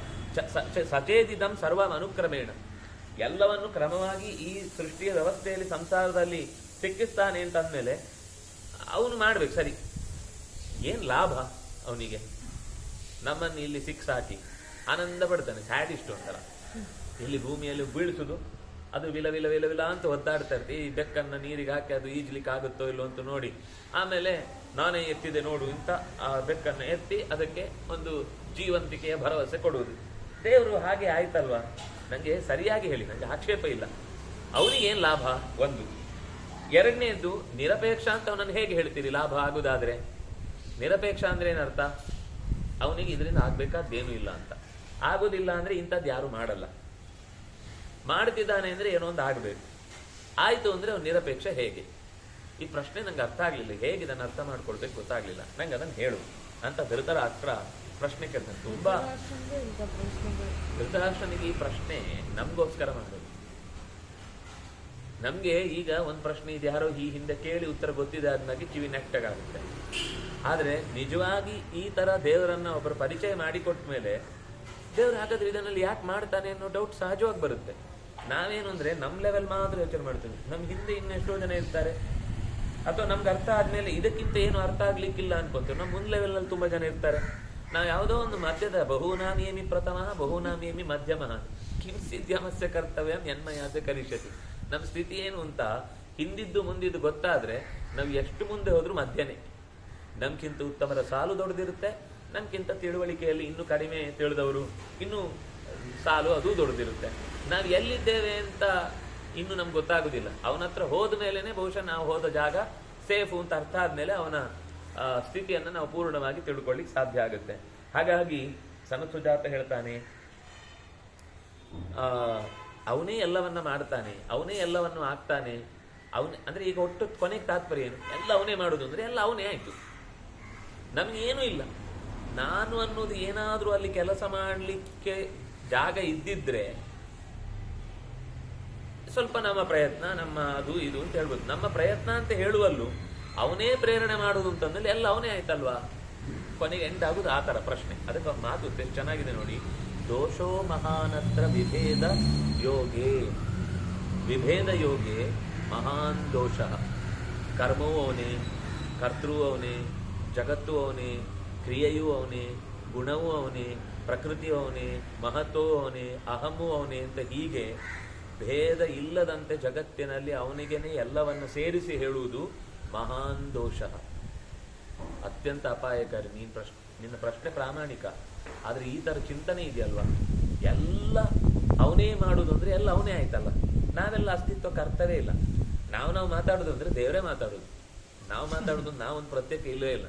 ಸಚೇತಿದಂ ಸರ್ವಂ ಅನುಕ್ರಮೇಣ, ಎಲ್ಲವನ್ನು ಕ್ರಮವಾಗಿ ಈ ಸೃಷ್ಟಿಯ ವ್ಯವಸ್ಥೆಯಲ್ಲಿ ಸಂಸಾರದಲ್ಲಿ ಸಿಕ್ಕಿಸ್ತಾನೆ ಅಂತ ಅಂದ್ಮೇಲೆ ಅವನು ಮಾಡ್ಬೇಕು. ಸರಿ, ಏನ್ ಲಾಭ ಅವನಿಗೆ? ನಮ್ಮನ್ನು ಇಲ್ಲಿ ಸಿಕ್ಸಾಕಿ ಆನಂದ ಪಡ್ತಾನೆ, ಸ್ಯಾಡಿಸ್ಟ್ ಒಂಥರ. ಇಲ್ಲಿ ಭೂಮಿಯಲ್ಲಿ ಬೀಳಿಸುದು, ಅದು ವಿಲ ವಿಲ ವಿಲ ವಿಲ ಅಂತ ಒದ್ದಾಡ್ತಾ ಇರ್ತೀವಿ. ಈ ಬೆಕ್ಕನ್ನ ನೀರಿಗೆ ಹಾಕಿ ಅದು ಈಜ್ಲಿಕ್ಕೆ ಆಗುತ್ತೋ ಇಲ್ಲೋ ಅಂತ ನೋಡಿ ಆಮೇಲೆ ನಾನೇ ಎತ್ತಿದೆ ನೋಡು ಅಂತ ಆ ಬೆಕ್ಕನ್ನ ಎತ್ತಿ ಅದಕ್ಕೆ ಒಂದು ಜೀವಂತಿಕೆಯ ಭರವಸೆ ಕೊಡುವುದು. ದೇವರು ಹಾಗೆ ಆಯ್ತಲ್ವಾ? ನನಗೆ ಸರಿಯಾಗಿ ಹೇಳಿ, ನನಗೆ ಆಕ್ಷೇಪ ಇಲ್ಲ. ಅವನಿಗೇನು ಲಾಭ? ಒಂದು. ಎರಡನೇದು ನಿರಪೇಕ್ಷ ಅಂತ ಅವನನ್ನು ಹೇಗೆ ಹೇಳ್ತೀರಿ ಲಾಭ ಆಗುದಾದ್ರೆ? ನಿರಪೇಕ್ಷ ಅಂದ್ರೆ ಏನರ್ಥ? ಅವನಿಗೆ ಇದರಿಂದ ಆಗ್ಬೇಕಾದ್ದೇನೂ ಇಲ್ಲ ಅಂತ. ಆಗುದಿಲ್ಲ ಅಂದ್ರೆ ಇಂಥದ್ದು ಯಾರು ಮಾಡಲ್ಲ. ಮಾಡ್ತಿದ್ದಾನೆ ಅಂದ್ರೆ ಏನೋ ಒಂದು ಆಗಬೇಕು. ಆಯ್ತು ಅಂದ್ರೆ ಅವ್ನು ನಿರಪೇಕ್ಷ ಹೇಗೆ? ಈ ಪ್ರಶ್ನೆ ನಂಗೆ ಅರ್ಥ ಆಗ್ಲಿಲ್ಲ. ಹೇಗೆ ಇದನ್ನು ಅರ್ಥ ಮಾಡ್ಕೊಳ್ಬೇಕು ಗೊತ್ತಾಗ್ಲಿಲ್ಲ. ನಂಗೆ ಅದನ್ನು ಹೇಳು ಅಂತ ಧೃತರಾಷ್ಟ್ರ ಪ್ರಶ್ನೆ ಕೇಳ್ತಾನೆ. ತುಂಬಾ ಧೃತರಾಷ್ಟ್ರನಿಗೆ ಈ ಪ್ರಶ್ನೆ ನಮ್ಗೋಸ್ಕರ ಮಾಡೋದು. ನಮ್ಗೆ ಈಗ ಒಂದು ಪ್ರಶ್ನೆ ಇದು ಯಾರೋ ಈ ಹಿಂದೆ ಕೇಳಿ ಉತ್ತರ ಗೊತ್ತಿದೆ ಆದ್ಮೇಲೆ ಕಿವಿ ನೆಟ್ಟಗಾಗುತ್ತೆ. ಆದ್ರೆ ನಿಜವಾಗಿ ಈ ತರ ದೇವರನ್ನ ಒಬ್ಬರು ಪರಿಚಯ ಮಾಡಿಕೊಟ್ಟ ಮೇಲೆ ದೇವ್ರು ಹಾಗಾದ್ರೆ ಇದನ್ನಲ್ಲಿ ಯಾಕೆ ಮಾಡ್ತಾನೆ ಅನ್ನೋ ಡೌಟ್ ಸಹಜವಾಗಿ ಬರುತ್ತೆ. ನಾವೇನು ಅಂದ್ರೆ ನಮ್ ಲೆವೆಲ್ ಮಾತ್ರ ಯೋಚನೆ ಮಾಡ್ತೀವಿ. ನಮ್ ಹಿಂದೆ ಇನ್ನೆಷ್ಟೋ ಜನ ಇರ್ತಾರೆ, ಅಥವಾ ನಮ್ಗೆ ಅರ್ಥ ಆದ್ಮೇಲೆ ಇದಕ್ಕಿಂತ ಏನು ಅರ್ಥ ಆಗ್ಲಿಕ್ಕಿಲ್ಲ ಅನ್ಕೊಂತೀವಿ. ನಮ್ ಮುಂದ್ ಲೆವೆಲ್ ನಲ್ಲಿ ತುಂಬಾ ಜನ ಇರ್ತಾರೆ. ನಾವು ಯಾವುದೋ ಒಂದು ಮಧ್ಯದ ಬಹುನಾಮಿಯಮಿ ಪ್ರಥಮ ಬಹುನಾಮಿಯಮಿ ಮಧ್ಯಮ ಕಿಂ ಸಿದ್ಧಮಸ್ಯ ಕರ್ತವ್ಯಂ ಯನ್ಮಯಾಸೆ ಕರಿಷ್ಯತಿ. ನಮ್ಮ ಸ್ಥಿತಿ ಏನು ಅಂತ ಹಿಂದಿದ್ದು ಮುಂದಿದ್ದು ಗೊತ್ತಾದ್ರೆ ನಾವು ಎಷ್ಟು ಮುಂದೆ ಹೋದ್ರೂ ಮಧ್ಯನೇ. ನಮ್ಗಿಂತ ಉತ್ತಮರ ಸಾಲು ದೊಡ್ಡದಿರುತ್ತೆ, ನಮ್ಗಿಂತ ತಿಳುವಳಿಕೆಯಲ್ಲಿ ಇನ್ನೂ ಕಡಿಮೆ ತಿಳಿದವರು ಇನ್ನೂ ಸಾಲು ಅದು ದೊಡ್ಡದಿರುತ್ತೆ. ನಾವು ಎಲ್ಲಿದ್ದೇವೆ ಅಂತ ಇನ್ನು ನಮ್ಗೆ ಗೊತ್ತಾಗುದಿಲ್ಲ. ಅವನ ಹತ್ರ ಹೋದ ಮೇಲೆನೆ ಬಹುಶಃ ನಾವು ಹೋದ ಜಾಗ ಸೇಫು ಅಂತ ಅರ್ಥ ಆದ್ಮೇಲೆ ಅವನ ಸ್ಥಿತಿಯನ್ನು ನಾವು ಪೂರ್ಣವಾಗಿ ತಿಳ್ಕೊಳ್ಳಿಕ್ಕೆ ಸಾಧ್ಯ ಆಗುತ್ತೆ. ಹಾಗಾಗಿ ಸನತ್ಸುಜಾತ ಹೇಳ್ತಾನೆ, ಅವನೇ ಎಲ್ಲವನ್ನ ಮಾಡ್ತಾನೆ, ಅವನೇ ಎಲ್ಲವನ್ನು ಆಗ್ತಾನೆ. ಅವನೇ ಅಂದ್ರೆ ಈಗ ಒಟ್ಟು ಕೊನೆಗೆ ತಾತ್ಪರ್ಯ ಏನು? ಎಲ್ಲ ಅವನೇ ಮಾಡುದು ಅಂದ್ರೆ ಎಲ್ಲ ಅವನೇ ಆಯ್ತು. ನಮ್ಗೇನೂ ಇಲ್ಲ. ನಾನು ಅನ್ನೋದು ಏನಾದ್ರೂ ಅಲ್ಲಿ ಕೆಲಸ ಮಾಡಲಿಕ್ಕೆ ಜಾಗ ಇದ್ದಿದ್ರೆ ಸ್ವಲ್ಪ ನಮ್ಮ ಪ್ರಯತ್ನ, ನಮ್ಮ ಅದು ಇದು ಅಂತ ಹೇಳ್ಬೋದು. ನಮ್ಮ ಪ್ರಯತ್ನ ಅಂತ ಹೇಳುವಲ್ಲೂ ಅವನೇ ಪ್ರೇರಣೆ ಮಾಡುವುದು ಅಂತಂದ್ರೆ ಎಲ್ಲ ಅವನೇ ಆಯ್ತಲ್ವಾ? ಕೊನೆಗೆ ಎಂಟಾಗುದು ಆ ತರ ಪ್ರಶ್ನೆ. ಅದಕ್ಕೆ ಒಂದು ಮಾತು ಎಷ್ಟು ಚೆನ್ನಾಗಿದೆ ನೋಡಿ. ದೋಷೋ ಮಹಾನತ್ರ ವಿಭೇದ ಯೋಗೆ, ವಿಭೇದ ಯೋಗೆ ಮಹಾನ್ ದೋಷ. ಕರ್ಮವೂ ಅವನೇ, ಕರ್ತೃ ಅವನೇ, ಜಗತ್ತು ಅವನೇ, ಕ್ರಿಯೆಯೂ ಅವನೇ, ಗುಣವೂ ಅವನೇ, ಪ್ರಕೃತಿಯೂ ಅವನೇ, ಮಹತ್ವವೂ ಅವನೇ, ಅಹಮೂ ಅವನೇ ಅಂತ ಹೀಗೆ ಭೇದ ಇಲ್ಲದಂತೆ ಜಗತ್ತಿನಲ್ಲಿ ಅವನಿಗೇನೆ ಎಲ್ಲವನ್ನು ಸೇರಿಸಿ ಹೇಳುವುದು ಮಹಾನ್ ದೋಷ. ಅತ್ಯಂತ ಅಪಾಯಕಾರಿ. ನಿನ್ನ ಪ್ರಶ್ನೆ ಪ್ರಾಮಾಣಿಕ, ಆದ್ರೆ ಈ ತರ ಚಿಂತನೆ ಇದೆಯಲ್ವಾ? ಎಲ್ಲ ಅವನೇ ಮಾಡುದು ಅಂದ್ರೆ ಎಲ್ಲ ಅವನೇ ಆಯ್ತಲ್ಲ. ನಾವೆಲ್ಲ ಅಸ್ತಿತ್ವ ಕರ್ತವ್ಯ ಇಲ್ಲ. ನಾವು ಮಾತಾಡುದು ಅಂದ್ರೆ ದೇವರೇ ಮಾತಾಡುದು. ನಾವು ಮಾತಾಡುದು ನಾವೊಂದು ಪ್ರತ್ಯೇಕ ಇಲ್ಲವೇ ಇಲ್ಲ.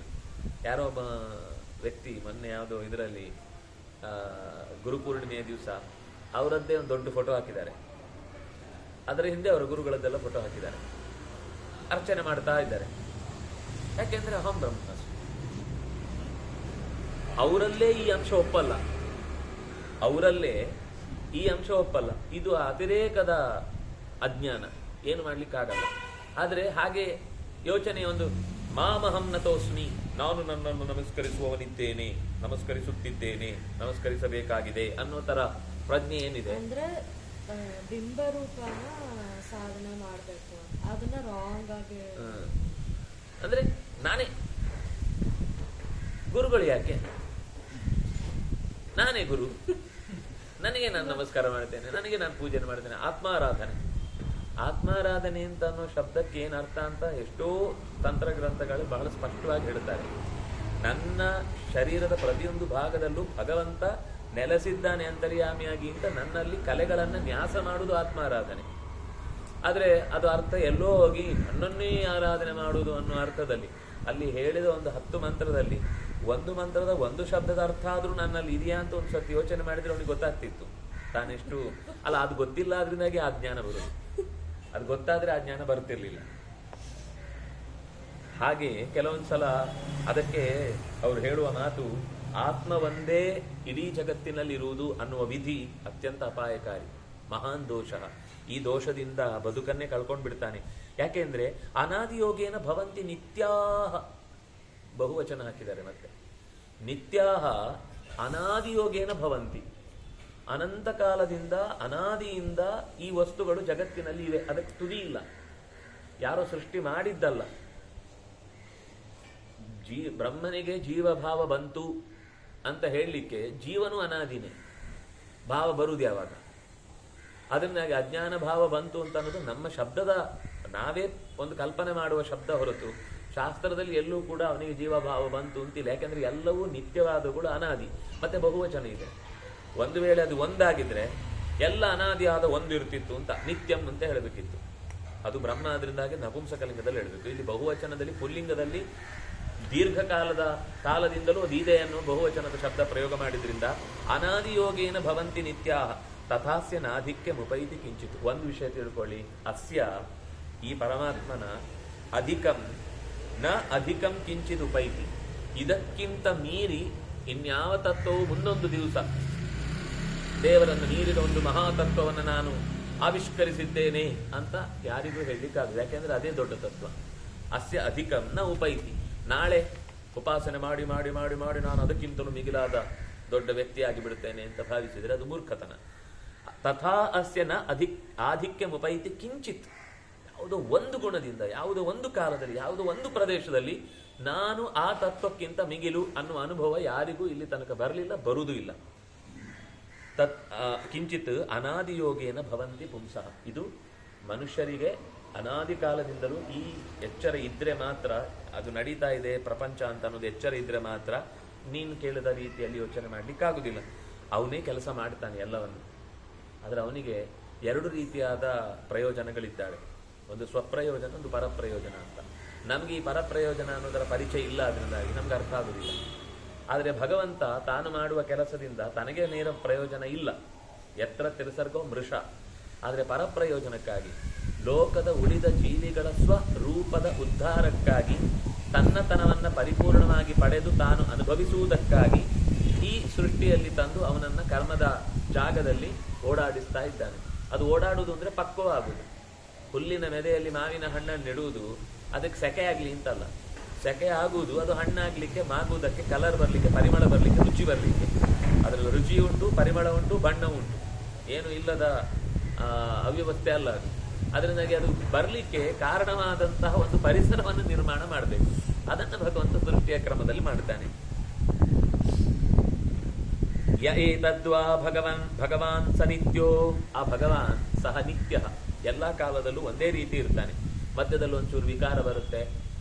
ಯಾರೋ ಒಬ್ಬ ವ್ಯಕ್ತಿ ಮೊನ್ನೆ ಯಾವುದೋ ಇದರಲ್ಲಿ ಗುರುಪೂರ್ಣಿಮೆಯ ದಿವಸ ಅವರದ್ದೇ ಒಂದು ದೊಡ್ಡ ಫೋಟೋ ಹಾಕಿದ್ದಾರೆ. ಅದರ ಹಿಂದೆ ಅವರ ಗುರುಗಳದ್ದೆಲ್ಲ ಫೋಟೋ ಹಾಕಿದ್ದಾರೆ. ಅರ್ಚನೆ ಮಾಡ್ತಾ ಇದ್ದಾರೆ. ಯಾಕೆಂದ್ರೆ ಅಹಂ ಬ್ರಹ್ಮಾಸ್ಮಿ. ಅವರಲ್ಲೇ ಈ ಅಂಶ ಒಪ್ಪಲ್ಲ, ಅವರಲ್ಲೇ ಈ ಅಂಶ ಒಪ್ಪಲ್ಲ. ಇದು ಅತಿರೇಕದ ಅಜ್ಞಾನ, ಏನು ಮಾಡ್ಲಿಕ್ಕಾಗಲ್ಲ. ಆದ್ರೆ ಹಾಗೆ ಯೋಚನೆ ಒಂದು ಮಾಮಹಂ ನತೋಸ್ಮಿ, ನಾನು ನನ್ನನ್ನು ನಮಸ್ಕರಿಸುವವನಿದ್ದೇನೆ, ನಮಸ್ಕರಿಸುತ್ತಿದ್ದೇನೆ, ನಮಸ್ಕರಿಸಬೇಕಾಗಿದೆ ಅನ್ನೋ ತರ ಪ್ರಜ್ಞೆ ಏನಿದೆ ಅಂದ್ರೆ ಬಿಂಬರೂಪನ ಸಾಧನೆ ಮಾಡ್ಬೇಕು, ಅದನ್ನ ರಾಂಗ್ ಆಗಿ ಅಂದ್ರೆ ನಾನೇ ಗುರುಗಳು. ಯಾಕೆ ನಾನೇ ಗುರು? ನನಗೆ ನಾನು ನಮಸ್ಕಾರ ಮಾಡ್ತೇನೆ, ನನಗೆ ನಾನು ಪೂಜೆ ಮಾಡ್ತೇನೆ. ಆತ್ಮಾರಾಧನೆ. ಆತ್ಮಾರಾಧನೆ ಅಂತ ಅನ್ನೋ ಶಬ್ದಕ್ಕೆ ಏನ್ ಅರ್ಥ ಅಂತ ಎಷ್ಟೋ ತಂತ್ರ ಗ್ರಂಥಗಳು ಬಹಳ ಸ್ಪಷ್ಟವಾಗಿ ಹೇಳ್ತಾರೆ. ನನ್ನ ಶರೀರದ ಪ್ರತಿಯೊಂದು ಭಾಗದಲ್ಲೂ ಭಗವಂತ ನೆಲೆಸಿದ್ದಾನೆ ಅಂತರ್ಯಾಮಿಯಾಗಿ ಅಂತ ನನ್ನಲ್ಲಿ ಕಲೆಗಳನ್ನ ನ್ಯಾಸ ಮಾಡುವುದು ಆತ್ಮಾರಾಧನೆ. ಆದ್ರೆ ಅದು ಅರ್ಥ ಎಲ್ಲೋ ಹೋಗಿ ನನ್ನನ್ನೇ ಆರಾಧನೆ ಮಾಡುವುದು ಅನ್ನೋ ಅರ್ಥದಲ್ಲಿ, ಅಲ್ಲಿ ಹೇಳಿದ ಒಂದು 10 ಮಂತ್ರದಲ್ಲಿ ಒಂದು ಮಂತ್ರದ ಒಂದು ಶಬ್ದದ ಅರ್ಥ ಆದ್ರೂ ನನ್ನಲ್ಲಿ ಇದೆಯಾ ಅಂತ ಒಂದು ಸತಿ ಯೋಚನೆ ಮಾಡಿದ್ರೆ ಅವನಿಗೆ ಗೊತ್ತಾಗ್ತಿತ್ತು ತಾನೆಷ್ಟು. ಅಲ್ಲ, ಅದು ಗೊತ್ತಿಲ್ಲ, ಆದ್ರಿಂದಾಗಿ ಆ ಜ್ಞಾನ ಬರುದು. ಅದು ಗೊತ್ತಾದ್ರೆ ಆ ಜ್ಞಾನ ಬರ್ತಿರ್ಲಿಲ್ಲ. ಹಾಗೆ ಕೆಲವೊಂದ್ಸಲ ಅದಕ್ಕೆ ಅವ್ರು ಹೇಳುವ ಮಾತು, ಆತ್ಮ ಒಂದೇ ಇಡೀ ಜಗತ್ತಿನಲ್ಲಿರುವುದು ಅನ್ನುವ ವಿಧಿ ಅತ್ಯಂತ ಅಪಾಯಕಾರಿ, ಮಹಾನ್ ದೋಷ. ಈ ದೋಷದಿಂದ ಬದುಕನ್ನೇ ಕಳ್ಕೊಂಡು ಬಿಡ್ತಾನೆ. ಯಾಕೆಂದ್ರೆ ಅನಾದಿಯೋಗೇನ ಭವಂತಿ ನಿತ್ಯಾಹ, ಬಹುವಚನ ಹಾಕಿದ್ದಾರೆ. ಮತ್ತೆ ನಿತ್ಯಾಹ ಅನಾದಿಯೋಗೇನ ಭವಂತಿ, ಅನಂತ ಕಾಲದಿಂದ ಅನಾದಿಯಿಂದ ಈ ವಸ್ತುಗಳು ಜಗತ್ತಿನಲ್ಲಿ ಇವೆ. ಅದಕ್ಕೆ ತುದಿ ಇಲ್ಲ, ಯಾರೋ ಸೃಷ್ಟಿ ಮಾಡಿದ್ದಲ್ಲ. ಬ್ರಹ್ಮನಿಗೆ ಜೀವಭಾವ ಬಂತು ಅಂತ ಹೇಳಲಿಕ್ಕೆ ಜೀವನು ಅನಾದಿನೇ, ಭಾವ ಬರುವುದು ಯಾವಾಗ? ಅದನ್ನಾಗಿ ಅಜ್ಞಾನ ಭಾವ ಬಂತು ಅಂತ ಅನ್ನೋದು ನಮ್ಮ ಶಬ್ದದ, ನಾವೇ ಒಂದು ಕಲ್ಪನೆ ಮಾಡುವ ಶಬ್ದ ಹೊರತು ಶಾಸ್ತ್ರದಲ್ಲಿ ಎಲ್ಲೂ ಕೂಡ ಅವನಿಗೆ ಜೀವಭಾವ ಬಂತು ಅಂತಿಲ್ಲ. ಯಾಕೆಂದ್ರೆ ಎಲ್ಲವೂ ನಿತ್ಯವಾದಗಳು ಅನಾದಿ. ಮತ್ತೆ ಬಹುವಚನ ಇದೆ. ಒಂದು ವೇಳೆ ಅದು ಒಂದಾಗಿದ್ರೆ ಎಲ್ಲ ಅನಾದಿಯಾದ ಒಂದು ಇರ್ತಿತ್ತು ಅಂತ, ನಿತ್ಯಂ ಅಂತ ಹೇಳಬೇಕಿತ್ತು. ಅದು ಬ್ರಹ್ಮ ಆದ್ರಿಂದಾಗಿ ನಪುಂಸಕಲಿಂಗದಲ್ಲಿ ಹೇಳಬೇಕು. ಇಲ್ಲಿ ಬಹುವಚನದಲ್ಲಿ ಪುಲ್ಲಿಂಗದಲ್ಲಿ ದೀರ್ಘಕಾಲದ ಕಾಲದಿಂದಲೂ ಅದಿದೆ ಅನ್ನೋ ಬಹುವಚನದ ಶಬ್ದ ಪ್ರಯೋಗ ಮಾಡಿದ್ರಿಂದ ಅನಾದಿ ಯೋಗೇನ ಭವಂತಿ ನಿತ್ಯಾ ತಥಾಸ್ಯ ನಾಧಿಕ್ಯ ಮುಪೈತಿ ಕಿಂಚಿತ್. ಒಂದು ವಿಷಯ ತಿಳ್ಕೊಳ್ಳಿ, ಅಸ್ಯ ಈ ಪರಮಾತ್ಮನ ಅಧಿಕಂ ನ ಅಧಿಕಂ ಕಿಂಚಿತ್ ಉಪೈತಿ, ಇದಕ್ಕಿಂತ ಮೀರಿ ಇನ್ಯಾವ ತತ್ವವು ಮುಂದೊಂದು ದಿವಸ ದೇವರನ್ನು ಮೀರಿದ ಒಂದು ಮಹಾತತ್ವವನ್ನು ನಾನು ಆವಿಷ್ಕರಿಸಿದ್ದೇನೆ ಅಂತ ಯಾರಿಗೂ ಹೇಳಲಿಕ್ಕಾಗದು. ಯಾಕೆಂದ್ರೆ ಅದೇ ದೊಡ್ಡ ತತ್ವ. ಅಸ್ಯ ಅಧಿಕಂ ನ ಉಪೈತಿ. ನಾಳೆ ಉಪಾಸನೆ ಮಾಡಿ ಮಾಡಿ ಮಾಡಿ ಮಾಡಿ ನಾನು ಅದಕ್ಕಿಂತಲೂ ಮಿಗಿಲಾದ ದೊಡ್ಡ ವ್ಯಕ್ತಿಯಾಗಿ ಬಿಡುತ್ತೇನೆ ಅಂತ ಭಾವಿಸಿದರೆ ಅದು ಮೂರ್ಖತನ. ತಥಾ ಅಸ್ಯ ನ ಆಧಿಕ್ಯ ಮುಪೈತಿ ಕಿಂಚಿತ್. ಯಾವುದೋ ಒಂದು ಗುಣದಿಂದ, ಯಾವುದೋ ಒಂದು ಕಾಲದಲ್ಲಿ, ಯಾವುದೋ ಒಂದು ಪ್ರದೇಶದಲ್ಲಿ ನಾನು ಆ ತತ್ವಕ್ಕಿಂತ ಮಿಗಿಲು ಅನ್ನುವ ಅನುಭವ ಯಾರಿಗೂ ಇಲ್ಲಿ ತನಕ ಬರಲಿಲ್ಲ, ಬರುವುದೂ ಇಲ್ಲ. ಕಿಂಚಿತ್ ಅನಾದಿಯೋಗೇನ ಭವಂತಿ ಪುಂಸಃ. ಇದು ಮನುಷ್ಯರಿಗೆ ಅನಾದಿ ಕಾಲದಿಂದಲೂ ಈ ಎಚ್ಚರ ಇದ್ರೆ ಮಾತ್ರ, ಅದು ನಡೀತಾ ಇದೆ ಪ್ರಪಂಚ ಅಂತ ಅನ್ನೋದು ಎಚ್ಚರ ಇದ್ರೆ ಮಾತ್ರ ನೀನು ಕೇಳಿದ ರೀತಿಯಲ್ಲಿ ಯೋಚನೆ ಮಾಡ್ಲಿಕ್ಕಾಗುದಿಲ್ಲ. ಅವನೇ ಕೆಲಸ ಮಾಡ್ತಾನೆ ಎಲ್ಲವನ್ನು. ಆದರೆ ಅವನಿಗೆ ಎರಡು ರೀತಿಯಾದ ಪ್ರಯೋಜನಗಳಿದ್ದಾವೆ. ಒಂದು ಸ್ವಪ್ರಯೋಜನ, ಒಂದು ಪರಪ್ರಯೋಜನ ಅಂತ. ನಮ್ಗೆ ಈ ಪರಪ್ರಯೋಜನ ಅನ್ನೋದರ ಪರಿಚಯ ಇಲ್ಲ, ಅದರಿಂದಾಗಿ ನಮ್ಗೆ ಅರ್ಥ ಆಗುದಿಲ್ಲ. ಆದರೆ ಭಗವಂತ ತಾನು ಮಾಡುವ ಕೆಲಸದಿಂದ ತನಗೆ ನೇರ ಪ್ರಯೋಜನ ಇಲ್ಲ. ಎತ್ರ ತಿರುಸರ್ಗೋ ಮೃಷ. ಆದರೆ ಪರಪ್ರಯೋಜನಕ್ಕಾಗಿ, ಲೋಕದ ಉಳಿದ ಜೀವಿಗಳ ಸ್ವರೂಪದ ಉದ್ಧಾರಕ್ಕಾಗಿ, ತನ್ನತನವನ್ನು ಪರಿಪೂರ್ಣವಾಗಿ ಪಡೆದು ತಾನು ಅನುಭವಿಸುವುದಕ್ಕಾಗಿ ಈ ಸೃಷ್ಟಿಯಲ್ಲಿ ತಂದು ಅವನನ್ನ ಕರ್ಮದ ಜಾಗದಲ್ಲಿ ಓಡಾಡಿಸ್ತಾ ಇದ್ದಾನೆ. ಅದು ಓಡಾಡುವುದು ಅಂದ್ರೆ ಪಕ್ವವಾಗುವುದು. ಹುಲ್ಲಿನ ಮೆದೆಯಲ್ಲಿ ಮಾವಿನ ಹಣ್ಣನ್ನು ನೆಡುವುದು ಅದಕ್ಕೆ ಸೆಕೆ ಆಗಲಿ ಅಂತಲ್ಲ. ಸೆಕೆ ಆಗುವುದು ಅದು ಹಣ್ಣಾಗ್ಲಿಕ್ಕೆ, ಮಾಗುವುದಕ್ಕೆ, ಕಲರ್ ಬರಲಿಕ್ಕೆ, ಪರಿಮಳ ಬರಲಿಕ್ಕೆ, ರುಚಿ ಬರಲಿಕ್ಕೆ. ಅದರಲ್ಲಿ ರುಚಿ ಉಂಟು, ಪರಿಮಳ ಉಂಟು, ಬಣ್ಣ ಉಂಟು, ಏನು ಇಲ್ಲದ ಅವ್ಯವಸ್ಥೆ ಅಲ್ಲ ಅದು. ಅದರಿಂದಾಗಿ ಅದು ಬರಲಿಕ್ಕೆ ಕಾರಣವಾದಂತಹ ಒಂದು ಪರಿಸರವನ್ನು ನಿರ್ಮಾಣ ಮಾಡಬೇಕು. ಅದನ್ನು ಭಗವಂತ ಸೃಷ್ಟಿಯ ಕ್ರಮದಲ್ಲಿ ಮಾಡ್ತಾನೆ. ಯ ಏತದ್ವಾ ಭಗವಾನ್ ಸ ನಿತ್ಯೋ. ಆ ಭಗವಾನ್ ಸಹ ನಿತ್ಯ, ಎಲ್ಲ ಕಾಲದಲ್ಲೂ ಒಂದೇ ರೀತಿ ಇರ್ತಾನೆ. ಮಧ್ಯದಲ್ಲಿ ಒಂಚೂರು ವಿಕಾರ ಬರುತ್ತೆ,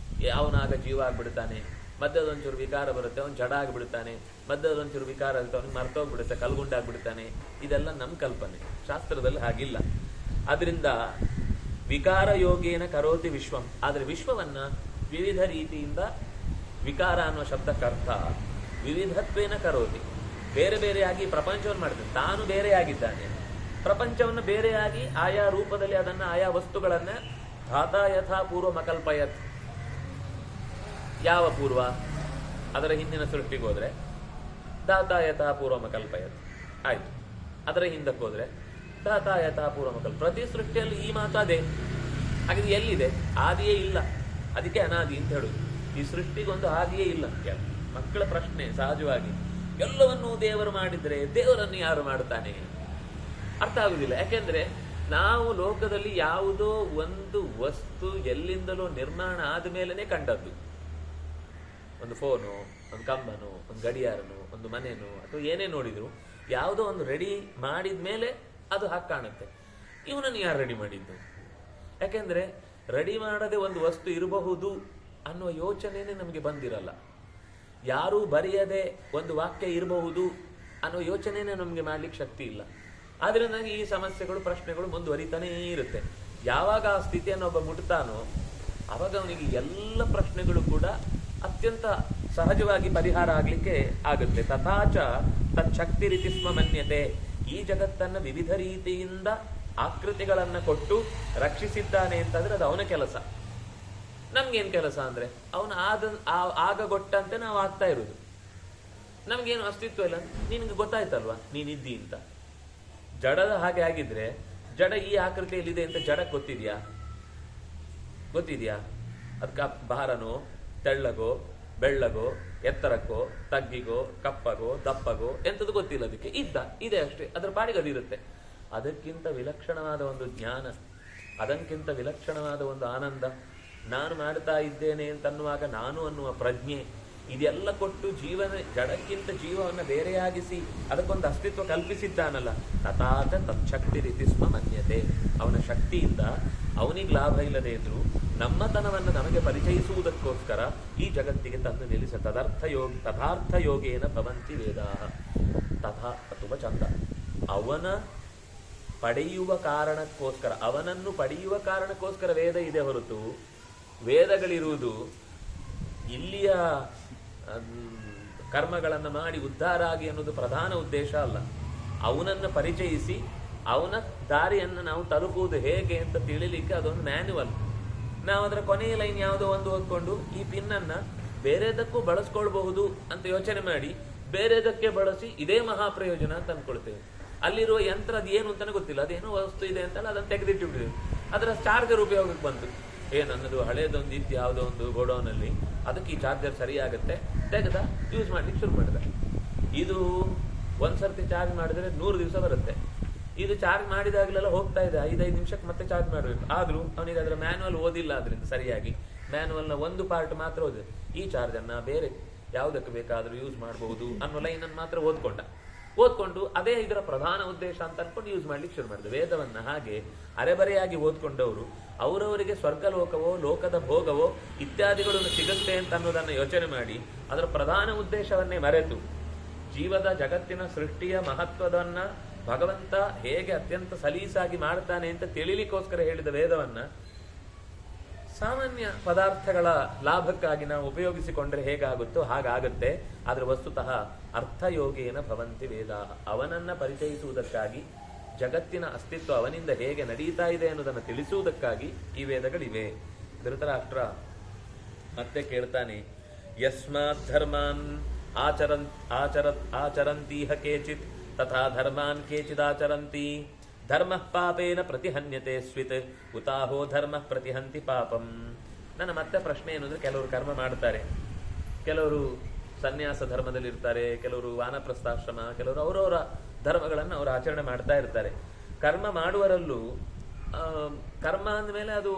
ಅವನಾಗ ಜೀವ ಆಗ್ಬಿಡ್ತಾನೆ. ಮಧ್ಯದ ಒಂಚೂರು ವಿಕಾರ ಬರುತ್ತೆ, ಅವನು ಜಡ ಆಗಿಬಿಡ್ತಾನೆ. ಮಧ್ಯದ ಒಂಚೂರು ವಿಕಾರ ಆಗುತ್ತೆ, ಅವನಿಗೆ ಮರ್ತೋಗ್ಬಿಡುತ್ತೆ, ಕಲ್ಗುಂಡಾಗ್ಬಿಡ್ತಾನೆ. ಇದೆಲ್ಲ ನಮ್ಮ ಕಲ್ಪನೆ, ಶಾಸ್ತ್ರದಲ್ಲಿ ಹಾಗಿಲ್ಲ. ಅದರಿಂದ ವಿಕಾರ ಯೋಗೇನ ಕರೋತಿ ವಿಶ್ವಂ. ಆದರೆ ವಿಶ್ವವನ್ನ ವಿವಿಧ ರೀತಿಯಿಂದ, ವಿಕಾರ ಅನ್ನುವ ಶಬ್ದಕ್ಕರ್ಥ ವಿವಿಧತ್ವೇನ ಕರೋತಿ, ಬೇರೆ ಬೇರೆಯಾಗಿ ಪ್ರಪಂಚವನ್ನು ಮಾಡ್ತಾನೆ. ತಾನು ಬೇರೆಯಾಗಿದ್ದಾನೆ, ಪ್ರಪಂಚವನ್ನು ಬೇರೆಯಾಗಿ ಆಯಾ ರೂಪದಲ್ಲಿ ಅದನ್ನ, ಆಯಾ ವಸ್ತುಗಳನ್ನ ಧಾತಾ ಯಥಾ ಪೂರ್ವ ಮಕಲ್ಪಯತ್. ಯಾವ ಪೂರ್ವ? ಅದರ ಹಿಂದಿನ ಸೃಷ್ಟಿಗೆ ಹೋದ್ರೆ ಧಾತಾ ಯಥಾ ಪೂರ್ವ ಮಕಲ್ಪಯತ್ ಆಯ್ತು. ಅದರ ಹಿಂದಕ್ಕೆ ಹೋದ್ರೆ ಧಾತಾ ಯಥಾ ಪೂರ್ವ ಮಕಲ್ಪ. ಪ್ರತಿ ಸೃಷ್ಟಿಯಲ್ಲಿ ಈ ಮಾತು ಅದೇ. ಹಾಗಿದ್ರೆ ಎಲ್ಲಿದೆ? ಆದಿಯೇ ಇಲ್ಲ, ಅದಕ್ಕೆ ಅನಾದಿ ಅಂತ ಹೇಳುದು. ಈ ಸೃಷ್ಟಿಗೊಂದು ಆದಿಯೇ ಇಲ್ಲ. ಮಕ್ಕಳ ಪ್ರಶ್ನೆ ಸಹಜವಾಗಿ, ಎಲ್ಲವನ್ನೂ ದೇವರು ಮಾಡಿದ್ರೆ ದೇವರನ್ನು ಯಾರು ಮಾಡ್ತಾನೆ? ಅರ್ಥ ಆಗುದಿಲ್ಲ. ಯಾಕೆಂದ್ರೆ ನಾವು ಲೋಕದಲ್ಲಿ ಯಾವುದೋ ಒಂದು ವಸ್ತು ಎಲ್ಲಿಂದಲೋ ನಿರ್ಮಾಣ ಆದ ಮೇಲೆನೆ ಕಂಡದ್ದು. ಒಂದು ಫೋನು, ಒಂದು ಕಂಬನು, ಒಂದು ಗಡಿಯಾರನು, ಒಂದು ಮನೆನು, ಅಥವಾ ಏನೇ ನೋಡಿದ್ರು ಯಾವುದೋ ಒಂದು ರೆಡಿ ಮಾಡಿದ ಮೇಲೆ ಅದು ಹಾಗೆ ಕಾಣುತ್ತೆ. ಇವನನ್ನು ಯಾರು ರೆಡಿ ಮಾಡಿದ್ದು? ಯಾಕೆಂದ್ರೆ ರೆಡಿ ಮಾಡದೆ ಒಂದು ವಸ್ತು ಇರಬಹುದು ಅನ್ನುವ ಯೋಚನೆನೇ ನಮಗೆ ಬಂದಿರಲ್ಲ. ಯಾರೂ ಬರೆಯದೆ ಒಂದು ವಾಕ್ಯ ಇರಬಹುದು ಅನ್ನೋ ಯೋಚನೆನೇ ನಮಗೆ ಮಾಡ್ಲಿಕ್ಕೆ ಶಕ್ತಿ ಇಲ್ಲ. ಆದ್ರಿಂದ ಈ ಸಮಸ್ಯೆಗಳು, ಪ್ರಶ್ನೆಗಳು ಮುಂದುವರಿತಾನೇ ಇರುತ್ತೆ. ಯಾವಾಗ ಆ ಸ್ಥಿತಿಯನ್ನು ಒಬ್ಬ ಮುಟ್ತಾನೋ ಅವಾಗ ಅವನಿಗೆ ಎಲ್ಲ ಪ್ರಶ್ನೆಗಳು ಕೂಡ ಅತ್ಯಂತ ಸಹಜವಾಗಿ ಪರಿಹಾರ ಆಗ್ಲಿಕ್ಕೆ ಆಗುತ್ತೆ. ತಥಾಚ ತಚ್ಛಕ್ತಿ ರೀತಿ ಸ್ಮ ಮನ್ಯತೆ. ಈ ಜಗತ್ತನ್ನ ವಿವಿಧ ರೀತಿಯಿಂದ ಆಕೃತಿಗಳನ್ನ ಕೊಟ್ಟು ರಕ್ಷಿಸಿದ್ದಾನೆ ಅಂತಂದ್ರೆ ಅದು ಅವನ ಕೆಲಸ. ನಮ್ಗೇನ್ ಕೆಲಸ ಅಂದ್ರೆ ಅವನು ಆಗ ಗೊಟ್ಟಂತೆ ನಾವು ಆಗ್ತಾ ಇರುವುದು. ನಮ್ಗೇನು ಅಸ್ತಿತ್ವ ಇಲ್ಲ. ನಿನ್ಗೆ ಗೊತ್ತಾಯ್ತಲ್ವಾ ನೀನಿದ್ದಿ ಅಂತ. ಜಡದ ಹಾಗೆ ಆಗಿದ್ರೆ ಜಡ ಈ ಆಕೃತಿಯಲ್ಲಿದೆ ಅಂತ ಜಡ ಗೊತ್ತಿದ್ಯಾ? ಅದಕ್ಕೆ ಭಾರನೋ, ತೆಳ್ಳಗೋ, ಬೆಳ್ಳಗೋ, ಎತ್ತರಕ್ಕೋ, ತಗ್ಗಿಗೋ, ಕಪ್ಪಗೋ, ದಪ್ಪಗೋ ಎಂತದ್ದು ಗೊತ್ತಿಲ್ಲ. ಅದಕ್ಕೆ ಇದೆ ಅಷ್ಟೇ, ಅದರ ಪಾಡಿಗೆ ಅದಿರುತ್ತೆ. ಅದಕ್ಕಿಂತ ವಿಲಕ್ಷಣವಾದ ಒಂದು ಜ್ಞಾನ, ಅದಕ್ಕಿಂತ ವಿಲಕ್ಷಣವಾದ ಒಂದು ಆನಂದ, ನಾನು ಮಾಡ್ತಾ ಇದ್ದೇನೆ ಅಂತನ್ನುವಾಗ ನಾನು ಅನ್ನುವ ಪ್ರಜ್ಞೆ, ಇದೆಲ್ಲ ಕೊಟ್ಟು ಜಡಕ್ಕಿಂತ ಜೀವವನ್ನು ಬೇರೆಯಾಗಿಸಿ ಅದಕ್ಕೊಂದು ಅಸ್ತಿತ್ವ ಕಲ್ಪಿಸಿದ್ದಾನಲ್ಲ. ತಥಾಚ ತಚ್ಛಕ್ತಿ ರೀತಿ ಸ್ಮ ಮನ್ಯತೆ. ಅವನ ಶಕ್ತಿಯಿಂದ ಅವನಿಗೆ ಲಾಭ ಇಲ್ಲದೆ ಇದ್ರು ನಮ್ಮತನವನ್ನು ನಮಗೆ ಪರಿಚಯಿಸುವುದಕ್ಕೋಸ್ಕರ ಈ ಜಗತ್ತಿಗೆ ತಂದು ನಿಲ್ಲಿಸ. ತಥಾರ್ಥ ಯೋಗೇನ ಭವಂತಿ ವೇದಾಃ. ತಥಾ ತುಂಬ ಚಂದ. ಅವನ ಪಡೆಯುವ ಕಾರಣಕ್ಕೋಸ್ಕರ, ಅವನನ್ನು ಪಡೆಯುವ ಕಾರಣಕ್ಕೋಸ್ಕರ ವೇದ ಇದೆ ಹೊರತು ವೇದಗಳಿರುವುದು ಇಲ್ಲಿಯ ಕರ್ಮಗಳನ್ನು ಮಾಡಿ ಉದ್ಧಾರ ಆಗಿ ಅನ್ನೋದು ಪ್ರಧಾನ ಉದ್ದೇಶ ಅಲ್ಲ. ಅವನನ್ನು ಪರಿಚಯಿಸಿ ಅವನ ದಾರಿಯನ್ನು ನಾವು ತಲುಪುವುದು ಹೇಗೆ ಅಂತ ತಿಳಿಲಿಕ್ಕೆ ಅದೊಂದು ಮ್ಯಾನ್ಯುವಲ್. ನಾವು ಅದರ ಕೊನೆಯ ಲೈನ್ ಯಾವುದೋ ಒಂದು ಓದ್ಕೊಂಡು ಈ ಪಿನ್ನನ್ನು ಬೇರೆದಕ್ಕೂ ಬಳಸ್ಕೊಳ್ಬಹುದು ಅಂತ ಯೋಚನೆ ಮಾಡಿ ಬೇರೆದಕ್ಕೆ ಬಳಸಿ ಇದೇ ಮಹಾಪ್ರಯೋಜನ ಅಂತ ಅನ್ಕೊಳ್ತೇವೆ. ಅಲ್ಲಿರುವ ಯಂತ್ರ ಅದು ಏನು ಅಂತಾನೆ ಗೊತ್ತಿಲ್ಲ, ಅದೇನೋ ವಸ್ತು ಇದೆ ಅಂತಲ್ಲ, ಅದನ್ನು ತೆಗೆದಿಟ್ಟಿಬಿಟ್ಟಿದೆ. ಅದರ ಚಾರ್ಜರ್ ಉಪಯೋಗಕ್ಕೆ ಬಂತು. ನನ್ನದು ಹಳೇದೊಂದು ಇತ್ತು ಯಾವುದೋ ಒಂದು ಗೋಡೌನಲ್ಲಿ, ಅದಕ್ಕೆ ಈ ಚಾರ್ಜರ್ ಸರಿಯಾಗುತ್ತೆ, ತೆಗೆದ ಯೂಸ್ ಮಾಡ್ಲಿಕ್ಕೆ ಶುರು ಮಾಡಿದ. ಇದು ಒಂದ್ಸರ್ತಿ ಚಾರ್ಜ್ ಮಾಡಿದ್ರೆ 100 ದಿವಸ ಬರುತ್ತೆ. ಇದು ಚಾರ್ಜ್ ಮಾಡಿದಾಗಲೆಲ್ಲ ಹೋಗ್ತಾ ಇದೆ, 5-5 ನಿಮಿಷಕ್ಕೆ ಮತ್ತೆ ಚಾರ್ಜ್ ಮಾಡಬೇಕು. ಆದ್ರೂ ಅವನಿಗೆ ಅದರ ಮ್ಯಾನ್ಯುವಲ್ ಓದಿಲ್ಲ, ಅದರಿಂದ ಸರಿಯಾಗಿ ಮ್ಯಾನ್ಯುವಲ್ನ ಒಂದು ಪಾರ್ಟ್ ಮಾತ್ರ ಓದಿದೆ. ಈ ಚಾರ್ಜನ್ನ ಬೇರೆ ಯಾವುದಕ್ಕೆ ಬೇಕಾದ್ರೂ ಯೂಸ್ ಮಾಡಬಹುದು ಅನ್ನೋ ಲೈನನ್ನು ಮಾತ್ರ ಓದ್ಕೊಂಡು ಅದೇ ಇದರ ಪ್ರಧಾನ ಉದ್ದೇಶ ಅಂತ ಅನ್ಕೊಂಡು ಯೂಸ್ ಮಾಡ್ಲಿಕ್ಕೆ ಶುರು ಮಾಡಿದೆ. ವೇದವನ್ನ ಹಾಗೆ ಅರೆಬರೆಯಾಗಿ ಓದ್ಕೊಂಡವರು ಅವರವರಿಗೆ ಸ್ವರ್ಗಲೋಕವೋ ಲೋಕದ ಭೋಗವೋ ಇತ್ಯಾದಿಗಳನ್ನು ಸಿಗುತ್ತೆ ಅಂತ ಅನ್ನೋದನ್ನು ಯೋಚನೆ ಮಾಡಿ ಅದರ ಪ್ರಧಾನ ಉದ್ದೇಶವನ್ನೇ ಮರೆತು ಜೀವದ ಜಗತ್ತಿನ ಸೃಷ್ಟಿಯ ಮಹತ್ವದನ್ನ ಭಗವಂತ ಹೇಗೆ ಅತ್ಯಂತ ಸಲೀಸಾಗಿ ಮಾಡ್ತಾನೆ ಅಂತ ತಿಳಿಲಿಕ್ಕೋಸ್ಕರ ಹೇಳಿದ ವೇದವನ್ನ ಸಾಮಾನ್ಯ ಪದಾರ್ಥಗಳ ಲಾಭಕ್ಕಾಗಿ ನಾವು ಉಪಯೋಗಿಸಿಕೊಂಡ್ರೆ ಹೇಗಾಗುತ್ತೋ ಹಾಗಾಗುತ್ತೆ. ಆದ್ರೆ ವಸ್ತುತಃ ಅರ್ಥಯೋಗೇನ ಭವಂತಿ ವೇದ, ಅವನನ್ನ ಪರಿಚಯಿಸುವುದಕ್ಕಾಗಿ ಜಗತ್ತಿನ ಅಸ್ತಿತ್ವ ಅವನಿಂದ ಹೇಗೆ ನಡೀತಾ ಇದೆ ಅನ್ನೋದನ್ನು ತಿಳಿಸುವುದಕ್ಕಾಗಿ ಈ ವೇದಗಳಿವೆ. ಧೃತರಾಷ್ಟ್ರ ಮತ್ತೆ ಕೇಳ್ತಾನೆ, ಯಸ್ಮಾತ್ ಧರ್ಮಾನ್ ಆಚರಂತೀಹ ಕೇಚಿತ್ ತಥಾ ಧರ್ಮಾನ್ ಕೇಚಿದಾಚರಂತಿ ಧರ್ಮ ಪಾಪೇನ ಪ್ರತಿಹನ್ಯತೆ ಸ್ವಿತ್ ಉತಾಹೋ ಧರ್ಮ ಪ್ರತಿಹಂತಿ ಪಾಪಂ. ನನ್ನ ಮತ್ತೆ ಪ್ರಶ್ನೆ ಏನಂದ್ರೆ, ಕೆಲವರು ಕರ್ಮ ಮಾಡ್ತಾರೆ, ಕೆಲವರು ಸನ್ಯಾಸ ಧರ್ಮದಲ್ಲಿ ಇರ್ತಾರೆ, ಕೆಲವರು ವಾನಪ್ರಸ್ಥಾಶ್ರಮ, ಕೆಲವರು ಅವರವರ ಧರ್ಮಗಳನ್ನು ಅವರು ಆಚರಣೆ ಮಾಡ್ತಾ ಇರ್ತಾರೆ. ಕರ್ಮ ಮಾಡುವರಲ್ಲೂ ಕರ್ಮ ಅಂದಮೇಲೆ ಅದು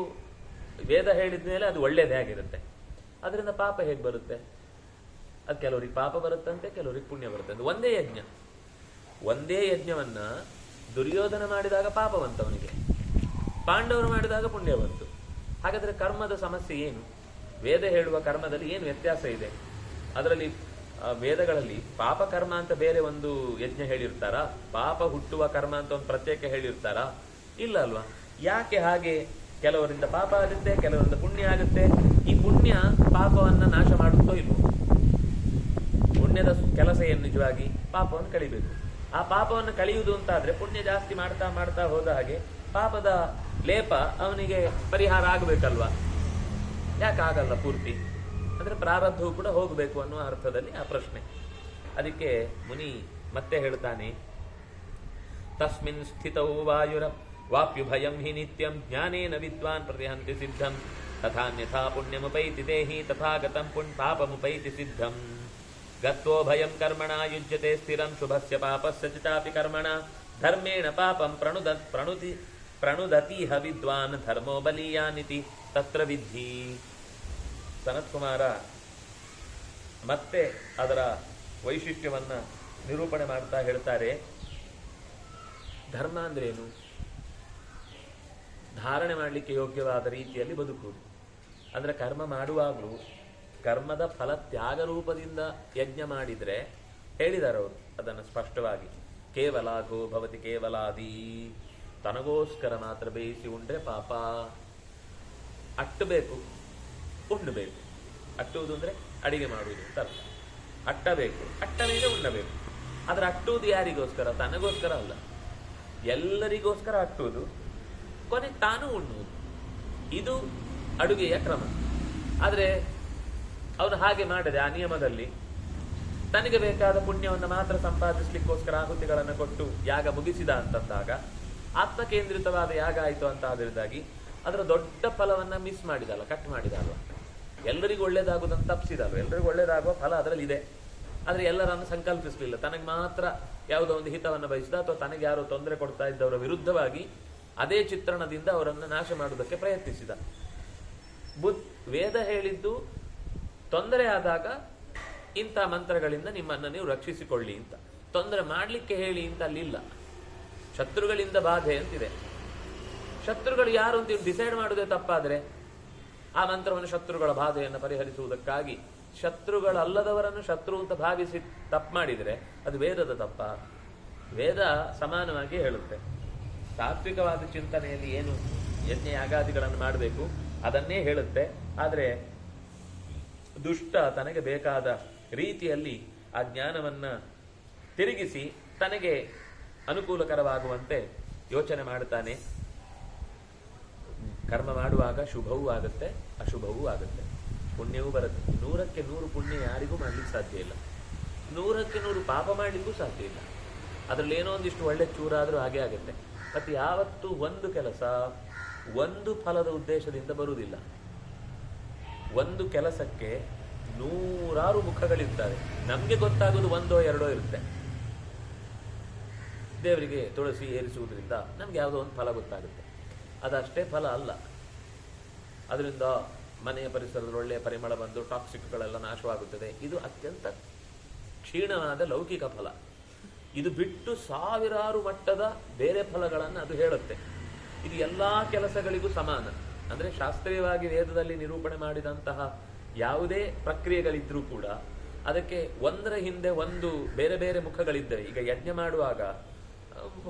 ವೇದ ಹೇಳಿದ ಮೇಲೆ ಅದು ಒಳ್ಳೇದೇ ಆಗಿರುತ್ತೆ. ಅದರಿಂದ ಪಾಪ ಹೇಗೆ ಬರುತ್ತೆ? ಅದು ಕೆಲವರಿಗೆ ಪಾಪ ಬರುತ್ತಂತೆ, ಕೆಲವರಿಗೆ ಪುಣ್ಯ ಬರುತ್ತೆ. ಒಂದೇ ಯಜ್ಞವನ್ನ ದುರ್ಯೋಧನ ಮಾಡಿದಾಗ ಪಾಪ ಬಂತು ಅವನಿಗೆ, ಪಾಂಡವರು ಮಾಡಿದಾಗ ಪುಣ್ಯ ಬಂತು. ಹಾಗಾದ್ರೆ ಕರ್ಮದ ಸಮಸ್ಯೆ ಏನು? ವೇದ ಹೇಳುವ ಕರ್ಮದಲ್ಲಿ ಏನು ವ್ಯತ್ಯಾಸ ಇದೆ? ಅದರಲ್ಲಿ ವೇದಗಳಲ್ಲಿ ಪಾಪ ಕರ್ಮ ಅಂತ ಬೇರೆ ಒಂದು ಯಜ್ಞ ಹೇಳಿರ್ತಾರಾ? ಪಾಪ ಹುಟ್ಟುವ ಕರ್ಮ ಅಂತ ಒಂದು ಪ್ರತ್ಯೇಕ ಹೇಳಿರ್ತಾರಾ? ಇಲ್ಲ ಅಲ್ವಾ? ಯಾಕೆ ಹಾಗೆ? ಕೆಲವರಿಂದ ಪಾಪ ಆಗುತ್ತೆ, ಕೆಲವರಿಂದ ಪುಣ್ಯ ಆಗುತ್ತೆ. ಈ ಪುಣ್ಯ ಪಾಪವನ್ನ ನಾಶ ಮಾಡುತ್ತೋ ಇಲ್ವೋ? ಪುಣ್ಯದ ಕೆಲಸ ಏನು? ನಿಜವಾಗಿ ಪಾಪವನ್ನು ಕಳಿಬೇಕು. ಆ ಪಾಪವನ್ನು ಕಳೆಯುವುದು ಅಂತಾದ್ರೆ ಪುಣ್ಯ ಜಾಸ್ತಿ ಮಾಡ್ತಾ ಮಾಡ್ತಾ ಹೋದ ಹಾಗೆ ಪಾಪದ ಲೇಪ ಅವನಿಗೆ ಪರಿಹಾರ ಆಗಬೇಕಲ್ವಾ? ಯಾಕೆ ಆಗಲ್ಲ ಪೂರ್ತಿ? ಅಂದ್ರೆ ಪ್ರಾರಬ್ಧವು ಕೂಡ ಹೋಗಬೇಕು ಅನ್ನುವ ಅರ್ಥದಲ್ಲಿ ಆ ಪ್ರಶ್ನೆ. ಅದಕ್ಕೆ ಮುನಿ ಮತ್ತೆ ಹೇಳ್ತಾನೆ, ತಸ್ಮಿನ್ ಸ್ಥಿತೌ ವಾಯುರ ವಾಪ್ಯುಭಯಂ ಹಿ ನಿತ್ಯಂ ಜ್ಞಾನೇನ ವಿದ್ವಾನ್ ಪ್ರತಿಹಂತಿ ಸಿದ್ಧಂ ತಥಾನ್ಯಥಾ ಪುಣ್ಯಮುಪೈತಿ ದೇಹಿ ತಥಾಗತಂ ಪಾಪಮುಪೈತಿ ಸಿದ್ಧಂ ಗತ್ವೋ ಭಯಂ ಕರ್ಮಣ ಯುಜ್ಯತೆ ಸ್ಥಿರಂ ಶುಭಸ್ಯ ಪಾಪಸ್ಯ ಚಿತಾಪಿ ಕರ್ಮಣ ಧರ್ಮೇಣ ಪಾಪಂ ಪ್ರಣುದತೀಹ ವಿದ್ವಾನ್ ಧರ್ಮೋ ಬಲೀಯಾನಿತಿ ತತ್ರ ವಿಧಿ. ಸನತ್ಕುಮಾರ ಮತ್ತೆ ಅದರ ವೈಶಿಷ್ಟ್ಯವನ್ನ ನಿರೂಪಣೆ ಮಾಡ್ತಾ ಹೇಳ್ತಾರೆ, ಧರ್ಮ ಅಂದ್ರೇನು? ಧಾರಣೆ ಮಾಡಲಿಕ್ಕೆ ಯೋಗ್ಯವಾದ ರೀತಿಯಲ್ಲಿ ಬದುಕುವುದು. ಅಂದ್ರೆ ಕರ್ಮ ಮಾಡುವಾಗಲೂ ಕರ್ಮದ ಫಲ ತ್ಯಾಗ ರೂಪದಿಂದ ಯಜ್ಞ ಮಾಡಿದ್ರೆ ಹೇಳಿದ್ದಾರೆ ಅವರು ಅದನ್ನು ಸ್ಪಷ್ಟವಾಗಿ. ಕೇವಲಾಗೋ ಭವತಿ ಕೇವಲಾದಿ, ತನಗೋಸ್ಕರ ಮಾತ್ರ ಬೇಯಿಸಿ ಉಂಡ್ರೆ ಪಾಪ. ಅಟ್ಟಬೇಕು, ಉಣ್ಣಬೇಕು. ಅಟ್ಟುವುದು ಅಂದ್ರೆ ಅಡಿಗೆ ಮಾಡುವುದು ಅಂತ ಅರ್ಥ. ಅಟ್ಟಬೇಕು, ಅಟ್ಟ ಮೇಲೆ ಉಣ್ಣಬೇಕು. ಆದ್ರೆ ಅಟ್ಟುವುದು ಯಾರಿಗೋಸ್ಕರ? ತನಗೋಸ್ಕರ ಅಲ್ಲ, ಎಲ್ಲರಿಗೋಸ್ಕರ ಅಟ್ಟುವುದು, ಕೊನೆ ತಾನು ಉಣ್ಣುವುದು. ಇದು ಅಡುಗೆಯ ಕ್ರಮ. ಆದ್ರೆ ಅವನು ಹಾಗೆ ಮಾಡದೆ ಆ ನಿಯಮದಲ್ಲಿ ತನಗೆ ಬೇಕಾದ ಪುಣ್ಯವನ್ನು ಮಾತ್ರ ಸಂಪಾದಿಸ್ಲಿಕ್ಕೋಸ್ಕರ ಆಹುತಿಗಳನ್ನು ಕೊಟ್ಟು ಯಾಗ ಮುಗಿಸಿದ ಅಂತಂದಾಗ ಆತ್ಮಕೇಂದ್ರಿತವಾದ ಯಾಗ ಆಯಿತು ಅಂತ ಆದ್ರಿಂದಾಗಿ ಅದರ ದೊಡ್ಡ ಫಲವನ್ನ ಮಿಸ್ ಮಾಡಿದಲ್ಲ, ಕಟ್ ಮಾಡಿದಲ್ವ. ಎಲ್ಲರಿಗೂ ಒಳ್ಳೇದಾಗುವುದನ್ನು ತಪ್ಪಿಸಿದಲ್ವ. ಎಲ್ಲರಿಗೂ ಒಳ್ಳೇದಾಗುವ ಫಲ ಅದರಲ್ಲಿ ಇದೆ. ಆದ್ರೆ ಎಲ್ಲರನ್ನು ಸಂಕಲ್ಪಿಸಲಿಲ್ಲ, ತನಗೆ ಮಾತ್ರ ಯಾವುದೋ ಒಂದು ಹಿತವನ್ನು ಬಯಸಿದ ಅಥವಾ ತನಗೆ ಯಾರೋ ತೊಂದರೆ ಕೊಡ್ತಾ ಇದ್ದವರ ವಿರುದ್ಧವಾಗಿ ಅದೇ ಚಿತ್ರಣದಿಂದ ಅವರನ್ನು ನಾಶ ಮಾಡುವುದಕ್ಕೆ ಪ್ರಯತ್ನಿಸಿದ. ವೇದ ಹೇಳಿದ್ದು ತೊಂದರೆ ಆದಾಗ ಇಂಥ ಮಂತ್ರಗಳಿಂದ ನಿಮ್ಮನ್ನು ನೀವು ರಕ್ಷಿಸಿಕೊಳ್ಳಿ ಅಂತ, ತೊಂದರೆ ಮಾಡಲಿಕ್ಕೆ ಹೇಳಿ ಅಂತ ಅಲ್ಲಿಲ್ಲ. ಶತ್ರುಗಳಿಂದ ಬಾಧೆ ಅಂತಿದೆ. ಶತ್ರುಗಳು ಯಾರು ಅಂತ ಡಿಸೈಡ್ ಮಾಡುವುದೇ ತಪ್ಪಾದ್ರೆ ಆ ಮಂತ್ರವನ್ನು ಶತ್ರುಗಳ ಬಾಧೆಯನ್ನು ಪರಿಹರಿಸುವುದಕ್ಕಾಗಿ ಶತ್ರುಗಳಲ್ಲದವರನ್ನು ಶತ್ರು ಅಂತ ಭಾವಿಸಿ ತಪ್ಪು ಮಾಡಿದರೆ ಅದು ವೇದದ ತಪ್ಪ? ವೇದ ಸಮಾನವಾಗಿ ಹೇಳುತ್ತೆ, ಸಾತ್ವಿಕವಾದ ಚಿಂತನೆಯಲ್ಲಿ ಏನು ಯಜ್ಞ ಯಾಗಾದಿಗಳನ್ನು ಮಾಡಬೇಕು ಅದನ್ನೇ ಹೇಳುತ್ತೆ. ಆದರೆ ದುಷ್ಟ ತನಗೆ ಬೇಕಾದ ರೀತಿಯಲ್ಲಿ ಆ ಜ್ಞಾನವನ್ನ ತಿರುಗಿಸಿ ತನಗೆ ಅನುಕೂಲಕರವಾಗುವಂತೆ ಯೋಚನೆ ಮಾಡುತ್ತಾನೆ. ಕರ್ಮ ಮಾಡುವಾಗ ಶುಭವೂ ಆಗುತ್ತೆ, ಅಶುಭವೂ ಆಗುತ್ತೆ, ಪುಣ್ಯವೂ ಬರುತ್ತೆ. 100ಕ್ಕೆ 100 ಪುಣ್ಯ ಯಾರಿಗೂ ಮಾಡ್ಲಿಕ್ಕೆ ಸಾಧ್ಯ ಇಲ್ಲ, 100ಕ್ಕೆ 100 ಪಾಪ ಮಾಡಲಿಕ್ಕೂ ಸಾಧ್ಯ ಇಲ್ಲ. ಅದರಲ್ಲಿ ಏನೋ ಒಂದಿಷ್ಟು ಒಳ್ಳೆ ಚೂರಾದರೂ ಹಾಗೆ ಆಗುತ್ತೆ. ಮತ್ತೆ ಯಾವತ್ತೂ ಒಂದು ಕೆಲಸ ಒಂದು ಫಲದ ಉದ್ದೇಶದಿಂದ ಬರುವುದಿಲ್ಲ. ಒಂದು ಕೆಲಸಕ್ಕೆ 100 ಮುಖಗಳಿರ್ತವೆ. ನಮಗೆ ಗೊತ್ತಾಗೋದು 1 or 2 ಇರುತ್ತೆ. ದೇವರಿಗೆ ತುಳಸಿ ಏರಿಸುವುದರಿಂದ ನಮ್ಗೆ ಯಾವುದೋ ಒಂದು ಫಲ ಗೊತ್ತಾಗುತ್ತೆ, ಅದಷ್ಟೇ ಫಲ ಅಲ್ಲ. ಅದರಿಂದ ಮನೆಯ ಪರಿಸರದಲ್ಲಿ ಒಳ್ಳೆಯ ಪರಿಮಳ ಬಂದು ಟಾಕ್ಸಿಕ್ಗಳೆಲ್ಲ ನಾಶವಾಗುತ್ತದೆ. ಇದು ಅತ್ಯಂತ ಕ್ಷೀಣವಾದ ಲೌಕಿಕ ಫಲ. ಇದು ಬಿಟ್ಟು ಸಾವಿರಾರು ಮಟ್ಟದ ಬೇರೆ ಫಲಗಳನ್ನು ಅದು ಹೇಳುತ್ತೆ. ಇದು ಎಲ್ಲ ಕೆಲಸಗಳಿಗೂ ಸಮಾನ. ಅಂದರೆ ಶಾಸ್ತ್ರೀಯವಾಗಿ ವೇದದಲ್ಲಿ ನಿರೂಪಣೆ ಮಾಡಿದಂತಹ ಯಾವುದೇ ಪ್ರಕ್ರಿಯೆಗಳಿದ್ರೂ ಕೂಡ ಅದಕ್ಕೆ ಒಂದರ ಹಿಂದೆ ಒಂದು ಬೇರೆ ಬೇರೆ ಮುಖಗಳಿದ್ದವೆ. ಈಗ ಯಜ್ಞ ಮಾಡುವಾಗ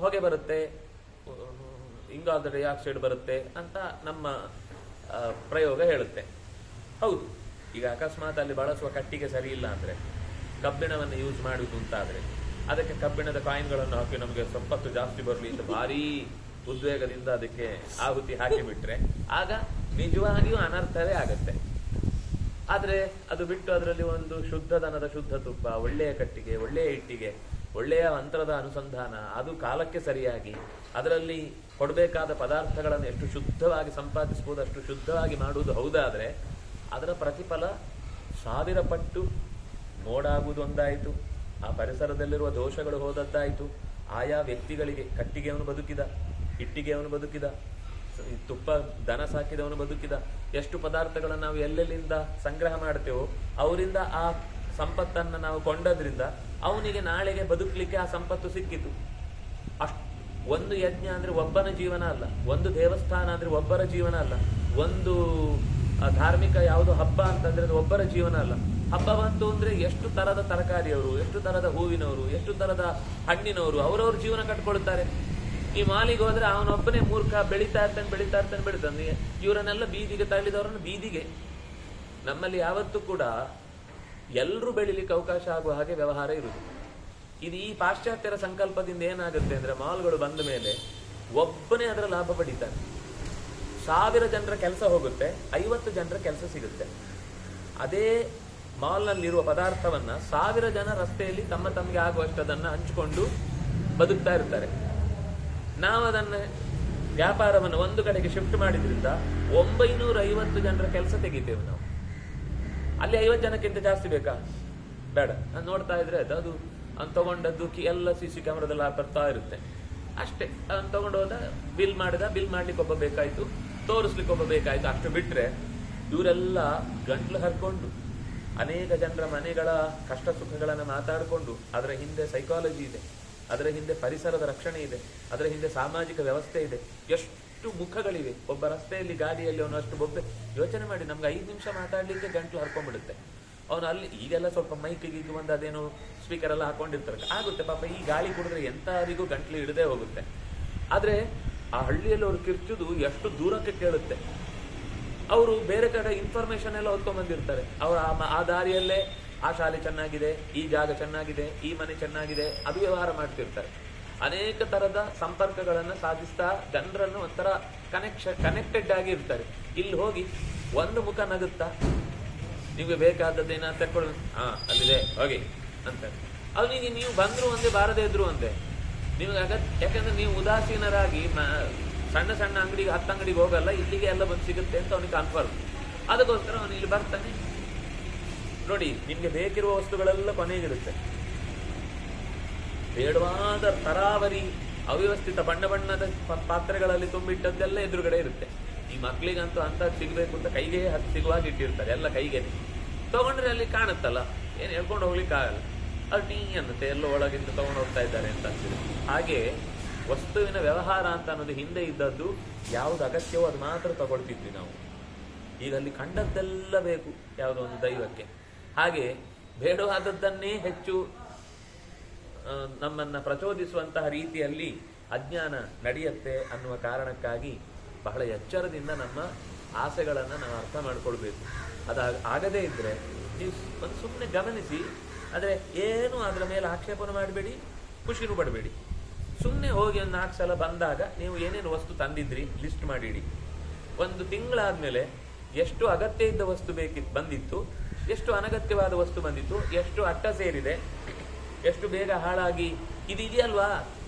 ಹೊಗೆ ಬರುತ್ತೆ, ಇಂಗಾಲದ ಡೈಆಕ್ಸೈಡ್ ಬರುತ್ತೆ ಅಂತ ನಮ್ಮ ಪ್ರಯೋಗ ಹೇಳುತ್ತೆ. ಹೌದು, ಈಗ ಅಕಸ್ಮಾತ್ ಅಲ್ಲಿ ಬಳಸುವ ಕಟ್ಟಿಗೆ ಸರಿ ಇಲ್ಲ ಅಂದರೆ, ಕಬ್ಬಿಣವನ್ನು ಯೂಸ್ ಮಾಡುವುದು ಅಂತಾದರೆ ಅದಕ್ಕೆ ಕಬ್ಬಿಣದ ಕಾಯಿನ್ಗಳನ್ನು ಹಾಕಿ ನಮಗೆ ಸಂಪತ್ತು ಜಾಸ್ತಿ ಬರಲಿ ಅಂತ ಭಾರೀ ಉದ್ವೇಗದಿಂದ ಅದಕ್ಕೆ ಆಹುತಿ ಹಾಕಿಬಿಟ್ರೆ ಆಗ ನಿಜವಾಗಿಯೂ ಅನರ್ಥವೇ ಆಗತ್ತೆ. ಆದರೆ ಅದು ಬಿಟ್ಟು ಅದರಲ್ಲಿ ಒಂದು ಶುದ್ಧ ದನದ ಶುದ್ಧ ತುಪ್ಪ, ಒಳ್ಳೆಯ ಕಟ್ಟಿಗೆ, ಒಳ್ಳೆಯ ಇಟ್ಟಿಗೆ, ಒಳ್ಳೆಯ ಮಂತ್ರದ ಅನುಸಂಧಾನ, ಅದು ಕಾಲಕ್ಕೆ ಸರಿಯಾಗಿ ಅದರಲ್ಲಿ ಕೊಡಬೇಕಾದ ಪದಾರ್ಥಗಳನ್ನು ಎಷ್ಟು ಶುದ್ಧವಾಗಿ ಸಂಪಾದಿಸಬಹುದು ಅಷ್ಟು ಶುದ್ಧವಾಗಿ ಮಾಡುವುದು ಹೌದಾದರೆ ಅದರ ಪ್ರತಿಫಲ 1000 ಪಟ್ಟು ಮೋಡಾಗುವುದು ಒಂದಾಯಿತು, ಆ ಪರಿಸರದಲ್ಲಿರುವ ದೋಷಗಳು ಹೋದದ್ದಾಯಿತು. ಆಯಾ ವ್ಯಕ್ತಿಗಳಿಗೆ ಕಟ್ಟಿಗೆಯವನು ಬದುಕಿದ, ಇಟ್ಟಿಗೆಯವನು ಬದುಕಿದ, ತುಪ್ಪ ದನ ಸಾಕಿದವನು ಬದುಕಿದ. ಎಷ್ಟು ಪದಾರ್ಥಗಳನ್ನು ನಾವು ಎಲ್ಲೆಲ್ಲಿಂದ ಸಂಗ್ರಹ ಮಾಡ್ತೇವೋ ಅವರಿಂದ ಆ ಸಂಪತ್ತನ್ನು ನಾವು ಕೊಂಡದ್ರಿಂದ ಅವನಿಗೆ ನಾಳೆಗೆ ಬದುಕಲಿಕ್ಕೆ ಆ ಸಂಪತ್ತು ಸಿಕ್ಕಿತು. ಒಂದು ಯಜ್ಞ ಅಂದ್ರೆ ಒಬ್ಬನ ಜೀವನ ಅಲ್ಲ, ಒಂದು ದೇವಸ್ಥಾನ ಅಂದ್ರೆ ಒಬ್ಬರ ಜೀವನ ಅಲ್ಲ, ಒಂದು ಧಾರ್ಮಿಕ ಯಾವುದೋ ಹಬ್ಬ ಅಂತಂದ್ರೆ ಅದು ಒಬ್ಬರ ಜೀವನ ಅಲ್ಲ. ಹಬ್ಬ ಬಂತು ಅಂದ್ರೆ ಎಷ್ಟು ತರದ ತರಕಾರಿಯವರು, ಎಷ್ಟು ತರದ ಹೂವಿನವರು, ಎಷ್ಟು ತರದ ಹಣ್ಣಿನವರು ಅವರವ್ರ ಜೀವನ ಕಟ್ಕೊಳ್ತಾರೆ. ಈ ಮಾಲಿಗೆ ಹೋದ್ರೆ ಅವನೊಬ್ಬನೇ ಮೂರ್ಖ, ಬೆಳೀತಾ ಇರ್ತಾನೆ. ಇವರನ್ನೆಲ್ಲ ಬೀದಿಗೆ ತಳ್ಳಿದವರನ್ನು ಬೀದಿಗೆ. ನಮ್ಮಲ್ಲಿ ಯಾವತ್ತೂ ಕೂಡ ಎಲ್ಲರೂ ಬೆಳಿಲಿಕ್ಕೆ ಅವಕಾಶ ಆಗುವ ಹಾಗೆ ವ್ಯವಹಾರ ಇರುವುದು. ಇದು ಈ ಪಾಶ್ಚಾತ್ಯರ ಸಂಕಲ್ಪದಿಂದ ಏನಾಗುತ್ತೆ ಅಂದ್ರೆ, ಮಾಲ್ಗಳು ಬಂದ ಮೇಲೆ ಒಬ್ಬನೇ ಅದರ ಲಾಭ ಪಡಿತಾನೆ. 1000 ಜನರ ಕೆಲಸ ಹೋಗುತ್ತೆ, 50 ಜನರ ಕೆಲಸ ಸಿಗುತ್ತೆ. ಅದೇ ಮಾಲ್ನಲ್ಲಿರುವ ಪದಾರ್ಥವನ್ನ 1000 ಜನ ರಸ್ತೆಯಲ್ಲಿ ತಮಗೆ ಆಗುವಷ್ಟದನ್ನ ಹಂಚಿಕೊಂಡು ಬದುಕ್ತಾ ಇರ್ತಾರೆ. ನಾವು ಅದನ್ನ ವ್ಯಾಪಾರವನ್ನು ಒಂದು ಕಡೆಗೆ ಶಿಫ್ಟ್ ಮಾಡಿದ್ರಿಂದ 950 ಜನರ ಕೆಲಸ ತೆಗಿತೇವೆ ನಾವು. ಅಲ್ಲಿ 50 ಜನಕ್ಕಿಂತ ಜಾಸ್ತಿ ಬೇಕಾ? ಬೇಡ. ನಾನು ನೋಡ್ತಾ ಇದ್ರೆ ಅದು ಅವ್ನು ತಗೊಂಡದ್ದು ಎಲ್ಲ CC ಕ್ಯಾಮ್ರಾದಲ್ಲಿ ಬರ್ತಾ ಇರುತ್ತೆ ಅಷ್ಟೇ. ಅವ್ನು ತಗೊಂಡು ಹೋದ, ಬಿಲ್ ಮಾಡಿದ, ಬಿಲ್ ಮಾಡ್ಲಿಕ್ಕೆ ಒಬ್ಬ ಬೇಕಾಯ್ತು, ತೋರಿಸ್ಲಿಕ್ಕೆ ಒಬ್ಬ ಬೇಕಾಯ್ತು, ಅಷ್ಟು ಬಿಟ್ರೆ ಇವರೆಲ್ಲ ಗಂಟ್ಲು ಹರ್ಕೊಂಡು ಅನೇಕ ಜನರ ಮನೆಗಳ ಕಷ್ಟ ಸುಖಗಳನ್ನು ಮಾತಾಡಿಕೊಂಡು ಅದರ ಹಿಂದೆ ಸೈಕಾಲಜಿ ಇದೆ, ಅದರ ಹಿಂದೆ ಪರಿಸರದ ರಕ್ಷಣೆ ಇದೆ, ಅದರ ಹಿಂದೆ ಸಾಮಾಜಿಕ ವ್ಯವಸ್ಥೆ ಇದೆ. ಎಷ್ಟು ಮುಖಗಳಿವೆ. ಒಬ್ಬ ರಸ್ತೆಯಲ್ಲಿ ಗಾಡಿಯಲ್ಲಿ ಅವನು ಅಷ್ಟು ಬೊಬ್ಬೆ. ಯೋಚನೆ ಮಾಡಿ, ನಮ್ಗೆ 5 ನಿಮಿಷ ಮಾತಾಡ್ಲಿಕ್ಕೆ ಗಂಟ್ಲು ಹರ್ಕೊಂಡ್ಬಿಡುತ್ತೆ. ಅವನು ಅಲ್ಲಿ ಈಗೆಲ್ಲ ಸ್ವಲ್ಪ ಮೈಕಿಗೆ ಬಂದು ಅದೇನು ಸ್ಪೀಕರ್ ಎಲ್ಲ ಹಾಕೊಂಡಿರ್ತಾರೆ, ಆಗುತ್ತೆ ಪಾಪ. ಈ ಗಾಳಿ ಕುಡಿದ್ರೆ ಎಂತರಿಗೂ ಗಂಟ್ಲು ಹಿಡದೆ ಹೋಗುತ್ತೆ. ಆದ್ರೆ ಆ ಹಳ್ಳಿಯಲ್ಲಿ ಅವ್ರು ಕಿರ್ಚುದು ಎಷ್ಟು ದೂರಕ್ಕೆ ಕೇಳುತ್ತೆ. ಅವರು ಬೇರೆ ಕಡೆ ಇನ್ಫಾರ್ಮೇಶನ್ ಎಲ್ಲ ಹೊತ್ಕೊಂಡ್ಬಂದಿರ್ತಾರೆ. ಅವರು ಆ ದಾರಿಯಲ್ಲೇ ಆ ಶಾಲೆ ಚೆನ್ನಾಗಿದೆ, ಈ ಜಾಗ ಚೆನ್ನಾಗಿದೆ, ಈ ಮನೆ ಚೆನ್ನಾಗಿದೆ, ಅದು ವ್ಯವಹಾರ ಮಾಡ್ತಿರ್ತಾರೆ. ಅನೇಕ ತರದ ಸಂಪರ್ಕಗಳನ್ನು ಸಾಧಿಸ್ತಾ ಜನರನ್ನು ಒಂಥರ ಕನೆಕ್ಟೆಡ್ ಆಗಿ ಇರ್ತಾರೆ. ಇಲ್ಲಿ ಹೋಗಿ ಒಂದು ಮುಖ ನಗುತ್ತಾ ನಿಮ್ಗೆ ಬೇಕಾದದ್ದೇನ ತಕ್ಕೊಳ್ಳಿ, ಅಲ್ಲಿದೆ ಹೋಗಿ ಅಂತಾರೆ. ಅವನಿಗೆ ನೀವು ಬಂದ್ರು ಒಂದೇ, ಬಾರದೇ ಇದ್ರು ಒಂದೇ. ನಿಮ್ಗೆ ಯಾಕಂದ್ರೆ ನೀವು ಉದಾಸೀನರಾಗಿ ಸಣ್ಣ ಸಣ್ಣ ಅಂಗಡಿಗೆ 10 ಅಂಗಡಿಗೆ ಹೋಗಲ್ಲ, ಇಲ್ಲಿಗೆ ಎಲ್ಲ ಬಂದು ಸಿಗುತ್ತೆ ಅಂತ ಅವನಿಗೆ ಕನ್ಫರ್ಮ್. ಅದಕ್ಕೋಸ್ಕರ ಅವನು ಇಲ್ಲಿ ಬರ್ತಾನೆ. ನೋಡಿ, ನಿಮ್ಗೆ ಬೇಕಿರುವ ವಸ್ತುಗಳೆಲ್ಲ ಕೊನೆಗಿರುತ್ತೆ. ಬೇಡವಾದ ತರಾವರಿ ಅವ್ಯವಸ್ಥಿತ ಬಣ್ಣ ಬಣ್ಣದ ಪಾತ್ರೆಗಳಲ್ಲಿ ತುಂಬಿಟ್ಟದ್ದೆಲ್ಲ ಎದುರುಗಡೆ ಇರುತ್ತೆ. ಈ ಮಕ್ಳಿಗಂತೂ ಅಂತ ಸಿಗ್ಬೇಕು ಅಂತ ಕೈಗೆ ಹತ್ತು ಸಿಗುವಾಗ ಇಟ್ಟಿರ್ತಾರೆ, ಎಲ್ಲ ಕೈಗೆನೆ ತಗೊಂಡ್ರೆ ಅಲ್ಲಿ ಕಾಣುತ್ತಲ್ಲ, ಏನು ಹೇಳ್ಕೊಂಡು ಹೋಗ್ಲಿಕ್ಕೆ ಆಗಲ್ಲ. ಅದು ಟೀ ಅನ್ನತ್ತೆ, ಎಲ್ಲ ಒಳಗಿಂದ ತಗೊಂಡು ಹೋಗ್ತಾ ಇದ್ದಾರೆ ಅಂತ ಅಂತಿದೆ. ಹಾಗೆ ವಸ್ತುವಿನ ವ್ಯವಹಾರ ಅಂತ ಅನ್ನೋದು ಹಿಂದೆ ಇದ್ದದ್ದು, ಯಾವ್ದು ಅಗತ್ಯವೋ ಅದು ಮಾತ್ರ ತಗೊಳ್ತಿದ್ವಿ ನಾವು. ಈಗ ಅಲ್ಲಿ ಕಂಡದ್ದೆಲ್ಲ ಬೇಕು ಯಾವುದೋ ಒಂದು ದೈವಕ್ಕೆ. ಹಾಗೆ ಬೇಡವಾದದ್ದನ್ನೇ ಹೆಚ್ಚು ನಮ್ಮನ್ನ ಪ್ರಚೋದಿಸುವಂತಹ ರೀತಿಯಲ್ಲಿ ಅಜ್ಞಾನ ನಡೆಯುತ್ತೆ ಅನ್ನುವ ಕಾರಣಕ್ಕಾಗಿ ಬಹಳ ಎಚ್ಚರದಿಂದ ನಮ್ಮ ಆಸೆಗಳನ್ನು ನಾವು ಅರ್ಥ ಮಾಡ್ಕೊಳ್ಬೇಕು. ಅದು ಆಗದೇ ಇದ್ದರೆ ನೀವು ಒಂದು ಸುಮ್ಮನೆ ಗಮನಿಸಿ, ಆದರೆ ಏನು ಅದರ ಮೇಲೆ ಆಕ್ಷೇಪಣೆ ಮಾಡಬೇಡಿ, ಖುಷಿನೂ ಪಡಬೇಡಿ. ಸುಮ್ಮನೆ ಹೋಗಿ ಒಂದು 4 ಸಲ ಬಂದಾಗ ನೀವು ಏನೇನು ವಸ್ತು ತಂದಿದ್ರಿ ಲಿಸ್ಟ್ ಮಾಡಿಡಿ. ಒಂದು ತಿಂಗಳಾದ್ಮೇಲೆ ಎಷ್ಟು ಅಗತ್ಯ ಇದ್ದ ವಸ್ತು ಬಂದಿತ್ತು, ಎಷ್ಟು ಅನಗತ್ಯವಾದ ವಸ್ತು ಬಂದಿತ್ತು, ಎಷ್ಟು ಅಟ್ಟ ಸೇರಿದೆ, ಎಷ್ಟು ಬೇಗ ಹಾಳಾಗಿ ಇದೆಯಲ್ವಾ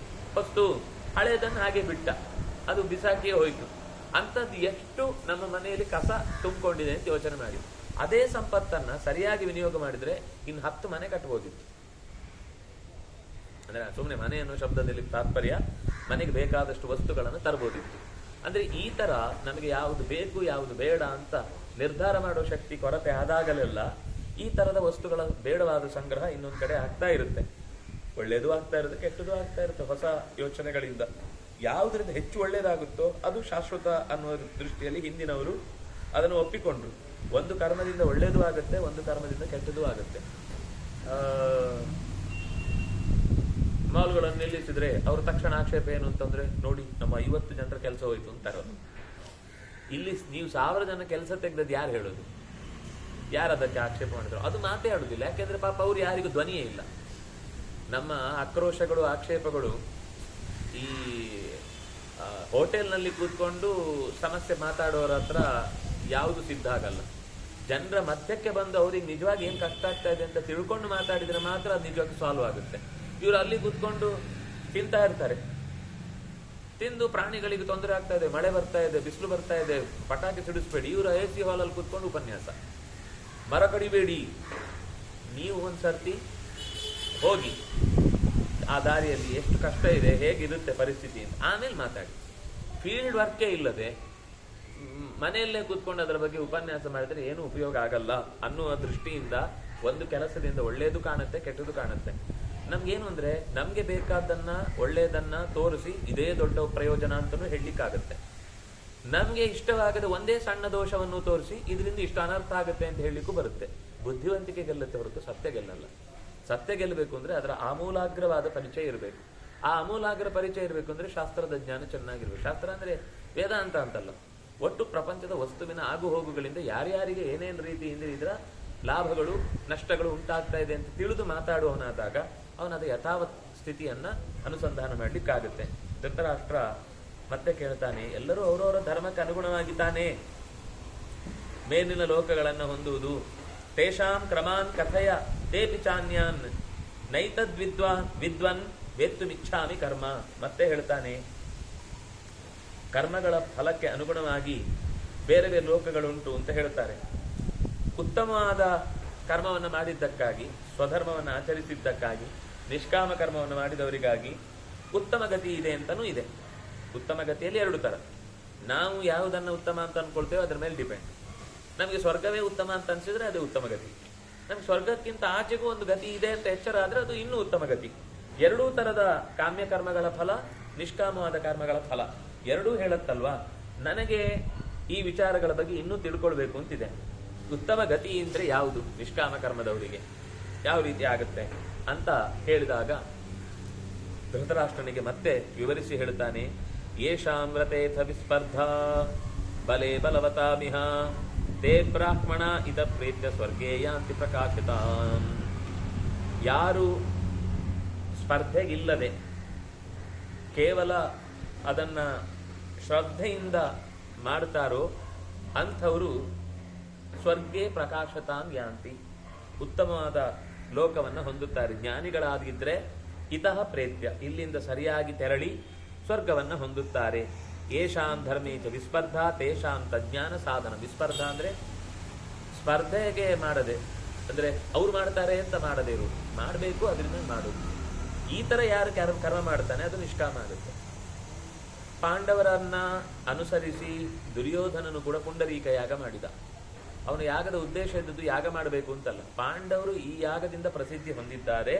ವಸ್ತು, ಹಳೆಯದನ್ನು ಹಾಗೆ ಬಿಟ್ಟ, ಅದು ಬಿಸಾಕಿಯೇ ಹೋಯಿತು. ಅಂಥದ್ದು ಎಷ್ಟು ನಮ್ಮ ಮನೆಯಲ್ಲಿ ಕಸ ತುಂಬಿಕೊಂಡಿದೆ ಅಂತ ಯೋಚನೆ ಮಾಡಿ. ಅದೇ ಸಂಪತ್ತನ್ನು ಸರಿಯಾಗಿ ವಿನಿಯೋಗ ಮಾಡಿದರೆ ಇನ್ನು 10 ಮನೆ ಕಟ್ಬೋದಿತ್ತು. ಅಂದ್ರೆ ಸುಮ್ಮನೆ ಮನೆ ಅನ್ನೋ ಶಬ್ದದಲ್ಲಿ ತಾತ್ಪರ್ಯ ಮನೆಗೆ ಬೇಕಾದಷ್ಟು ವಸ್ತುಗಳನ್ನು ತರಬಹುದಿತ್ತು. ಅಂದ್ರೆ ಈ ತರ ನಮಗೆ ಯಾವುದು ಬೇಕು ಯಾವುದು ಬೇಡ ಅಂತ ನಿರ್ಧಾರ ಮಾಡೋ ಶಕ್ತಿ ಕೊರತೆ ಆದಾಗಲೆಲ್ಲ ಈ ತರದ ವಸ್ತುಗಳ ಬೇಡವಾದ ಸಂಗ್ರಹ ಇನ್ನೊಂದು ಕಡೆ ಆಗ್ತಾ ಇರುತ್ತೆ. ಒಳ್ಳೇದು ಆಗ್ತಾ ಇರುತ್ತೆ, ಕೆಟ್ಟದ್ದು ಆಗ್ತಾ ಇರುತ್ತೆ. ಹೊಸ ಯೋಚನೆಗಳಿಂದ ಯಾವುದರಿಂದ ಹೆಚ್ಚು ಒಳ್ಳೇದಾಗುತ್ತೋ ಅದು ಶಾಶ್ವತ ಅನ್ನೋ ದೃಷ್ಟಿಯಲ್ಲಿ ಹಿಂದಿನವರು ಅದನ್ನು ಒಪ್ಪಿಕೊಂಡ್ರು. ಒಂದು ಕರ್ಮದಿಂದ ಒಳ್ಳೇದು ಆಗುತ್ತೆ, ಒಂದು ಕರ್ಮದಿಂದ ಕೆಟ್ಟದ್ದು ಆಗುತ್ತೆ. ಮಾಲ್ಗಳನ್ನು ನಿಲ್ಲಿಸಿದ್ರೆ ಅವ್ರ ತಕ್ಷಣ ಆಕ್ಷೇಪ ಏನು ಅಂತಂದ್ರೆ, ನೋಡಿ ನಮ್ಮ 50 ಜನರ ಕೆಲಸ ಹೋಯ್ತು ಅಂತಾರೆ. ಇಲ್ಲಿ ನೀವು 1000 ಜನ ಕೆಲಸ ತೆಗೆದದ್ದು ಯಾರು ಹೇಳೋದು? ಯಾರು ಅದಕ್ಕೆ ಆಕ್ಷೇಪ ಮಾಡಿದ್ರು? ಅದು ಮಾತೇ ಆಡುದಿಲ್ಲ. ಯಾಕೆಂದ್ರೆ ಪಾಪ ಅವ್ರು ಯಾರಿಗೂ ಧ್ವನಿಯೇ ಇಲ್ಲ. ನಮ್ಮ ಆಕ್ರೋಶಗಳು ಆಕ್ಷೇಪಗಳು ಈ ಹೋಟೆಲ್ನಲ್ಲಿ ಕೂತ್ಕೊಂಡು ಸಮಸ್ಯೆ ಮಾತಾಡೋರ ಹತ್ರ ಯಾವುದು ಸಿದ್ಧ ಆಗಲ್ಲ. ಜನರ ಮಧ್ಯಕ್ಕೆ ಬಂದು ಅವ್ರಿಗೆ ನಿಜವಾಗಿ ಏನ್ ಕಷ್ಟ ಆಗ್ತಾ ಇದೆ ಅಂತ ತಿಳ್ಕೊಂಡು ಮಾತಾಡಿದ್ರೆ ಮಾತ್ರ ಅದು ನಿಜವಾಗಿ ಸಾಲ್ವ್ ಆಗುತ್ತೆ. ಇವರು ಅಲ್ಲಿ ಕೂತ್ಕೊಂಡು ತಿಂತಾ ಇರ್ತಾರೆ, ತಿಂದು ಪ್ರಾಣಿಗಳಿಗೆ ತೊಂದರೆ ಆಗ್ತಾ ಇದೆ, ಮಳೆ ಬರ್ತಾ ಇದೆ, ಬಿಸಿಲು ಬರ್ತಾ ಇದೆ, ಪಟಾಕಿ ಸಿಡಿಸ್ಬೇಡಿ. ಇವರು AC ಹಾಲಲ್ಲಿ ಕೂತ್ಕೊಂಡು ಉಪನ್ಯಾಸ, ಮರ ಕಡಿಬೇಡಿ. ನೀವು ಒಂದ್ಸರ್ತಿ ಹೋಗಿ ಆ ದಾರಿಯಲ್ಲಿ ಎಷ್ಟು ಕಷ್ಟ ಇದೆ, ಹೇಗಿರುತ್ತೆ ಪರಿಸ್ಥಿತಿ ಅಂತ ಆಮೇಲೆ ಮಾತಾಡಿ. ಫೀಲ್ಡ್ ವರ್ಕೇ ಇಲ್ಲದೆ ಮನೆಯಲ್ಲೇ ಕೂತ್ಕೊಂಡು ಅದರ ಬಗ್ಗೆ ಉಪನ್ಯಾಸ ಮಾಡಿದ್ರೆ ಏನು ಉಪಯೋಗ ಆಗಲ್ಲ ಅನ್ನುವ ದೃಷ್ಟಿಯಿಂದ ಒಂದು ಕೆಲಸದಿಂದ ಒಳ್ಳೇದು ಕಾಣುತ್ತೆ, ಕೆಟ್ಟದ್ದು ಕಾಣುತ್ತೆ. ನಮ್ಗೇನು ಅಂದ್ರೆ ನಮ್ಗೆ ಬೇಕಾದನ್ನ ಒಳ್ಳೇದನ್ನ ತೋರಿಸಿ ಇದೇ ದೊಡ್ಡ ಪ್ರಯೋಜನ ಅಂತಲೂ ಹೇಳಲಿಕ್ಕಾಗತ್ತೆ. ನಮ್ಗೆ ಇಷ್ಟವಾಗದ ಒಂದೇ ಸಣ್ಣ ದೋಷವನ್ನು ತೋರಿಸಿ ಇದರಿಂದ ಇಷ್ಟ ಅನರ್ಥ ಆಗುತ್ತೆ ಅಂತ ಹೇಳಲಿಕ್ಕೂ ಬರುತ್ತೆ. ಬುದ್ಧಿವಂತಿಕೆ ಗೆಲ್ಲುತ್ತೆ ಹೊರತು ಸತ್ಯ ಗೆಲ್ಲಲ್ಲ. ಸತ್ಯ ಗೆಲ್ಲಬೇಕು ಅಂದ್ರೆ ಅದರ ಆಮೂಲಾಗ್ರವಾದ ಪರಿಚಯ ಇರಬೇಕು. ಆ ಆಮೂಲಾಗ್ರ ಪರಿಚಯ ಇರಬೇಕು ಅಂದ್ರೆ ಶಾಸ್ತ್ರದ ಜ್ಞಾನ ಚೆನ್ನಾಗಿರ್ಬೇಕು. ಶಾಸ್ತ್ರ ಅಂದ್ರೆ ವೇದಾಂತ ಅಂತಲ್ಲ, ಒಟ್ಟು ಪ್ರಪಂಚದ ವಸ್ತುವಿನ ಆಗು ಹೋಗುಗಳಿಂದ ಯಾರ್ಯಾರಿಗೆ ಏನೇನು ರೀತಿಯಿಂದ ಇದರ ಲಾಭಗಳು ನಷ್ಟಗಳು ಉಂಟಾಗ್ತಾ ಇದೆ ಅಂತ ತಿಳಿದು ಮಾತಾಡುವವನಾದಾಗ ಅವನದ ಯಥಾವತ್ ಸ್ಥಿತಿಯನ್ನ ಅನುಸಂಧಾನ ಮಾಡ್ಲಿಕ್ಕಾಗುತ್ತೆ. ಧೃತರಾಷ್ಟ್ರ ಮತ್ತೆ ಕೇಳ್ತಾನೆ, ಎಲ್ಲರೂ ಅವರವರ ಧರ್ಮಕ್ಕೆ ಅನುಗುಣವಾಗಿ ತಾನೇ ಮೇಲಿನ ಲೋಕಗಳನ್ನು ಹೊಂದುವುದು. ತೇಷಾಂ ಕ್ರಮಾನ್ ಕಥಯ ತೇಪಿ ಚಾನ್ಯಾನ್ ನೈತದ್ ವಿದ್ವನ್ ವೇತ್ತುಮಿಚ್ಛಾಮಿ ಕರ್ಮ. ಮತ್ತೆ ಹೇಳ್ತಾನೆ, ಕರ್ಮಗಳ ಫಲಕ್ಕೆ ಅನುಗುಣವಾಗಿ ಬೇರೆ ಬೇರೆ ಲೋಕಗಳುಂಟು ಅಂತ ಹೇಳ್ತಾರೆ. ಉತ್ತಮವಾದ ಕರ್ಮವನ್ನು ಮಾಡಿದ್ದಕ್ಕಾಗಿ, ಸ್ವಧರ್ಮವನ್ನು ಆಚರಿಸಿದ್ದಕ್ಕಾಗಿ, ನಿಷ್ಕಾಮ ಕರ್ಮವನ್ನು ಮಾಡಿದವರಿಗಾಗಿ ಉತ್ತಮ ಗತಿ ಇದೆ ಅಂತನೂ ಇದೆ. ಉತ್ತಮ ಗತಿಯಲ್ಲಿ 2 ತರ. ನಾವು ಯಾವುದನ್ನು ಉತ್ತಮ ಅಂತ ಅನ್ಕೊಳ್ತೇವೆ ಅದರ ಮೇಲೆ ಡಿಪೆಂಡ್. ನಮಗೆ ಸ್ವರ್ಗವೇ ಉತ್ತಮ ಅಂತ ಅನ್ಸಿದ್ರೆ ಅದು ಉತ್ತಮ ಗತಿ. ನಮ್ಗೆ ಸ್ವರ್ಗಕ್ಕಿಂತ ಆಚೆಗೂ ಒಂದು ಗತಿ ಇದೆ ಅಂತ ಎಚ್ಚರ ಆದ್ರೆ ಅದು ಇನ್ನೂ ಉತ್ತಮ ಗತಿ. 2 ತರದ ಕಾಮ್ಯ ಕರ್ಮಗಳ ಫಲ, ನಿಷ್ಕಾಮವಾದ ಕರ್ಮಗಳ ಫಲ ಎರಡೂ ಹೇಳತ್ತಲ್ವಾ. ನನಗೆ ಈ ವಿಚಾರಗಳ ಬಗ್ಗೆ ಇನ್ನೂ ತಿಳ್ಕೊಳ್ಬೇಕು ಅಂತಿದೆ. ಉತ್ತಮ ಗತಿ ಅಂದ್ರೆ ಯಾವುದು, ನಿಷ್ಕಾಮ ಕರ್ಮದವರಿಗೆ ಯಾವ ರೀತಿ ಆಗುತ್ತೆ ಅಂತ ಹೇಳಿದಾಗ ಧೃತರಾಷ್ಟ್ರನಿಗೆ ಮತ್ತೆ ವಿವರಿಸಿ ಹೇಳ್ತಾನೆ, ಯೇಷಾಂ ವ್ರತೇಥ ವಿಸ್ಪರ್ಧಾ ಬಲೆ ಬಲವತಾಮಿಹ ತೇ ಬ್ರಾಹ್ಮಣ ಇತ ಪ್ರೇತ್ಯ ಸ್ವರ್ಗೇ ಯಾಂತಿ ಪ್ರಕಾಶಿತಾಂ. ಯಾರು ಸ್ಪರ್ಧೆಗಿಲ್ಲದೆ ಕೇವಲ ಅದನ್ನ ಶ್ರದ್ಧೆಯಿಂದ ಮಾಡ್ತಾರೋ ಅಂಥವರು ಸ್ವರ್ಗೇ ಪ್ರಕಾಶತಾಂ ಯಾಂತಿ, ಉತ್ತಮವಾದ ಲೋಕವನ್ನು ಹೊಂದುತ್ತಾರೆ. ಜ್ಞಾನಿಗಳಾಗಿದ್ರೆ ಇತಃ ಪ್ರೇತ್ಯ, ಇಲ್ಲಿಂದ ಸರಿಯಾಗಿ ತೆರಳಿ ಸ್ವರ್ಗವನ್ನು ಹೊಂದುತ್ತಾರೆ. ಯೇಷಾಂ ಧರ್ಮೇಚ ವಿಸ್ಪರ್ಧಾ ತೇಷಾಂ ತಜ್ಞಾನ ಸಾಧನ. ವಿಸ್ಪರ್ಧಾ ಅಂದ್ರೆ ಸ್ಪರ್ಧೆಗೆ ಮಾಡದೆ, ಅಂದ್ರೆ ಅವ್ರು ಮಾಡ್ತಾರೆ ಅಂತ ಮಾಡದೇ ಇರು, ಮಾಡಬೇಕು ಅದರಿಂದ ಮಾಡುದು. ಈ ತರ ಯಾರು ಕರ್ಮ ಮಾಡ್ತಾನೆ ಅದು ನಿಷ್ಕಾಮ ಆಗುತ್ತೆ. ಪಾಂಡವರನ್ನ ಅನುಸರಿಸಿ ದುರ್ಯೋಧನನು ಕೂಡ ಪುಂಡರೀಕ ಯಾಗ ಮಾಡಿದ. ಅವನು ಯಾಗದ ಉದ್ದೇಶ ಇದ್ದದ್ದು ಯಾಗ ಮಾಡಬೇಕು ಅಂತಲ್ಲ. ಪಾಂಡವರು ಈ ಯಾಗದಿಂದ ಪ್ರಸಿದ್ಧಿ ಹೊಂದಿದ್ದಾರೆ,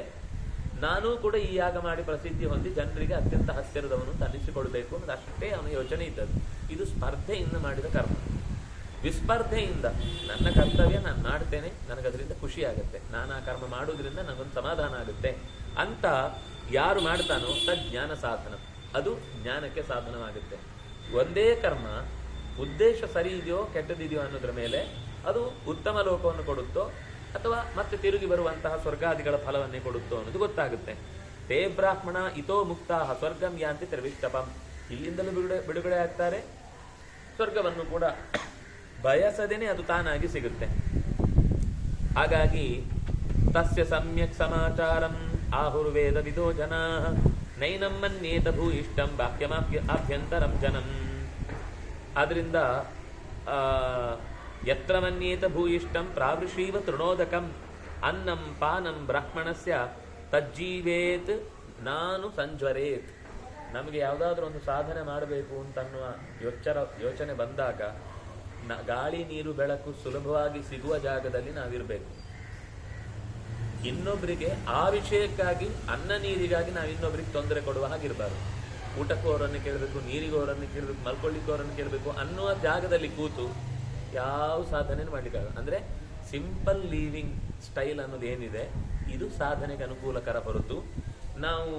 ನಾನೂ ಕೂಡ ಈ ಯಾಗ ಮಾಡಿ ಪ್ರಸಿದ್ಧಿ ಹೊಂದಿ ಜನರಿಗೆ ಅತ್ಯಂತ ಹತ್ತಿರದವನು ತನಿಸಿಕೊಳ್ಬೇಕು ಅನ್ನೋದು ಅಷ್ಟೇ ಅವನ ಯೋಚನೆ ಇದ್ದದ್ದು. ಇದು ಸ್ಪರ್ಧೆಯಿಂದ ಮಾಡಿದ ಕರ್ಮ. ವಿಸ್ಪರ್ಧೆಯಿಂದ ನನ್ನ ಕರ್ತವ್ಯ ನಾನು ಮಾಡ್ತೇನೆ, ನನಗದರಿಂದ ಖುಷಿ ಆಗುತ್ತೆ, ನಾನು ಆ ಕರ್ಮ ಮಾಡೋದ್ರಿಂದ ನನಗೊಂದು ಸಮಾಧಾನ ಆಗುತ್ತೆ ಅಂತ ಯಾರು ಮಾಡ್ತಾನೋ ತಜ್ಞಾನ ಸಾಧನ. ಅದು ಜ್ಞಾನಕ್ಕೆ ಸಾಧನವಾಗುತ್ತೆ. ಒಂದೇ ಕರ್ಮ ಉದ್ದೇಶ ಸರಿ ಇದೆಯೋ ಕೆಟ್ಟದಿದೆಯೋ ಅನ್ನೋದ್ರ ಮೇಲೆ ಅದು ಉತ್ತಮ ಲೋಕವನ್ನು ಕೊಡುತ್ತೋ ಅಥವಾ ಮತ್ತೆ ತಿರುಗಿ ಬರುವಂತಹ ಸ್ವರ್ಗಾದಿಗಳ ಫಲವನ್ನೇ ಕೊಡುತ್ತೋ ಅನ್ನೋದು ಗೊತ್ತಾಗುತ್ತೆ. ತೇ ಬ್ರಾಹ್ಮಣ ಇತೋ ಮುಕ್ತಾಹ ಸ್ವರ್ಗಂ ಯಾಂತಿ ತ್ರಿವಿಷ್ಟಪಂ. ಇಲ್ಲಿಂದಲೂ ಬಿಡುಗಡೆ ಆಗ್ತಾರೆ, ಸ್ವರ್ಗವನ್ನು ಕೂಡ ಬಯಸದೇನೆ ಅದು ತಾನಾಗಿ ಸಿಗುತ್ತೆ. ಹಾಗಾಗಿ ತಸ್ಯ ಸಮ್ಯಕ್ ಸಮಾಚಾರಂ ಆಹುರ್ವೇದ ವಿದೋ ಜನಾ ನೈನಂ ಮನ್ಯೇತ ಭೂಯಿಷ್ಟಂ ಬಾಹ್ಯಮಾಭ್ಯಂತರಂ ಜನಂ. ಆದ್ರಿಂದ ಯತ್ರ ಮನ್ಯೇತ ಭೂಯಿಷ್ಟಂ ಪ್ರಾವೃಷೀವ ತೃಣೋದಕಂ ಅನ್ನಂ ಪಾನಂ ಬ್ರಾಹ್ಮಣಸ್ಯ ತಜ್ಜೀವೇತ್ ನಾನು ಸಂಜ್ವರೇತ್. ನಮಗೆ ಯಾವುದಾದ್ರೂ ಒಂದು ಸಾಧನೆ ಮಾಡಬೇಕು ಅಂತನ್ನುವ ಯೋಚನೆ ಬಂದಾಗ ಗಾಳಿ ನೀರು ಬೆಳಕು ಸುಲಭವಾಗಿ ಸಿಗುವ ಜಾಗದಲ್ಲಿ ನಾವಿರಬೇಕು. ಇನ್ನೊಬ್ಬರಿಗೆ ಆ ವಿಷಯಕ್ಕಾಗಿ ಅನ್ನ ನೀರಿಗಾಗಿ ನಾವು ಇನ್ನೊಬ್ಬರಿಗೆ ತೊಂದರೆ ಕೊಡುವ ಹಾಗಿರಬಾರ್ದು. ಊಟಕ್ಕೂ ಅವರನ್ನು ಕೇಳಬೇಕು, ನೀರಿಗೂ ಅವರನ್ನು ಕೇಳಬೇಕು, ಮಲ್ಕೊಳ್ಳಿಕ್ಕೂ ಅವರನ್ನು ಕೇಳಬೇಕು ಅನ್ನುವ ಜಾಗದಲ್ಲಿ ಕೂತು ಯಾವ ಸಾಧನೆ ಮಾಡಲಿಕ್ಕಾಗಲ್ಲ. ಅಂದರೆ ಸಿಂಪಲ್ ಲೀವಿಂಗ್ ಸ್ಟೈಲ್ ಅನ್ನೋದು ಏನಿದೆ ಇದು ಸಾಧನೆಗೆ ಅನುಕೂಲಕರ ಹೊರತು ನಾವು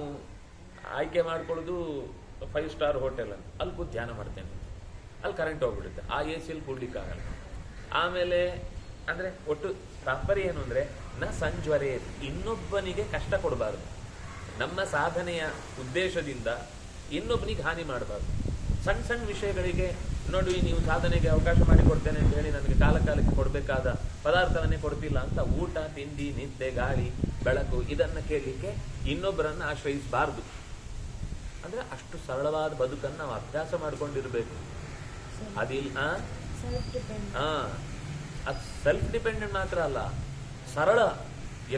ಆಯ್ಕೆ ಮಾಡ್ಕೊಳ್ಳೋದು 5 ಸ್ಟಾರ್ ಹೋಟೆಲ್ ಅಂತ ಅಲ್ಲಿ ಕೂತು ಧ್ಯಾನ ಮಾಡ್ತೇನೆ, ಅಲ್ಲಿ ಕರೆಂಟ್ ಹೋಗ್ಬಿಡುತ್ತೆ, ಆ ಎ ಸಿಯಲ್ಲಿ ಕೂಡ್ಲಿಕ್ಕಾಗಲ್ಲ. ಆಮೇಲೆ ಅಂದರೆ ಒಟ್ಟು ತಾತ್ಪರ್ಯ ಏನು ಅಂದರೆ ನ ಸಂಜ್ವರೇ, ಇನ್ನೊಬ್ಬನಿಗೆ ಕಷ್ಟ ಕೊಡಬಾರ್ದು. ನಮ್ಮ ಸಾಧನೆಯ ಉದ್ದೇಶದಿಂದ ಇನ್ನೊಬ್ಬನಿಗೆ ಹಾನಿ ಮಾಡಬಾರ್ದು. ಸಣ್ಣ ಸಣ್ಣ ವಿಷಯಗಳಿಗೆ ನೋಡಿ ನೀವು ಸಾಧನೆಗೆ ಅವಕಾಶ ಮಾಡಿಕೊಡ್ತೇನೆ ಅಂತ ಹೇಳಿ ನನಗೆ ಕಾಲಕ್ಕೆ ಕೊಡಬೇಕಾದ ಪದಾರ್ಥವನ್ನೇ ಕೊಡ್ತಿಲ್ಲ ಅಂತ ಊಟ ತಿಂಡಿ ನಿದ್ದೆ ಗಾಳಿ ಬೆಳಕು ಇದನ್ನು ಕೇಳಲಿಕ್ಕೆ ಇನ್ನೊಬ್ಬರನ್ನು ಆಶ್ರಯಿಸಬಾರ್ದು. ಅಂದರೆ ಅಷ್ಟು ಸರಳವಾದ ಬದುಕನ್ನು ನಾವು ಅಭ್ಯಾಸ ಮಾಡ್ಕೊಂಡಿರ್ಬೇಕು. ಅದಿಲ್ಲ ಅದು ಸೆಲ್ಫ್ ಡಿಪೆಂಡೆಂಟ್ ಮಾತ್ರ ಅಲ್ಲ, ಸರಳ.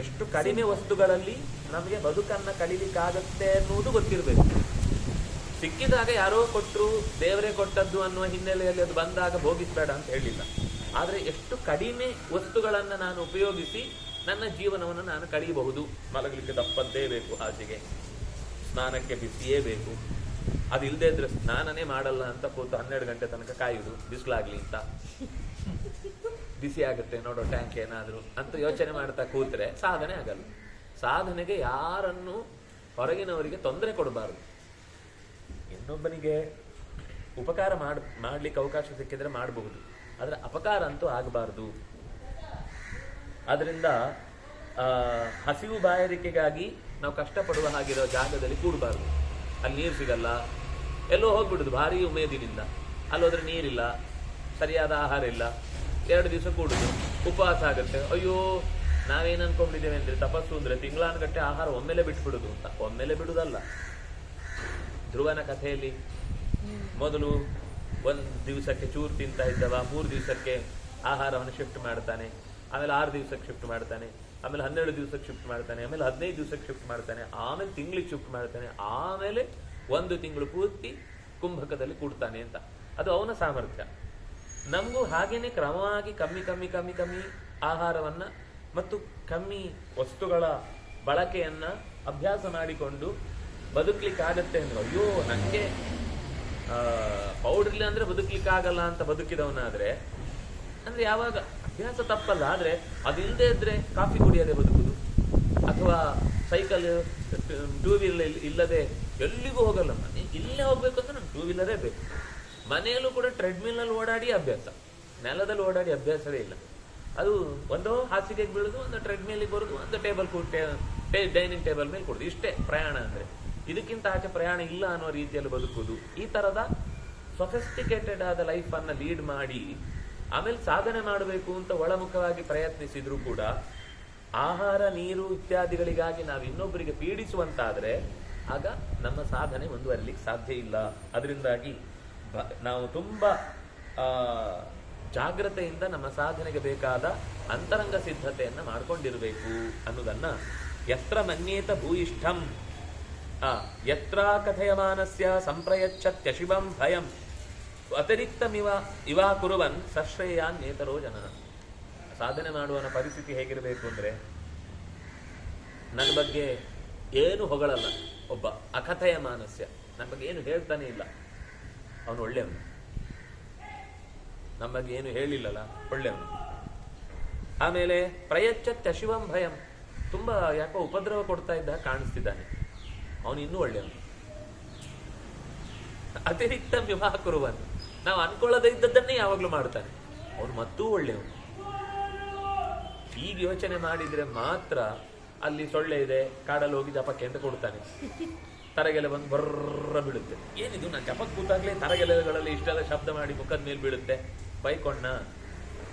ಎಷ್ಟು ಕಡಿಮೆ ವಸ್ತುಗಳಲ್ಲಿ ನಮಗೆ ಬದುಕನ್ನು ಕಳೀಲಿಕ್ಕಾಗತ್ತೆ ಅನ್ನುವುದು ಗೊತ್ತಿರಬೇಕು. ಸಿಕ್ಕಿದಾಗ ಯಾರೋ ಕೊಟ್ಟರು ದೇವರೇ ಕೊಟ್ಟದ್ದು ಅನ್ನುವ ಹಿನ್ನೆಲೆಯಲ್ಲಿ ಅದು ಬಂದಾಗ ಭೋಗಿಸಬೇಡ ಅಂತ ಹೇಳಿಲ್ಲ. ಆದರೆ ಎಷ್ಟು ಕಡಿಮೆ ವಸ್ತುಗಳನ್ನು ನಾನು ಉಪಯೋಗಿಸಿ ನನ್ನ ಜೀವನವನ್ನು ನಾನು ಕಳೆಯಬಹುದು. ಮಲಗಲಿಕ್ಕೆ ದಪ್ಪದ್ದೇ ಬೇಕು, ಹಾಸಿಗೆ, ಸ್ನಾನಕ್ಕೆ ಬಿಸಿಯೇ ಬೇಕು. ಅದು ಇಲ್ಲದೆ ಇದ್ರೆ ಸ್ನಾನನೇ ಮಾಡಲ್ಲ ಅಂತ ಕೂತು 12 ಗಂಟೆ ತನಕ ಕಾಯುವುದು ಬಿಸಿಲಾಗ್ಲಿ ಅಂತ. ಬಿಸಿ ಆಗುತ್ತೆ ನೋಡೋ ಟ್ಯಾಂಕ್ ಏನಾದರೂ ಅಂತ ಯೋಚನೆ ಮಾಡ್ತಾ ಕೂತ್ರೆ ಸಾಧನೆ ಆಗಲ್ಲ. ಸಾಧನೆಗೆ ಯಾರನ್ನು ಹೊರಗಿನವರಿಗೆ ತೊಂದರೆ ಕೊಡಬಾರದು. ಇನ್ನೊಬ್ಬನಿಗೆ ಉಪಕಾರ ಮಾಡ್ಲಿಕ್ಕೆ ಅವಕಾಶ ಸಿಕ್ಕಿದ್ರೆ ಮಾಡಬಹುದು, ಆದರೆ ಅಪಕಾರ ಅಂತೂ ಆಗಬಾರ್ದು. ಆದ್ರಿಂದ ಹಸಿವು ಬಾಯಾರಿಕೆಗಾಗಿ ನಾವು ಕಷ್ಟಪಡುವ ಹಾಗಿರೋ ಜಾಗದಲ್ಲಿ ಕೂಡಬಾರ್ದು. ಅಲ್ಲಿ ನೀರು ಸಿಗಲ್ಲ, ಎಲ್ಲೋ ಹೋಗ್ಬಿಡುದು ಭಾರಿ ಉಮೇದಿನಿಂದ. ಅಲ್ಲೋದ್ರೆ ನೀರಿಲ್ಲ, ಸರಿಯಾದ ಆಹಾರ ಇಲ್ಲ, 2 ದಿವಸ ಕೂಡುದು, ಉಪವಾಸ ಆಗುತ್ತೆ. ಅಯ್ಯೋ ನಾವೇನು ಅನ್ಕೊಂಡಿದ್ದೇವೆ ಅಂದ್ರೆ ತಪಸ್ಸು ಅಂದ್ರೆ ತಿಂಗಳಾನುಗಟ್ಟೆ ಆಹಾರ ಒಮ್ಮೆಲೆ ಬಿಟ್ಬಿಡುದು ಅಂತ. ಒಮ್ಮೆಲೆ ಬಿಡುದಲ್ಲ. ಧ್ರುವನ ಕಥೆಯಲ್ಲಿ ಮೊದಲು 1 ದಿವಸಕ್ಕೆ ಚೂರು ತಿಂತ ಇದ್ದವ 3 ದಿವಸಕ್ಕೆ ಆಹಾರವನ್ನು ಶಿಫ್ಟ್ ಮಾಡ್ತಾನೆ, ಆಮೇಲೆ 6 ದಿವಸಕ್ಕೆ ಶಿಫ್ಟ್ ಮಾಡ್ತಾನೆ, ಆಮೇಲೆ 12 ದಿವಸಕ್ಕೆ ಶಿಫ್ಟ್ ಮಾಡ್ತಾನೆ, ಆಮೇಲೆ 15 ದಿವಸಕ್ಕೆ ಶಿಫ್ಟ್ ಮಾಡ್ತಾನೆ, ಆಮೇಲೆ ತಿಂಗಳಿಗೆ ಶಿಫ್ಟ್ ಮಾಡ್ತಾನೆ, ಆಮೇಲೆ 1 ತಿಂಗಳು ಪೂರ್ತಿ ಕುಂಭಕದಲ್ಲಿ ಕೂಡ್ತಾನೆ ಅಂತ. ಅದು ಅವನ ಸಾಮರ್ಥ್ಯ. ನಮಗೂ ಹಾಗೇನೆ ಕ್ರಮವಾಗಿ ಕಮ್ಮಿ ಆಹಾರವನ್ನ ಮತ್ತು ಕಮ್ಮಿ ವಸ್ತುಗಳ ಬಳಕೆಯನ್ನ ಅಭ್ಯಾಸ ಮಾಡಿಕೊಂಡು ಬದುಕಲಿಕ್ಕಾಗತ್ತೆ ಅಂದ್ರೆ, ಅಯ್ಯೋ ನನಗೆ ಪೌಡರ್ ಇಲ್ಲ ಅಂದ್ರೆ ಬದುಕಲಿಕ್ಕಾಗಲ್ಲ ಅಂತ ಬದುಕಿದವನಾದ್ರೆ ಅಂದ್ರೆ ಯಾವಾಗ ಅಭ್ಯಾಸ ತಪ್ಪಲ್ಲ. ಆದ್ರೆ ಅದಿಲ್ಲದೆ ಇದ್ರೆ ಕಾಫಿ ಕುಡಿಯದೆ ಬದುಕುದು, ಅಥವಾ ಸೈಕಲ್ 2 ವೀಲರ್ ಇಲ್ಲದೆ ಎಲ್ಲಿಗೂ ಹೋಗಲ್ಲ. ಇಲ್ಲೇ ಹೋಗ್ಬೇಕು ಅಂತ ನಮ್ಗೆ 2 ವೀಲರೇ ಬೇಕು. ಮನೆಯಲ್ಲೂ ಕೂಡ ಟ್ರೆಡ್ಮಿಲ್ ನಲ್ಲಿ ಓಡಾಡಿ ಅಭ್ಯಾಸ, ನೆಲದಲ್ಲಿ ಓಡಾಡಿ ಅಭ್ಯಾಸವೇ ಇಲ್ಲ. ಅದು ಒಂದು ಹಾಸಿಗೆಗೆ ಬೀಳುದು, ಒಂದು ಟ್ರೆಡ್ಮಿಲ್ಗೆ ಬರುದು, ಒಂದು ಡೈನಿಂಗ್ ಟೇಬಲ್ ಮೇಲೆ ಕೊಡುದು, ಇಷ್ಟೇ ಪ್ರಯಾಣ ಅಂದ್ರೆ. ಇದಕ್ಕಿಂತ ಆಚೆ ಪ್ರಯಾಣ ಇಲ್ಲ ಅನ್ನೋ ರೀತಿಯಲ್ಲಿ ಬದುಕುವುದು. ಈ ತರದ ಸೊಫಿಸ್ಟಿಕೇಟೆಡ್ ಆದ ಲೈಫ್ ಅನ್ನ ಲೀಡ್ ಮಾಡಿ ಆಮೇಲೆ ಸಾಧನೆ ಮಾಡಬೇಕು ಅಂತ ಒಳಮುಖವಾಗಿ ಪ್ರಯತ್ನಿಸಿದ್ರು ಕೂಡ ಆಹಾರ ನೀರು ಇತ್ಯಾದಿಗಳಿಗಾಗಿ ನಾವು ಇನ್ನೊಬ್ಬರಿಗೆ ಪೀಡಿಸುವಂತಾದ್ರೆ ಆಗ ನಮ್ಮ ಸಾಧನೆ ಮುಂದುವರಿಲಿಕ್ಕೆ ಸಾಧ್ಯ ಇಲ್ಲ. ಅದರಿಂದಾಗಿ ನಾವು ತುಂಬಾ ಜಾಗ್ರತೆಯಿಂದ ನಮ್ಮ ಸಾಧನೆಗೆ ಬೇಕಾದ ಅಂತರಂಗ ಸಿದ್ಧತೆಯನ್ನ ಮಾಡ್ಕೊಂಡಿರಬೇಕು ಅನ್ನೋದನ್ನ ಯತ್ರ ಮನ್ಯೇತ ಭೂಯಿಷ್ಠಂ ಯತ್ರ ಕಥಯಮಾನಸ್ಯ ಸಂಪ್ರಯಚ್ಛತ್ಯ ಶಿವಂ ಭಯಂ ಅತಿರಿಕ್ತಮಿವ ಇವಾ ಕುರುವನ್ ಸಶ್ರೇಯಾನ್ ನೇತರೋ ಜನ. ಸಾಧನೆ ಮಾಡುವನ ಪರಿಸ್ಥಿತಿ ಹೇಗಿರಬೇಕು ಅಂದ್ರೆ, ನನ್ನ ಬಗ್ಗೆ ಏನು ಹೊಗಳಲ್ಲ ಒಬ್ಬ ಅಕಥಯ ಮಾನಸ್ಯ, ನನ್ನ ಬಗ್ಗೆ ಏನು ಹೇಳ್ತಾನೆ ಇಲ್ಲ, ಅವನು ಒಳ್ಳೆಯವನು. ನಮ್ಮ ಬಗ್ಗೆ ಏನು ಹೇಳಿಲ್ಲಲ್ಲ, ಒಳ್ಳೆಯವನು. ಆಮೇಲೆ ಪ್ರಯಚ್ಛತ್ಯ ಶಿವಂ ಭಯಂ, ತುಂಬಾ ಯಾಕೋ ಉಪದ್ರವ ಕೊಡ್ತಾ ಇದ್ದ ಕಾಣಿಸ್ತಿದ್ದಾನೆ, ಅವನು ಇನ್ನೂ ಒಳ್ಳೆಯವನು. ಅತಿರಿಕ್ತ ವಿವಾಹ ಕುರುವನ್, ನಾವು ಅನ್ಕೊಳ್ಳದೇ ಇದ್ದದ್ದನ್ನೇ ಯಾವಾಗ್ಲೂ ಮಾಡ್ತಾನೆ. ಅವನು ಮತ್ತೂ ಒಳ್ಳೆಯವನು. ಈಗ ಯೋಚನೆ ಮಾಡಿದ್ರೆ ಮಾತ್ರ ಅಲ್ಲಿ ಸೊಳ್ಳೆ ಇದೆ, ಕಾಡಲ್ಲಿ ಹೋಗಿ ಜಪಕ್ಕೆ ಅಂತ ಕೊಡ್ತಾನೆ, ತರಗೆಲೆ ಬಂದು ಬರ್ರ ಬೀಳುತ್ತೆ. ಏನಿದು, ನಾನು ಜಪಕ್ಕೆ ಕೂತಾಗ್ಲೇ ತರಗೆಲೆಗಳಲ್ಲಿ ಇಷ್ಟೆಲ್ಲ ಶಬ್ದ ಮಾಡಿ ಮುಖದ ಮೇಲೆ ಬೀಳುತ್ತೆ, ಬೈಕೊಂಡ.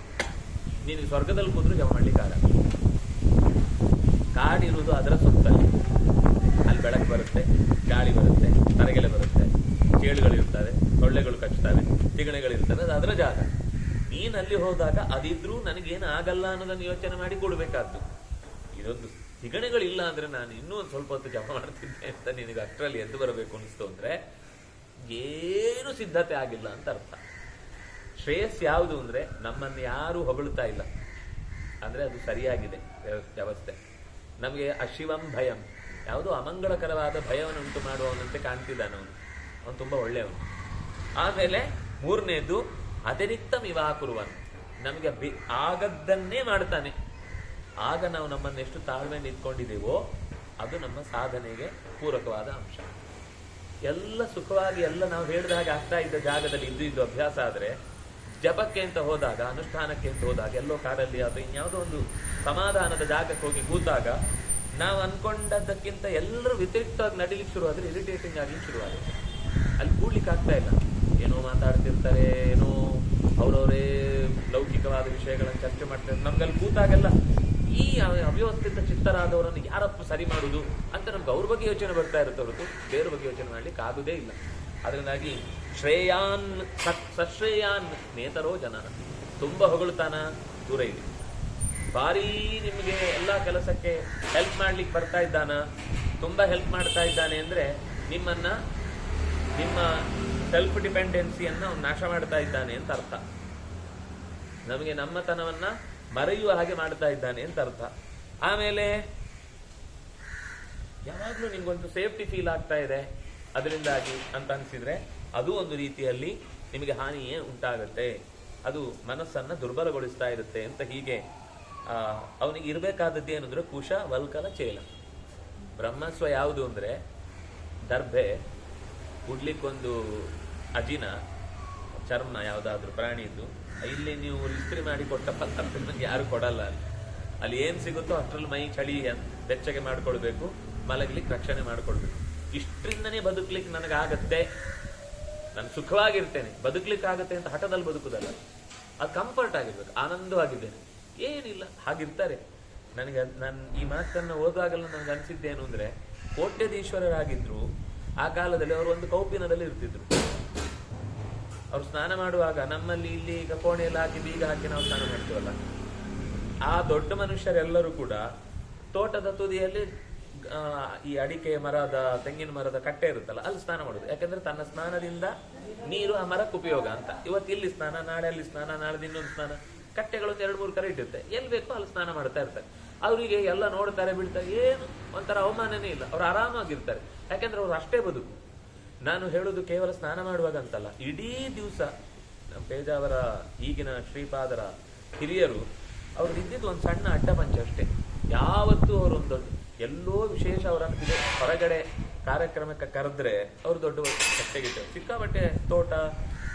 ನೀನು ಸ್ವರ್ಗದಲ್ಲಿ ಕೂತ್ರು ಜಪ ಮಾಡ್ಲಿಕ್ಕಾಗಲ್ಲ. ಕಾಡಿರುವುದು ಅದರ ಸುತ್ತಲ್ಲಿ, ಅಲ್ಲಿ ಬೆಳಕು ಬರುತ್ತೆ, ಗಾಳಿ ಬರುತ್ತೆ, ತರಗೆಲೆ ಬರುತ್ತೆ, ಚೇಳುಗಳಿರ್ತವೆ, ಸೊಳ್ಳೆಗಳು ಕಚ್ತವೆ, ತಿಗಣೆಗಳಿರ್ತವೆ, ಅದು ಅದರ ಜಾಗ. ನೀನಲ್ಲಿ ಹೋದಾಗ ಅದಿದ್ರೂ ನನಗೇನು ಆಗಲ್ಲ ಅನ್ನೋದನ್ನು ಯೋಚನೆ ಮಾಡಿ ಕೊಡ್ಬೇಕಾದ್ದು. ಇದೊಂದು ತಿಗಣೆಗಳಿಲ್ಲ ಅಂದ್ರೆ ನಾನು ಇನ್ನೂ ಒಂದು ಸ್ವಲ್ಪ ಹೊತ್ತು ಜಪ ಮಾಡ್ತಿದ್ದೆ ಅಂತ ನಿನಗೆ ಅಷ್ಟರಲ್ಲಿ ಎದ್ದು ಬರಬೇಕು ಅನಿಸ್ತು ಅಂದ್ರೆ ಏನು ಸಿದ್ಧತೆ ಆಗಿಲ್ಲ ಅಂತ ಅರ್ಥ. ಶ್ರೇಯಸ್ ಯಾವುದು ಅಂದ್ರೆ ನಮ್ಮನ್ನು ಯಾರು ಹೊಗಳುತ್ತಾ ಇಲ್ಲ ಅಂದ್ರೆ ಅದು ಸರಿಯಾಗಿದೆ ವ್ಯವಸ್ಥೆ. ನಮಗೆ ಅಶಿವಂ ಭಯಂ, ಯಾವುದೋ ಅಮಂಗಳಕರವಾದ ಭಯವನ್ನು ಉಂಟು ಮಾಡುವವನಂತೆ ಕಾಣ್ತಿದ್ದಾನೆ ಅವನು ತುಂಬಾ ಒಳ್ಳೆಯವನು. ಆಮೇಲೆ ಮೂರನೇದು ಅತಿರಿಕ್ತ ವಿವಾಹ ಕುರುವನ್, ನಮಗೆ ಆಗದ್ದನ್ನೇ ಮಾಡ್ತಾನೆ. ಆಗ ನಾವು ನಮ್ಮನ್ನು ಎಷ್ಟು ತಾಳ್ಮೆ ನಿಂತ್ಕೊಂಡಿದ್ದೇವೋ ಅದು ನಮ್ಮ ಸಾಧನೆಗೆ ಪೂರಕವಾದ ಅಂಶ. ಎಲ್ಲ ಸುಖವಾಗಿ ಎಲ್ಲ ನಾವು ಹೇಳಿದ ಹಾಗೆ ಆಗ್ತಾ ಇದ್ದ ಜಾಗದಲ್ಲಿ ಇದ್ದು ಅಭ್ಯಾಸ ಆದರೆ ಜಪಕ್ಕೆ ಅಂತ ಹೋದಾಗ, ಅನುಷ್ಠಾನಕ್ಕೆ ಅಂತ ಹೋದಾಗ, ಎಲ್ಲೋ ಕಾಡಲ್ಲಿ ಅದು ಇನ್ಯಾವುದೋ ಒಂದು ಸಮಾಧಾನದ ಜಾಗಕ್ಕೆ ಹೋಗಿ ಕೂತಾಗ ನಾವು ಅನ್ಕೊಂಡದ್ದಕ್ಕಿಂತ ಎಲ್ಲರೂ ವ್ಯತಿರಿಕ್ತವಾಗಿ ನಡಿಲಿಕ್ಕೆ ಶುರುವಾದ್ರೆ ಇರಿಟೇಟಿಂಗ್ ಆಗಿ ಶುರುವಾಗುತ್ತೆ. ಅಲ್ಲಿ ಕೂಡ್ಲಿಕ್ಕೆ ಆಗ್ತಾ ಇಲ್ಲ, ಏನೋ ಮಾತಾಡ್ತಿರ್ತಾರೆ, ಏನೋ ಅವರವರೇ ಲೌಕಿಕವಾದ ವಿಷಯಗಳನ್ನು ಚರ್ಚೆ ಮಾಡ್ತಾರೆ. ನಮ್ಗಲ್ಲಿ ಕೂತಾಗೆಲ್ಲ ಈ ಅವ್ಯವಸ್ಥಿತ ಚಿತ್ತರಾದವರನ್ನು ಯಾರಪ್ಪ ಸರಿ ಮಾಡುದು ಅಂತ ನಮ್ಗೆ ಅವ್ರ ಬಗ್ಗೆ ಯೋಚನೆ ಬರ್ತಾ ಇರುತ್ತೆ ಹೊರತು ಬೇರೆ ಬಗ್ಗೆ ಯೋಚನೆ ಮಾಡ್ಲಿಕ್ಕೆ ಆಗುದೇ ಇಲ್ಲ. ಅದರಿಂದಾಗಿ ಶ್ರೇಯಾನ್ ಸಶ್ರೇಯಾನ್ ನೇತರೋ ಜನ, ತುಂಬಾ ಹೊಗಳುತ್ತಾನ ದೂರ ಇದೆ. ಭಾರೀ ನಿಮಗೆ ಎಲ್ಲ ಕೆಲಸಕ್ಕೆ ಹೆಲ್ಪ್ ಮಾಡ್ಲಿಕ್ಕೆ ಬರ್ತಾ ಇದ್ದಾನ, ತುಂಬಾ ಹೆಲ್ಪ್ ಮಾಡ್ತಾ ಇದ್ದಾನೆ ಅಂದ್ರೆ ನಿಮ್ಮ ಸೆಲ್ಫ್ ಡಿಪೆಂಡೆನ್ಸಿಯನ್ನ ನಾಶ ಮಾಡ್ತಾ ಇದ್ದಾನೆ ಅಂತ ಅರ್ಥ. ನಮಗೆ ನಮ್ಮತನವನ್ನ ಮರೆಯುವ ಹಾಗೆ ಮಾಡ್ತಾ ಇದ್ದಾನೆ ಅಂತ ಅರ್ಥ. ಆಮೇಲೆ ಯಾವಾಗ್ಲೂ ನಿಮ್ಗೊಂದು ಸೇಫ್ಟಿ ಫೀಲ್ ಆಗ್ತಾ ಇದೆ ಅದರಿಂದಾಗಿ ಅಂತ ಅನ್ಸಿದ್ರೆ ಅದು ಒಂದು ರೀತಿಯಲ್ಲಿ ನಿಮಗೆ ಹಾನಿಯೇ ಉಂಟಾಗುತ್ತೆ, ಅದು ಮನಸ್ಸನ್ನ ದುರ್ಬಲಗೊಳಿಸ್ತಾ ಇರುತ್ತೆ ಅಂತ. ಹೀಗೆ ಅವನಿಗೆ ಇರಬೇಕಾದದ್ದು ಏನಂದ್ರೆ ಕುಶ ವಲ್ಕಲ ಚೇಲ. ಬ್ರಹ್ಮಸ್ವ ಯಾವುದು ಅಂದ್ರೆ ದರ್ಭೆ, ಉಡ್ಲಿಕ್ಕೊಂದು ಅಜಿನ ಚರ್ಮ ಯಾವುದಾದ್ರೂ ಪ್ರಾಣಿದ್ದು. ಇಲ್ಲಿ ನೀವು ಇಸ್ತ್ರಿ ಮಾಡಿ ಕೊಟ್ಟ ಪದಾರ್ಥ ಯಾರು ಕೊಡಲ್ಲ. ಅಲ್ಲಿ ಏನ್ ಸಿಗುತ್ತೋ ಅಷ್ಟ್ರಲ್ಲಿ ಮೈ ಚಳಿ ಬೆಚ್ಚಗೆ ಮಾಡ್ಕೊಳ್ಬೇಕು, ಮಲಗ್ಲಿಕ್ಕೆ ರಕ್ಷಣೆ ಮಾಡ್ಕೊಳ್ಬೇಕು. ಇಷ್ಟರಿಂದನೇ ಬದುಕ್ಲಿಕ್ಕೆ ನನಗಾಗತ್ತೆ, ನಾನು ಸುಖವಾಗಿರ್ತೇನೆ, ಬದುಕ್ಲಿಕ್ಕಾಗತ್ತೆ ಅಂತ ಹಠದಲ್ಲಿ ಬದುಕುದಲ್ಲ. ಅದು ಕಂಫರ್ಟ್ ಆಗಿರ್ಬೇಕು, ಆನಂದವಾಗಿದ್ದೇನೆ, ಏನಿಲ್ಲ ಹಾಗಿರ್ತಾರೆ. ನಾನು ಈ ಮಾತನ್ನ ಓದುವಾಗಲ್ಲ ನನಗೆ ಅನ್ಸಿದ್ದೇನು ಅಂದ್ರೆ, ಕೋಟ್ಯಧೀಶ್ವರರಾಗಿದ್ರು ಆ ಕಾಲದಲ್ಲಿ ಅವರು ಒಂದು ಕೌಪಿನದಲ್ಲಿ ಇರ್ತಿದ್ರು. ಅವ್ರು ಸ್ನಾನ ಮಾಡುವಾಗ ನಮ್ಮಲ್ಲಿ ಇಲ್ಲಿ ಈಗ ಕೋಣೆಯಲ್ಲಿ ಹಾಕಿ ಬೀಗ ಹಾಕಿ ನಾವು ಸ್ನಾನ ಮಾಡ್ತೀವಲ್ಲ, ಆ ದೊಡ್ಡ ಮನುಷ್ಯರೆಲ್ಲರೂ ಕೂಡ ತೋಟದ ತುದಿಯಲ್ಲಿ ಈ ಅಡಿಕೆ ಮರದ, ತೆಂಗಿನ ಮರದ ಕಟ್ಟೆ ಇರುತ್ತಲ್ಲ ಅಲ್ಲಿ ಸ್ನಾನ ಮಾಡುದು. ಯಾಕಂದ್ರೆ ತನ್ನ ಸ್ನಾನದಿಂದ ನೀರು ಆ ಮರಕ್ಕೆ ಉಪಯೋಗ ಅಂತ. ಇವತ್ತು ಇಲ್ಲಿ ಸ್ನಾನ, ನಾಳೆ ಅಲ್ಲಿ ಸ್ನಾನ, ನಾಳೆ ಇನ್ನೊಂದು ಸ್ನಾನ, ಕಟ್ಟೆಗಳೊಂದು 2-3 ಕರೆ ಇಟ್ಟಿರುತ್ತೆ, ಎಲ್ಲಿ ಬೇಕೋ ಅಲ್ಲಿ ಸ್ನಾನ ಮಾಡ್ತಾ ಇರ್ತಾರೆ. ಅವರಿಗೆ ಎಲ್ಲ ನೋಡ್ತಾರೆ, ಬಿಡ್ತಾರೆ, ಏನು ಒಂಥರ ಅವಮಾನನೇ ಇಲ್ಲ, ಅವ್ರು ಆರಾಮಾಗಿರ್ತಾರೆ. ಯಾಕಂದ್ರೆ ಅವ್ರು ಅಷ್ಟೇ ಬದುಕು. ನಾನು ಹೇಳುದು ಕೇವಲ ಸ್ನಾನ ಮಾಡುವಾಗ ಅಂತಲ್ಲ, ಇಡೀ ದಿವಸ ನಮ್ಮ ಪೇಜಾವರ ಈಗಿನ ಶ್ರೀಪಾದರ ಹಿರಿಯರು ಅವ್ರದ್ದು ಇದ್ದಿದ್ದು ಒಂದು ಸಣ್ಣ ಅಡ್ಡಪಂಚ ಅಷ್ಟೇ. ಯಾವತ್ತೂ ಅವರೊಂದು ಎಲ್ಲೋ ವಿಶೇಷ ಅವರನ್ನು ಹೊರಗಡೆ ಕಾರ್ಯಕ್ರಮಕ್ಕೆ ಕರೆದ್ರೆ ಅವರು ದೊಡ್ಡ ಕಟ್ಟೆಗಿಟ್ಟರು. ಸಿಕ್ಕಾಬಟ್ಟೆ ತೋಟ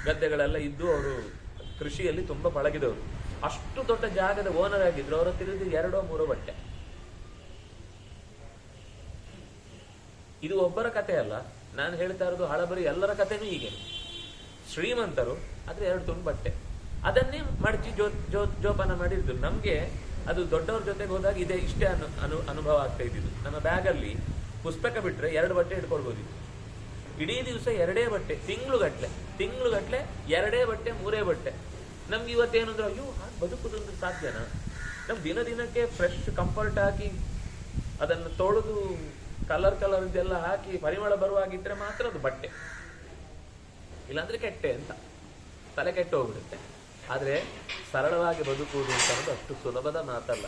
ಗದ್ದೆಗಳೆಲ್ಲ ಇದ್ದು ಅವರು ಕೃಷಿಯಲ್ಲಿ ತುಂಬಾ ಪಳಗಿದವರು. ಅಷ್ಟು ದೊಡ್ಡ ಜಾಗದ ಓನರ್ ಆಗಿದ್ರು. ಅವರ ತಿರುಗಿ 2-3 ಬಟ್ಟೆ. ಇದು ಒಬ್ಬರ ಕತೆ ಅಲ್ಲ, ನಾನು ಹೇಳ್ತಾ ಇರೋದು ಹಳಬರಿ ಎಲ್ಲರ ಕಥೆನೂ ಹೀಗೆ. ಶ್ರೀಮಂತರು ಆದ್ರೆ 2 ತುಂಡು ಬಟ್ಟೆ, ಅದನ್ನೇ ಮಡಚಿ ಜೋಪಾನ ಮಾಡಿದ್ರು. ನಮ್ಗೆ ಅದು ದೊಡ್ಡವ್ರ ಜೊತೆಗೆ ಹೋದಾಗ ಇಷ್ಟೇ ಅನುಭವ ಆಗ್ತಾ ಇದ್ದಿದ್ದು. ನಮ್ಮ ಬ್ಯಾಗಲ್ಲಿ ಪುಸ್ತಕ ಬಿಟ್ರೆ 2 ಬಟ್ಟೆ ಇಟ್ಕೊಳ್ಬೋದಿತ್ತು. ಇಡೀ ದಿವಸ 2 ಬಟ್ಟೆ, ತಿಂಗ್ಳುಗಟ್ಲೆ 2 ಬಟ್ಟೆ 3 ಬಟ್ಟೆ. ನಮ್ಗೆ ಇವತ್ತೇನಂದ್ರೆ ಅಯ್ಯೋ ಹಾಗೆ ಬದುಕುದಂದ್ರೆ ಸಾಧ್ಯನಾ? ನಮ್ಗೆ ದಿನಕ್ಕೆ ಫ್ರೆಶ್ ಕಂಫರ್ಟ್ ಹಾಕಿ ಅದನ್ನು ತೊಳೆದು ಕಲರ್ ಇದೆಲ್ಲ ಹಾಕಿ ಪರಿಮಳ ಬರುವಾಗಿದ್ರೆ ಮಾತ್ರ ಅದು ಬಟ್ಟೆ, ಇಲ್ಲಾಂದ್ರೆ ಕೆಟ್ಟೆ ಅಂತ ತಲೆ ಕೆಟ್ಟು ಹೋಗ್ಬಿಡುತ್ತೆ. ಆದ್ರೆ ಸರಳವಾಗಿ ಬದುಕುವುದು ಅಂತ ಅನ್ನೋದು ಅಷ್ಟು ಸುಲಭದ ಮಾತಲ್ಲ.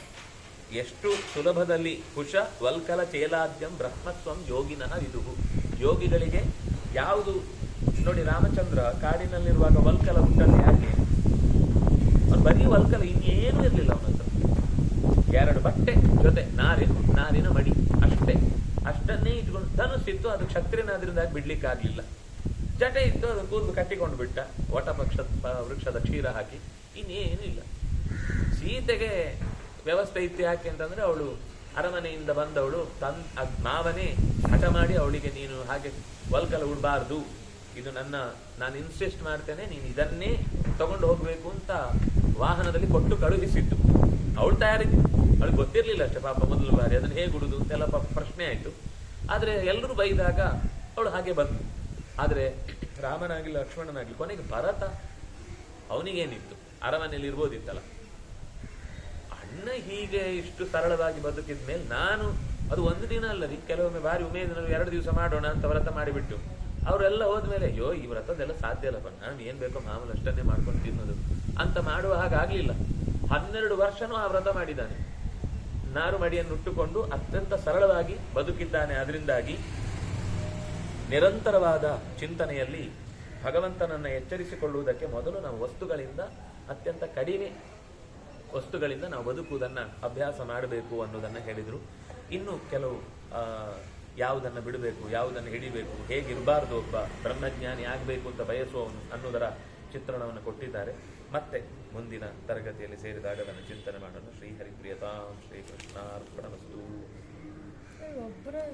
ಎಷ್ಟು ಸುಲಭದಲ್ಲಿ ಕುಶ ವಲ್ಕಲ ಚೇಲಾದ್ಯಂ ಬ್ರಹ್ಮಸ್ವಂ ಯೋಗಿನಃ ವಿದುಹು. ಯೋಗಿಗಳಿಗೆ ಯಾವುದು ನೋಡಿ, ರಾಮಚಂದ್ರ ಕಾಡಿನಲ್ಲಿರುವಾಗ ವಲ್ಕಲ ಉಂಟಲ್ಲಿ ಯಾಕೆ? ಅವ್ನು ಬರೀ ವಲ್ಕಲ, ಇನ್ನೇನು ಇರ್ಲಿಲ್ಲ ಅವನ ಹತ್ರ. 2 ಬಟ್ಟೆ ಜೊತೆ ನಾರಿನ ಮಡಿ ಅಷ್ಟನ್ನೇ ಇಟ್ಕೊಂಡು ಧನುಸ್ಸಿತ್ತು. ಅದು ಕ್ಷತ್ರಿಯನಾದ್ರಿಂದ ಬಿಡ್ಲಿಕ್ಕೆ ಆಗ್ಲಿಲ್ಲ. ಜಟೆ ಇತ್ತು, ಅದನ್ನು ಕೂದಲು ಕಟ್ಟಿಕೊಂಡು ಬಿಟ್ಟ, ವೃಕ್ಷದ ಕ್ಷೀರ ಹಾಕಿ, ಇನ್ನೇನು ಇಲ್ಲ. ಸೀತೆಗೆ ವ್ಯವಸ್ಥೆ ಇತ್ತು. ಯಾಕೆ ಅಂತಂದ್ರೆ ಅವಳು ಅರಮನೆಯಿಂದ ಬಂದವಳು ಮಾವನೇ ಹಠ ಮಾಡಿ ಅವಳಿಗೆ ನೀನು ಹಾಗೆ ವಲ್ಕಲ ಉಡಬಾರ್ದು, ಇದು ನಾನು ಇನ್ಸಿಸ್ಟ್ ಮಾಡ್ತೇನೆ, ನೀನು ಇದನ್ನೇ ತಗೊಂಡು ಹೋಗ್ಬೇಕು ಅಂತ ವಾಹನದಲ್ಲಿ ಕೊಟ್ಟು ಕಳುಹಿಸಿದ್ದು. ಅವಳು ತಯಾರಿದ್ದು, ಅವಳಿಗೆ ಗೊತ್ತಿರ್ಲಿಲ್ಲ ಅಷ್ಟೇ ಪಾಪ, ಮೊದಲು ಬಾರಿ ಅದನ್ನು ಹೇಗೆ ಉಡುದು ಅಂತೆಲ್ಲ ಪ್ರಶ್ನೆ ಆಯ್ತು. ಆದ್ರೆ ಎಲ್ಲರೂ ಬೈದಾಗ ಅವಳು ಹಾಗೆ ಬಂದು. ಆದ್ರೆ ರಾಮನಾಗ್ಲಿ ಲಕ್ಷ್ಮಣನಾಗ್ಲಿ ಕೊನೆಗೆ ಭರತ, ಅವನಿಗೇನಿತ್ತು, ಅರಮನೆಯಲ್ಲಿ ಇರ್ಬೋದಿತ್ತಲ್ಲ. ಅಣ್ಣ ಹೀಗೆ ಇಷ್ಟು ಸರಳವಾಗಿ ಬದುಕಿದ ಮೇಲೆ ನಾನು ಅದು ಒಂದು ದಿನ ಅಲ್ಲ ರೀ, ಕೆಲವೊಮ್ಮೆ ಬಾರಿ ಉಮೇದಿನಲ್ಲಿ 2 ದಿವಸ ಮಾಡೋಣ ಅಂತ ವ್ರತ ಮಾಡಿಬಿಟ್ಟು ಅವರೆಲ್ಲ ಹೋದ್ಮೇಲೆ ಅಯ್ಯೋ ಈ ವ್ರತದೆಲ್ಲ ಸಾಧ್ಯ ಅಲ್ಲಪ್ಪ, ನಾನು ಏನ್ ಬೇಕೋ ಮಾಮೂಲು ಅಷ್ಟನ್ನೇ ಮಾಡ್ಕೊಂಡು ತಿನ್ನೋದು ಅಂತ ಮಾಡುವ ಹಾಗಾಗ್ಲಿಲ್ಲ. 12 ವರ್ಷನೂ ಆ ವ್ರತ ಮಾಡಿದ್ದಾನೆ. ನಾರು ಮಡಿಯನ್ನು ಉಟ್ಟುಕೊಂಡು ಅತ್ಯಂತ ಸರಳವಾಗಿ ಬದುಕಿದ್ದಾನೆ. ಅದರಿಂದಾಗಿ ನಿರಂತರವಾದ ಚಿಂತನೆಯಲ್ಲಿ ಭಗವಂತನನ್ನ ಎಚ್ಚರಿಸಿಕೊಳ್ಳುವುದಕ್ಕೆ ಮೊದಲು ನಾವು ಅತ್ಯಂತ ಕಡಿಮೆ ವಸ್ತುಗಳಿಂದ ನಾವು ಬದುಕುವುದನ್ನ ಅಭ್ಯಾಸ ಮಾಡಬೇಕು ಅನ್ನೋದನ್ನ ಹೇಳಿದ್ರು. ಇನ್ನು ಕೆಲವು ಯಾವುದನ್ನು ಬಿಡಬೇಕು, ಯಾವುದನ್ನು ಹಿಡಿಬೇಕು, ಹೇಗಿರಬಾರ್ದು, ಒಬ್ಬ ಬ್ರಹ್ಮಜ್ಞಾನಿ ಆಗಬೇಕು ಅಂತ ಬಯಸುವವನು ಅನ್ನೋದರ ಚಿತ್ರಣವನ್ನು ಕೊಟ್ಟಿದ್ದಾರೆ. ಮತ್ತೆ ಮುಂದಿನ ತರಗತಿಯಲ್ಲಿ ಸೇರಿದಾಗ ಅದನ್ನು ಚಿಂತನೆ ಮಾಡೋಣ. ಶ್ರೀಹರಿಪ್ರಿಯತಾಂ ಶ್ರೀಕೃಷ್ಣಾರ್ಪಣಮಸ್ತು. ಒಬ್ಬರೇ